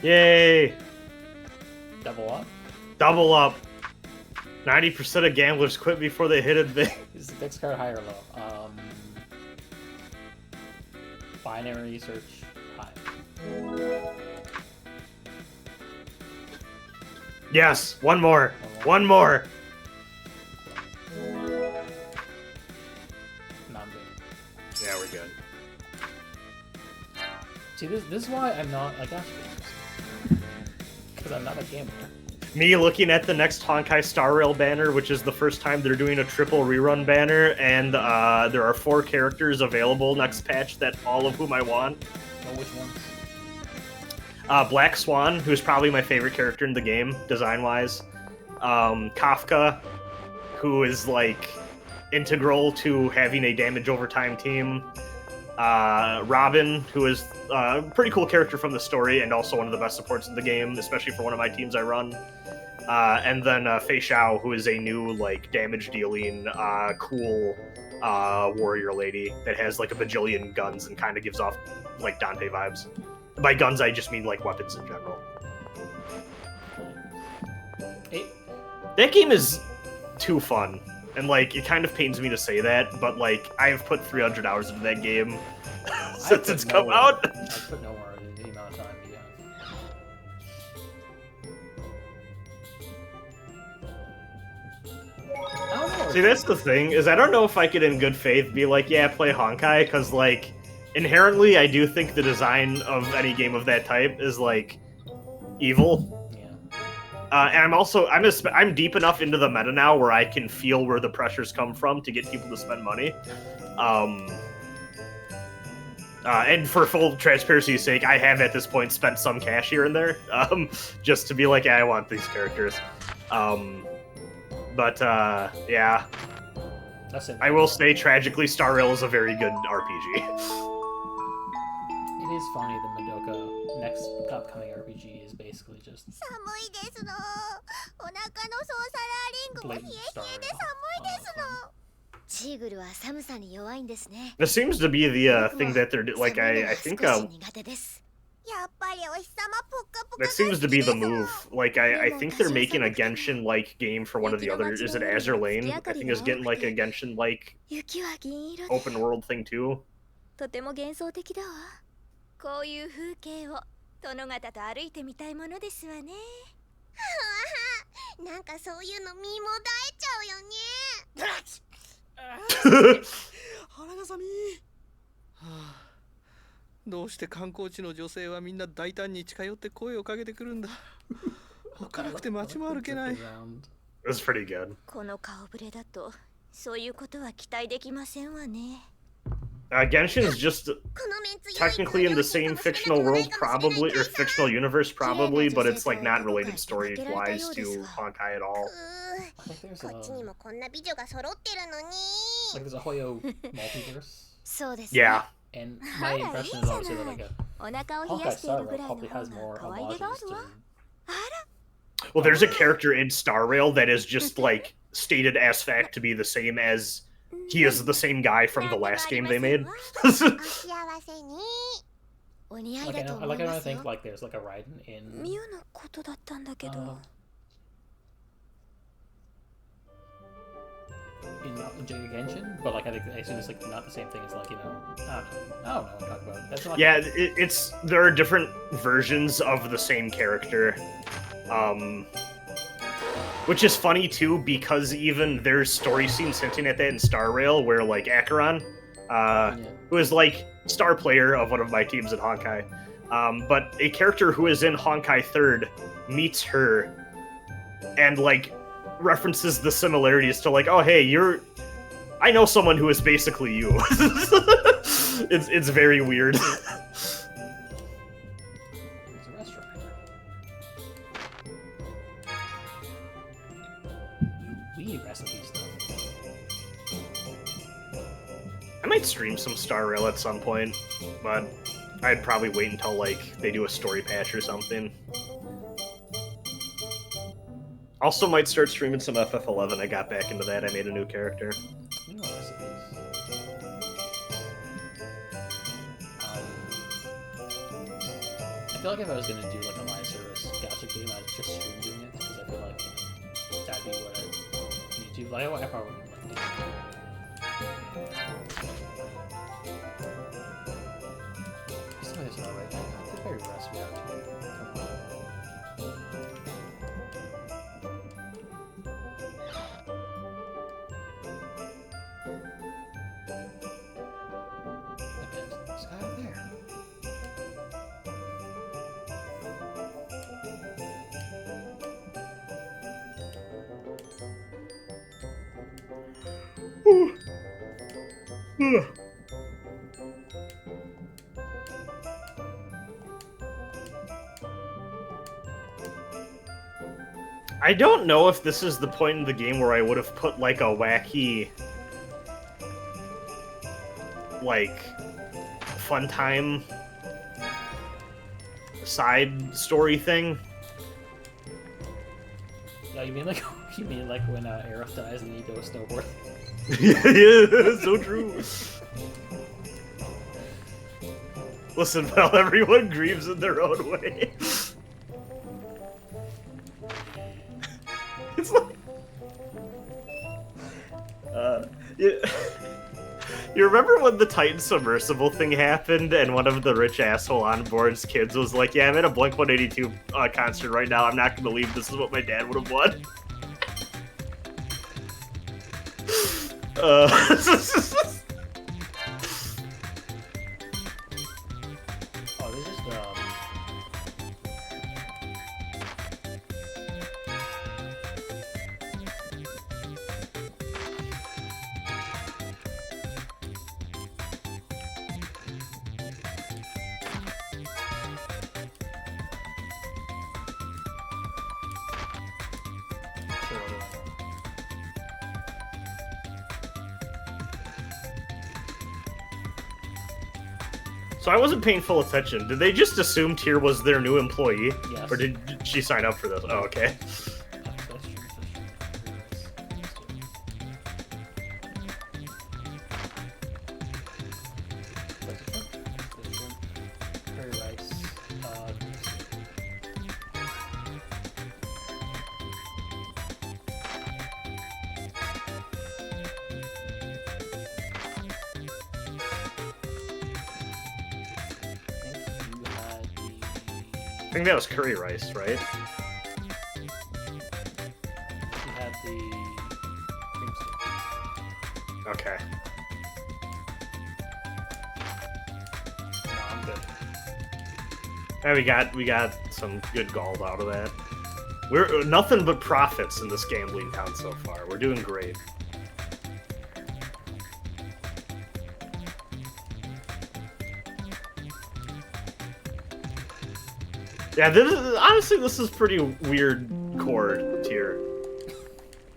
Yay! Double up? Double up. 90% of gamblers quit before they hit it big. Is the dex card high or low? Binary search high. Yes, one more. One more. No, I'm good. Yeah, we're good. See, this is why I'm not a gacha gamer. Because I'm not a gambler. Me looking at the next Honkai Star Rail banner, which is the first time they're doing a triple rerun banner, and there are 4 characters available next patch that all of whom I want. Oh, which ones? Black Swan, who's probably my favorite character in the game, design-wise. Kafka, who is, like, integral to having a damage over time team. Robin, who is a pretty cool character from the story and also one of the best supports in the game, especially for one of my teams I run. and then Fei Xiao, who is a new like damage dealing, cool warrior lady that has like a bajillion guns and kind of gives off like Dante vibes. By guns, I just mean like weapons in general. That game is too fun, and like it kind of pains me to say that, but like I've put 300 hours into that game since it's come out. I've put no more in the amount of time you have. See, that's the thing, is I don't know if I could in good faith be like, yeah, play Honkai, because like inherently I do think the design of any game of that type is like evil. And I'm deep enough into the meta now where I can feel where the pressures come from to get people to spend money. And for full transparency's sake, I have at this point spent some cash here and there, just to be like, yeah, I want these characters. Yeah. I will say, tragically, Star Rail is a very good RPG. It is funny the Madoka next upcoming RPG is basically just blatant Star Rail. This seems to be the thing that they're like. I think that seems to be the move. Like I think they're making a Genshin-like game for one of the other. Is it Azure Lane? I think it's getting like a Genshin-like open world thing too. こういう風景を殿方と歩いてみたいものですわね。なんかそういうの身もだえちゃうよね。腹が寒い。どうして観光地の女性はみんな大胆に近寄って声をかけてくるんだ。おっかなくて街も歩けない。That's pretty good. この顔ぶれだとそういうことは期待できませんわね。Genshin is just technically in the same fictional world, probably, or fictional universe, probably, but it's like not related story-wise to Honkai at all. I think there's a Hoyo multiverse. Yeah. And my impression is obviously that like a Honkai Star Rail probably has more homages to. Well, there's a character in Star Rail that is just like stated as fact to be the same as he is the same guy from the last game they made. I think like there's like a Raiden in Giga Genshin, but like I think I assume it's like not the same thing as like, you know, I don't know what I'm talking about. That's not yeah, there are different versions of the same character. Which is funny too, because even there's story scenes hinting at that in Star Rail, where like Acheron, who is like star player of one of my teams at Honkai, but a character who is in Honkai 3rd meets her and like references the similarities to like, oh hey, I know someone who is basically you. It's very weird. I might stream some Star Rail at some point, but I'd probably wait until like they do a story patch or something. Also might start streaming some FF11. I got back into that. I made a new character. I feel like if I was gonna do like a live service gacha game, I'd just stream doing it because I feel like that'd be what I need to. Like, I probably wouldn't like it. Somebody's not right now. It's very rest me out. This guy out there. I don't know if this is the point in the game where I would have put like a wacky, like, fun time side story thing. Oh, you mean like when Aerith dies and you go snowboard? Yeah, so true. Listen, pal, everyone grieves in their own way. It's like... You remember when the Titan submersible thing happened and one of the rich asshole on board's kids was like, yeah, I'm at a Blink-182 concert right now, I'm not gonna leave, this is what my dad would have won? Oh, they just So I wasn't paying full attention. Did they just assume Tyr was their new employee? Yes. Or did she sign up for this? Oh, okay. Curry rice. I think that was curry rice, right? You had the cream stick. Okay. No, I'm good. And we got some good gold out of that. We're nothing but profits in this gambling town so far. We're doing great. Yeah, honestly, this is pretty weird chord tier.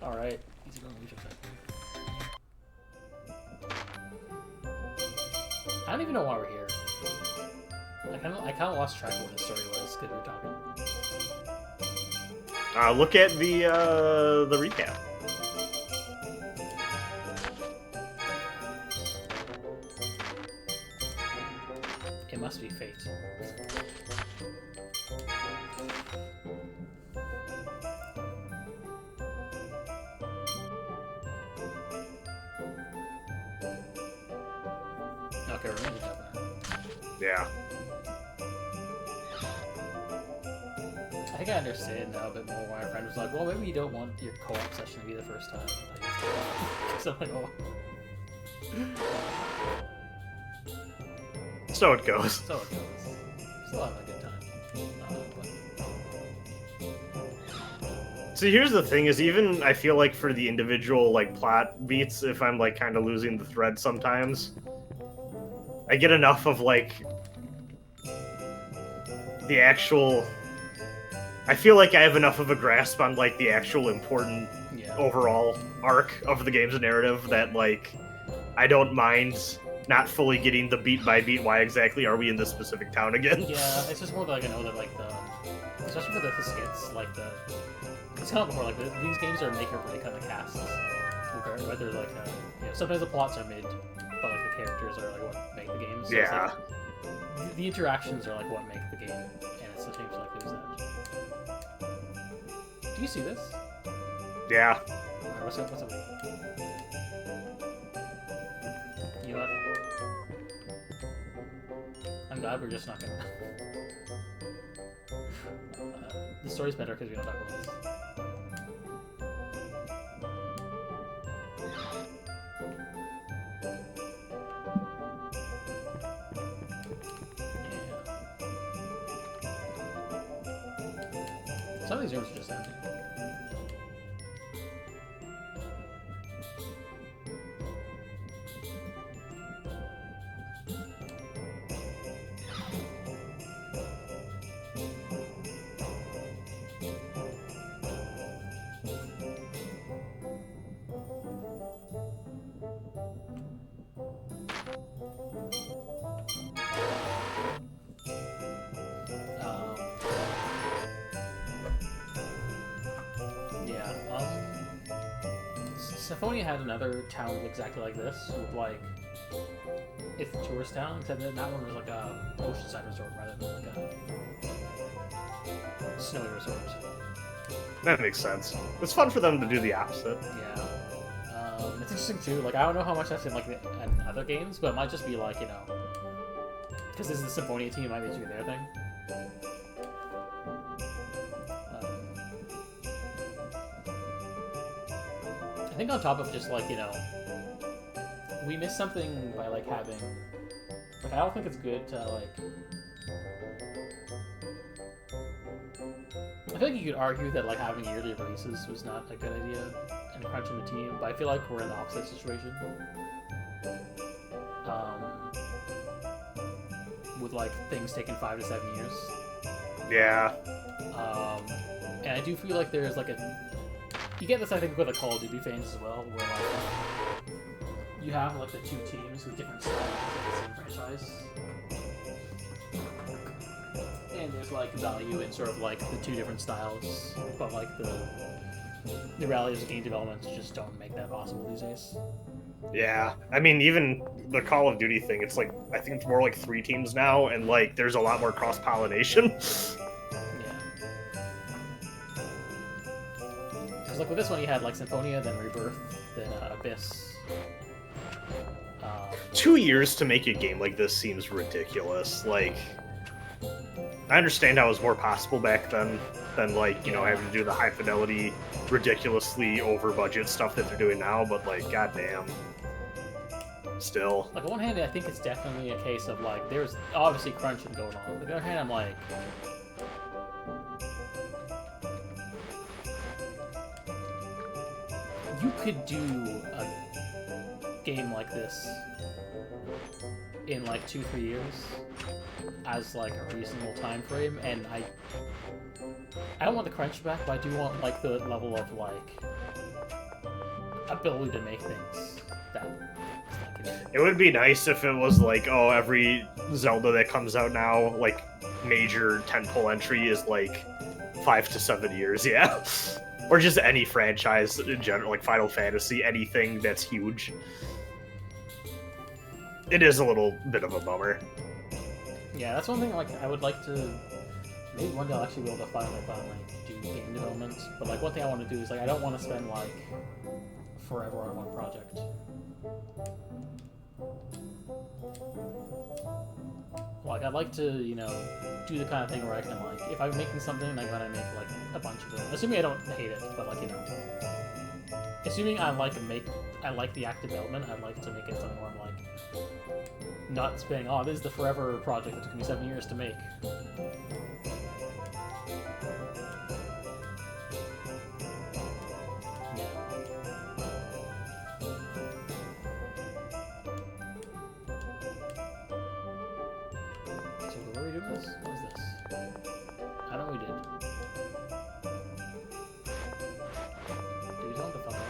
Alright. Easy going, we should say. I don't even know why we're here. I kind of lost track of what the story was because we were talking. Look at the recap. It must be fate. Okay, we're gonna do that. Yeah. I think I understand now a bit more why my friend was like, well, maybe you don't want your co-op session to be the first time. So I'm like, oh. So it goes. So it goes. Still having a good time. See, here's the thing: is even I feel like for the individual like plot beats, if I'm like kind of losing the thread sometimes, I get enough of like the actual. I feel like I have enough of a grasp on like the actual important overall arc of the game's narrative that like I don't mind not fully getting the beat by beat why exactly are we in this specific town again. Yeah, it's just more like I know that like especially for the skits, like it's kind of before like these games are make or break on the casts. Whether like sometimes the plots are mid, but like the characters are like what make the game. So Yeah. it's, like, the interactions are like what make the game, and it's the teams like lose that. Do you see this? Yeah. Alright, what's up? You know what? I'm glad we're just not gonna. The story's better because we don't talk about this. Yeah. Some of these rooms are just empty. Yeah. Symphonia had another town exactly like this, with like it's a tourist town, except that one was like a oceanside resort rather than like a snowy resort. That makes sense. It's fun for them to do the opposite. Yeah. It's interesting too. Like I don't know how much that's in like in other games, but it might just be like because this is the Symphonia team, it might be doing their thing. I think on top of just like we missed something by like having I don't think it's good to like. I feel like you could argue that like having yearly releases was not a good idea and crunching the team, but I feel like we're in the opposite situation. With like things taking 5 to 7 years. Yeah. And I do feel like there's like you get this I think with the Call of Duty fans as well, where like you have like the two teams with different styles of the same franchise. And there's like value in sort of like the two different styles, but like the realities of game development just don't make that possible these days. Yeah, I mean, even the Call of Duty thing, it's like, I think it's more like 3 teams now, and like, there's a lot more cross-pollination. Yeah. Because like with this one, you had like Symphonia, then Rebirth, then Abyss. 2 years to make a game like this seems ridiculous. Like, I understand how it was more possible back then than like, having to do the high fidelity, ridiculously over budget stuff that they're doing now, but like, goddamn. Still. Like on one hand, I think it's definitely a case of like, there's obviously crunching going on. On the other hand, I'm like, you could do a game like this in like 2-3 years as like a reasonable time frame, and I don't want the crunch back, but I do want like the level of like ability to make things that it would be nice if it was like, oh, every Zelda that comes out now, like major tentpole entry is like 5 to 7 years, yeah. Or just any franchise in general, like Final Fantasy, anything that's huge. It is a little bit of a bummer. Yeah, that's one thing like I would like to maybe one day I'll actually be able to finally do game development. But like one thing I want to do is like I don't want to spend like forever on one project. Like I'd like to, do the kind of thing where I can like if I'm making something I'm gonna make like a bunch of them. Assuming I don't hate it, but like assuming I like the act development, I'd like to make it something where I'm like not spending, this is the forever project that took me 7 years to make. So where are we doing this? What is this? I know we did. Do we tell him to fuck off?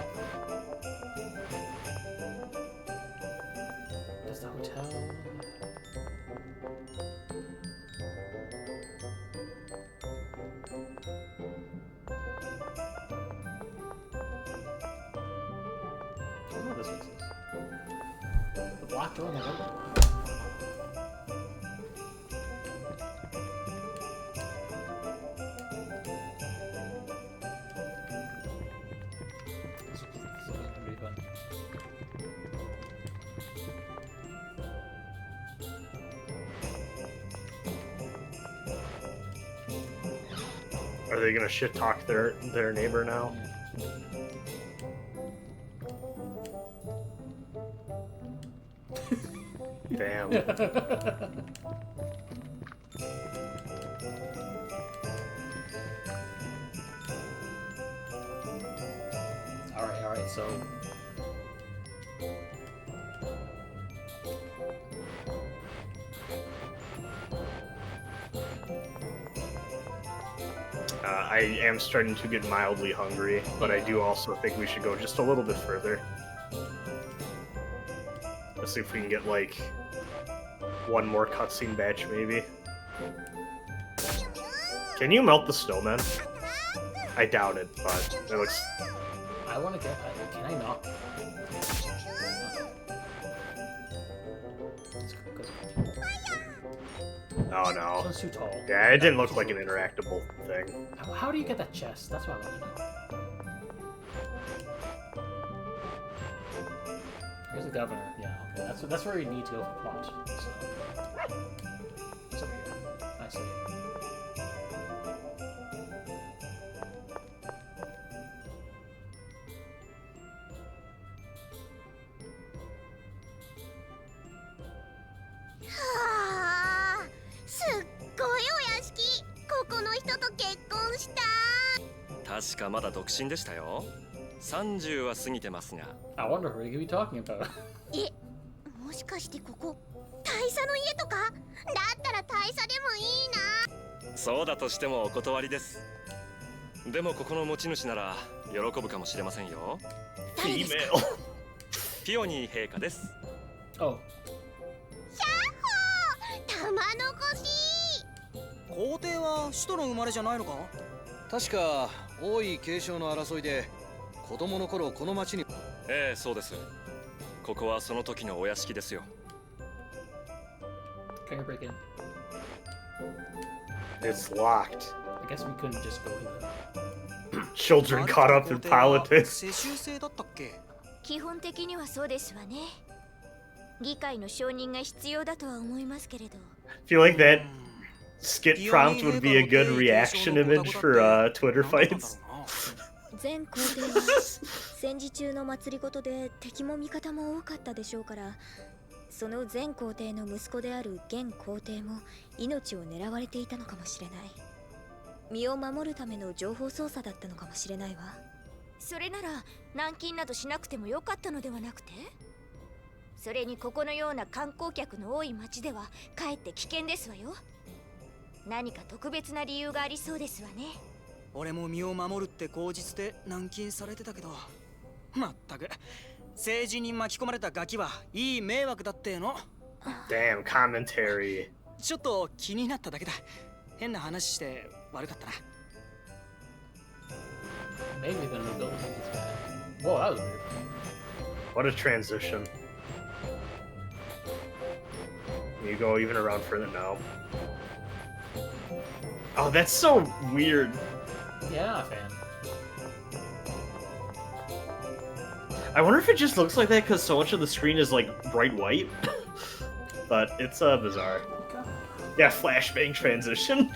Does the hotel... I don't know what this one is. The black door on the window. This is gonna be fun. Are they gonna shit talk their neighbor now? Damn. Alright, so... I am starting to get mildly hungry, but I do also think we should go just a little bit further. Let's see if we can get, like, one more cutscene batch, maybe. Can you melt the snowman? I doubt it, but it looks... I want to get. Can I not? Oh This no. one's too tall. Yeah, it didn't look like an interactable thing. How do you get that chest? That's what I want to know. Here's the governor. Yeah, okay. That's where you need to go for plot. So. It's over here. I see.はあ、すっごいお屋敷。ここの人と結婚した。確かまだ独身でしたよ。30は過ぎてますが。 I wonder who you could be talking about. え、もしかしてここ大佐の家とか？だったら大佐でもいいな。そうだとしてもお断りです。でもここの持ち主なら喜ぶかもしれませんよ。誰ですか？ Female. ピオニー陛下です。 Oh, 玉の腰。皇帝は首都の生まれじゃないのか？確か王位継承の争いで子供の頃この町に。ええ、そうです。ここはその時のお屋敷ですよ。 can you break in? It's locked. I guess we couldn't just go to the. Children caught up in politics. 世襲制だったっけ？基本的にはそうですわね。議会の承認が必要だとは思いますけれど。 I feel like that skit prompt would be a good reaction image for Twitter fights. 全皇帝は戦時中の祭りごとで敵も味方も多かったでしょうから、その前皇帝の息子である現皇帝も命を狙われていたのかもしれない。身を守るための情報操作だったのかもしれないわ。それなら軟禁などしなくてもよかったのではなくて？それにここのような観光客の多い町ではかえって危険ですわよ。何か特別な理由がありそうですわね。俺も身を守るって口実で軟禁されてたけど、まったく政治に巻き込まれたガキはいい迷惑だっての。 Damn commentary. ちょっと気になっただけだ。変な話して悪かったな。 Maybe the nobility is bad. Whoa, that was weird. What a transition. You go even around further now. Oh, that's so weird. Yeah, not a fan. I wonder if it just looks like that because so much of the screen is like bright white. But it's bizarre. Yeah, flashbang transition.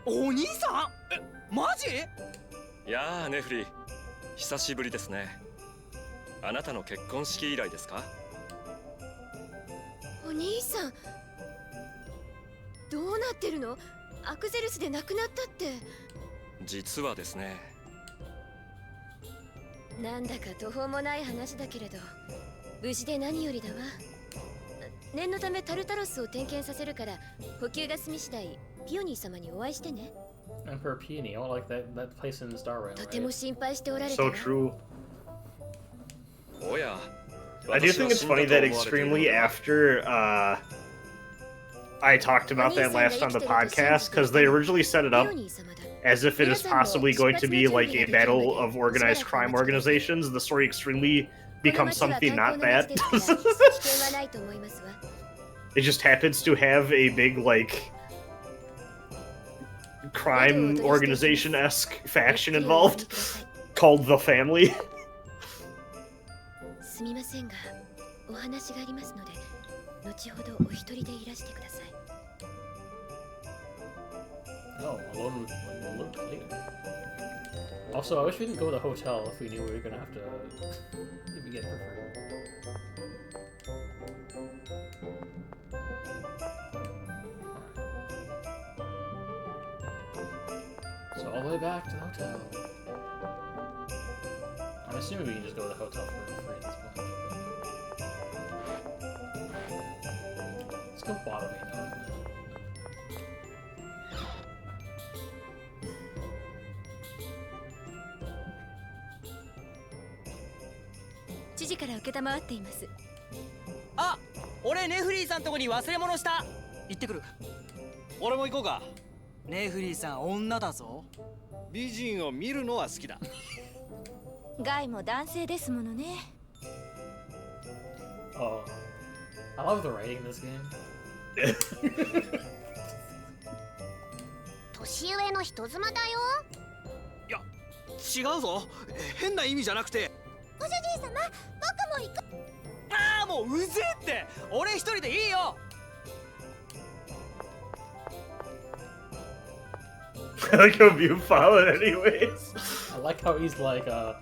Oh, お兄さん？え、マジ？やあ、ネフリ、久しぶりですね。あなたの結婚式以来ですか？お兄さん、どうなってるの？アクゼルスで亡くなったって。実はですね。なんだか途方もない話だけれど、無事で何よりだわ。念のためタルタロスを点検させるから、補給が済み次第ピオニー様にお会いしてね。Emperor Peony, oh, like that place in Star Rail, とても right? 心配しておられた So わ。 true. おや。 I do think it's funny that extremely after I talked about that last on the podcast, because they originally set it up as if it is possibly going to be like a battle of organized crime organizations. The story extremely becomes something not that. It just happens to have a big like crime organization-esque faction involved called the Family. すみませんが、お話がありますので、後ほどお一人でいらしてください。 No, alone later. Also, I wish we didn't go to the hotel if we knew we were gonna have to if we get for free. So all the way back to the hotel. I'm assuming we can just go to the hotel for free at this point. Let's go bottom 8 now. 時から承っています。あ、俺ネフリーさんとこに忘れ物した。行ってくる。俺も行こうか。ネフリーさん女だぞ。美人を見るのは好きだ。ガイも男性ですものね。Oh, I love the writing in this game. 年上の人妻だよ。いや、違うぞ。変な意味じゃなくて。ご主人様、僕も行く。ああ、もううぜえって。俺一人でいいよ。I like how you followed anyways. I like how he's like, I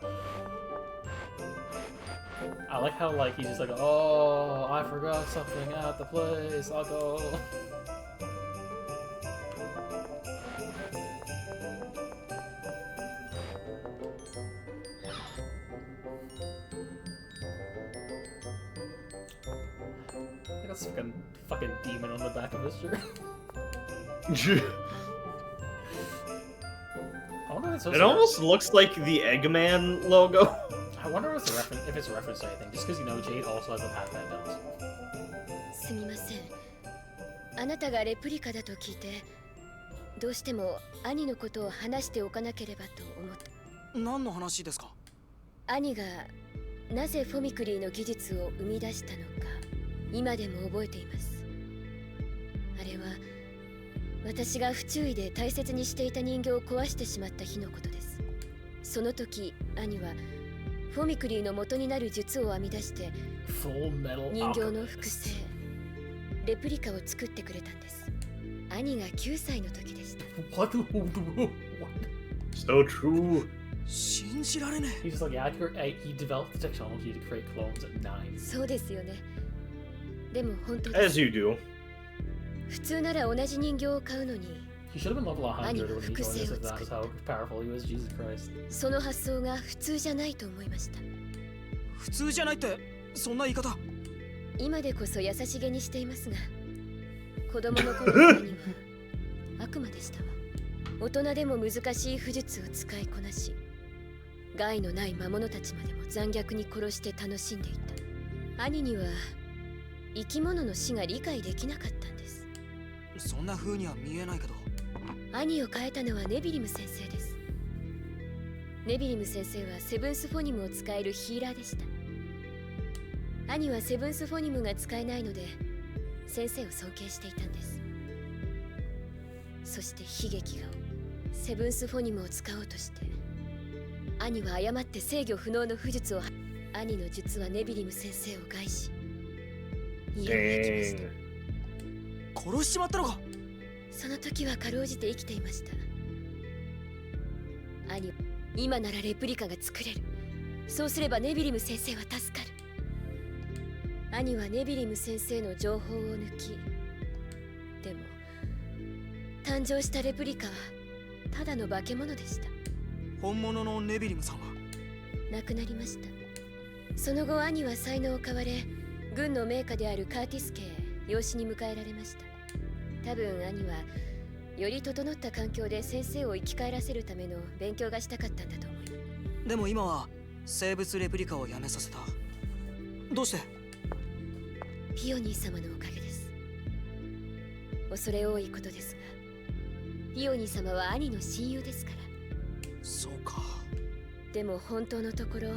like how like he's just like, oh, I forgot something at the place. I'll go. I got some fucking demon on the back of his shirt. I wonder if it's It almost looks like the Eggman logo. I wonder if it's a reference to anything, just because you know Jade also has a Pac-Man belt. すみません。あなたがレプリカだと聞いて、どうしても兄のことを話しておかなければと思った。何の話ですか？兄がなぜフォミクリーの技術を生み出したのか、今でも覚えています。あれは私が不注意で大切にしていた人形を壊してしまった日のことです。その時兄はフォミクリーの元になる術を編み出して人形の複製レプリカを作ってくれたんです。兄が9歳の時でした。What? So true. 信じられねえ。 He's just like, yeah, he developed the technology to create clones at 9. そうですよね。でも本当で As す。 you do. 普通なら同じ人形を買うのに、 He should have been level 100 when he joined us if that's how powerful he was. Jesus Christ. その発想が普通じゃないと思いました。普通じゃないってそんな言い方。今でこそ優しげにしていますが、子供の頃の兄は悪魔でしたわ。大人でも難しい武術を使いこなし、害のない魔物たちまでも残虐に殺して楽しんでいた。兄には生き物の死が理解できなかったんです。そんな風には見えないけど。兄を変えたのはネビリム先生です。ネビリム先生はセブンスフォニムを使えるヒーラーでした。兄はセブンスフォニムが使えないので先生を尊敬していたんです。そして悲劇がセブンスフォニムを使おうとして、兄は誤って制御不能の武術を。兄の術はネビリム先生を害し家を焼きました。殺しちまったのか。その時はかろうじて生きていました。兄、今ならレプリカが作れる。そうすればネビリム先生は助かる。兄はネビリム先生の情報を抜き、でも誕生したレプリカはただの化け物でした。本物のネビリムさんは亡くなりました。その後兄は才能を買われ、軍の名家であるカーティス家へ養子に迎えられました。多分兄はより整った環境で先生を生き返らせるための勉強がしたかったんだと思います。でも今は生物レプリカをやめさせた。どうして？ピオニー様のおかげです。恐れ多いことですが、ピオニー様は兄の親友ですから。そうか。でも本当のところ、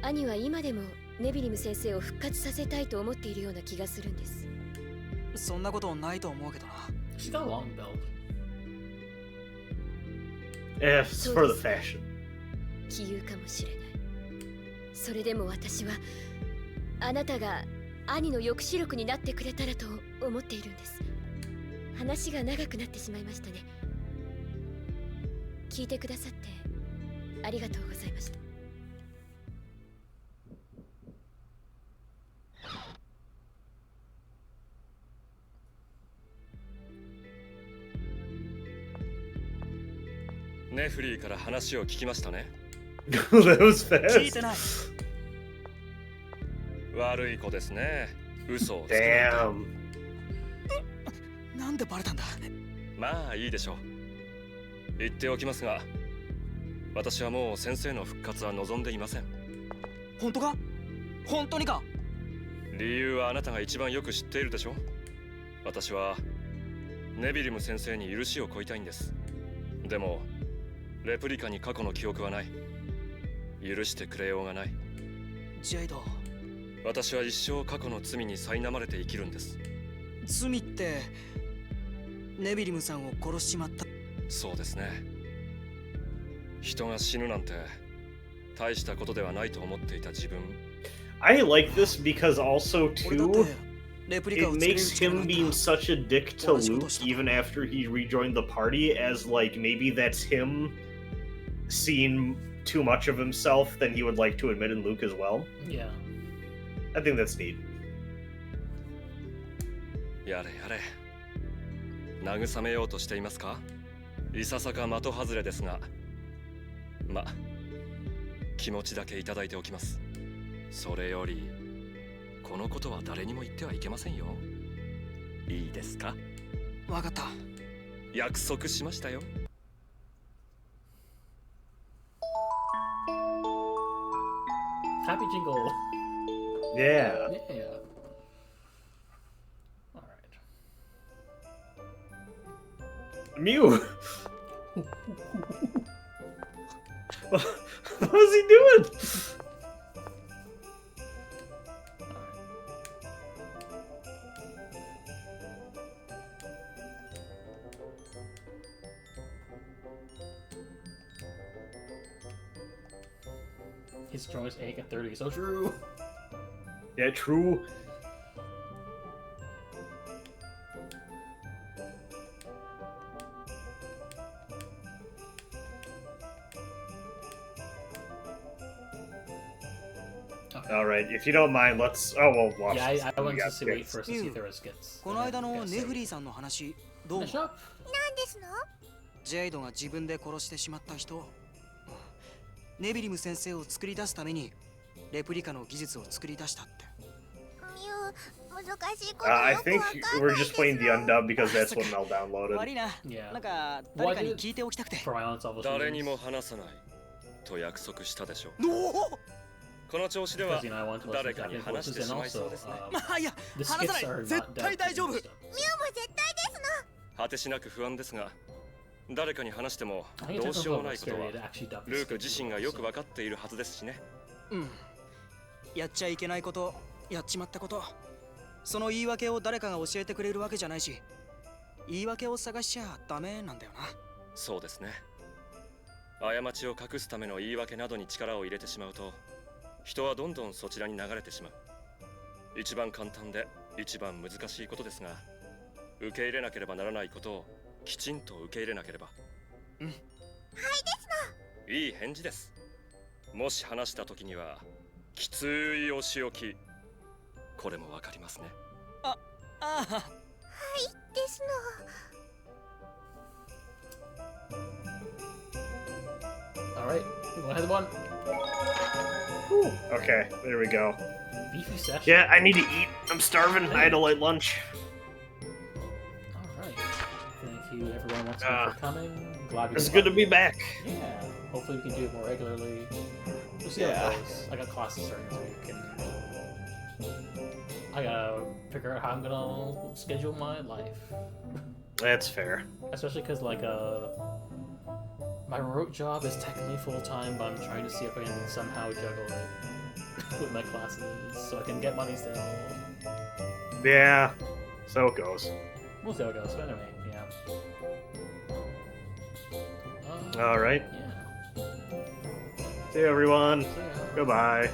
兄は今でもネビリム先生を復活させたいと思っているような気がするんです。そんなことないと思うけどな。She's got a long belt. It's for the fashion. 杞憂かもしれない。それでも私はあなたが兄の抑止力になってくれたらと思っているんです。話が長くなってしまいましたね。聞いてくださってありがとうございました。ネフリーから話を聞きましたね。That was 聞い fast. てない。悪い子ですね。嘘をつく。 Damn. なんでバレたんだ。まあいいでしょう。言っておきますが、私はもう先生の復活は望んでいません。本当か？本当にか？理由はあなたが一番よく知っているでしょ。私はネビリム先生に許しを請いたいんです。でもレプリカに過去の記憶はない。許してくれようがない。ジェイド、私は一生過去の罪に苛まれて生きるんです。罪ってネビリムさんを殺しちまった。そうですね。人が死ぬなんて大したことではないと思っていた自分。I like this because also 俺だっ too, てレプリカを it 作れる makes 力な him んだ。 being such a dick to Luke even after he rejoined the party, as like maybe that's him seeing too much of himself than he would like to admit in Luke as well. Yeah. I think that's neat. やれやれ。慰めようとしていますか？いささか的外れですが、ま、気持ちだけいただいておきます。それよりこのことは誰にも言ってはいけませんよ。いいですか？わかった。約束しましたよ。Happy jingle. Yeah. Yeah. All right. Mew! What was he doing? His strongest ache at 30. So true. Yeah, true. Okay. All right, if you don't mind, let's. Oh well, watch. Yeah, this. I We wanted got to see, wait skits. first to see if there were skits. この間のネフリーさんの話どう？ Finish up. 何ですの？ジェイドが自分で殺してしまった人、ネビリム先生を作り出すためにレプリカの技術を作り出したって。ミュウ、難しいこと I よく think わかんない we're です just playing the の。 undub because that's what Mel downloaded. 悪いな。 Yeah. なんか誰かに聞いておきたくて。 For my own selfish 誰に reasons. も話さないと約束したでしょう。おお。この調子では Because, you know, I want to 誰 listen か to に Japanese 話して voices し and まいそう also ですね。まあいや、 the 話さ skits ない。 are 絶 not 対 dubbed 大丈夫。 ミ and stuff. ュウも絶対ですの。果てしなく不安ですが、誰かに話しても I think どう it's しようも a ないことは scary to actually dub the ルーク skits 自 as 身 well, がよく so. 分かっているはずですしね。うん。やっちゃいけないこと、やっちまったこと、その言い訳を誰かが教えてくれるわけじゃないし、言い訳を探しちゃダメなんだよな。そうですね。過ちを隠すための言い訳などに力を入れてしまうと、人はどんどんそちらに流れてしまう。一番簡単で一番難しいことですが、受け入れなければならないことをきちんと受け入れなければ。うん。はいですの。いい返事です。もし話した時にはきついお仕置き。これもわかりますね。ああ。はいですの。 Alright, we want to have one. Okay, there we go. Beefy session. Yeah, I need to eat. I'm starving. I had a late lunch. Alright. Thank you everyone once again for coming. Glad we It's could good to watch. be back. Yeah. Hopefully we can do it more regularly. We'll see how Yeah. it goes. I got classes starting this week and I gotta figure out how I'm gonna schedule my life. That's fair. Especially because like my remote job is technically full-time, but I'm trying to see if I can somehow juggle it with my classes so I can get money still. Yeah, so it goes. We'll see how it goes. But anyway, yeah. All right. Yeah. See you, everyone. So, yeah. Goodbye.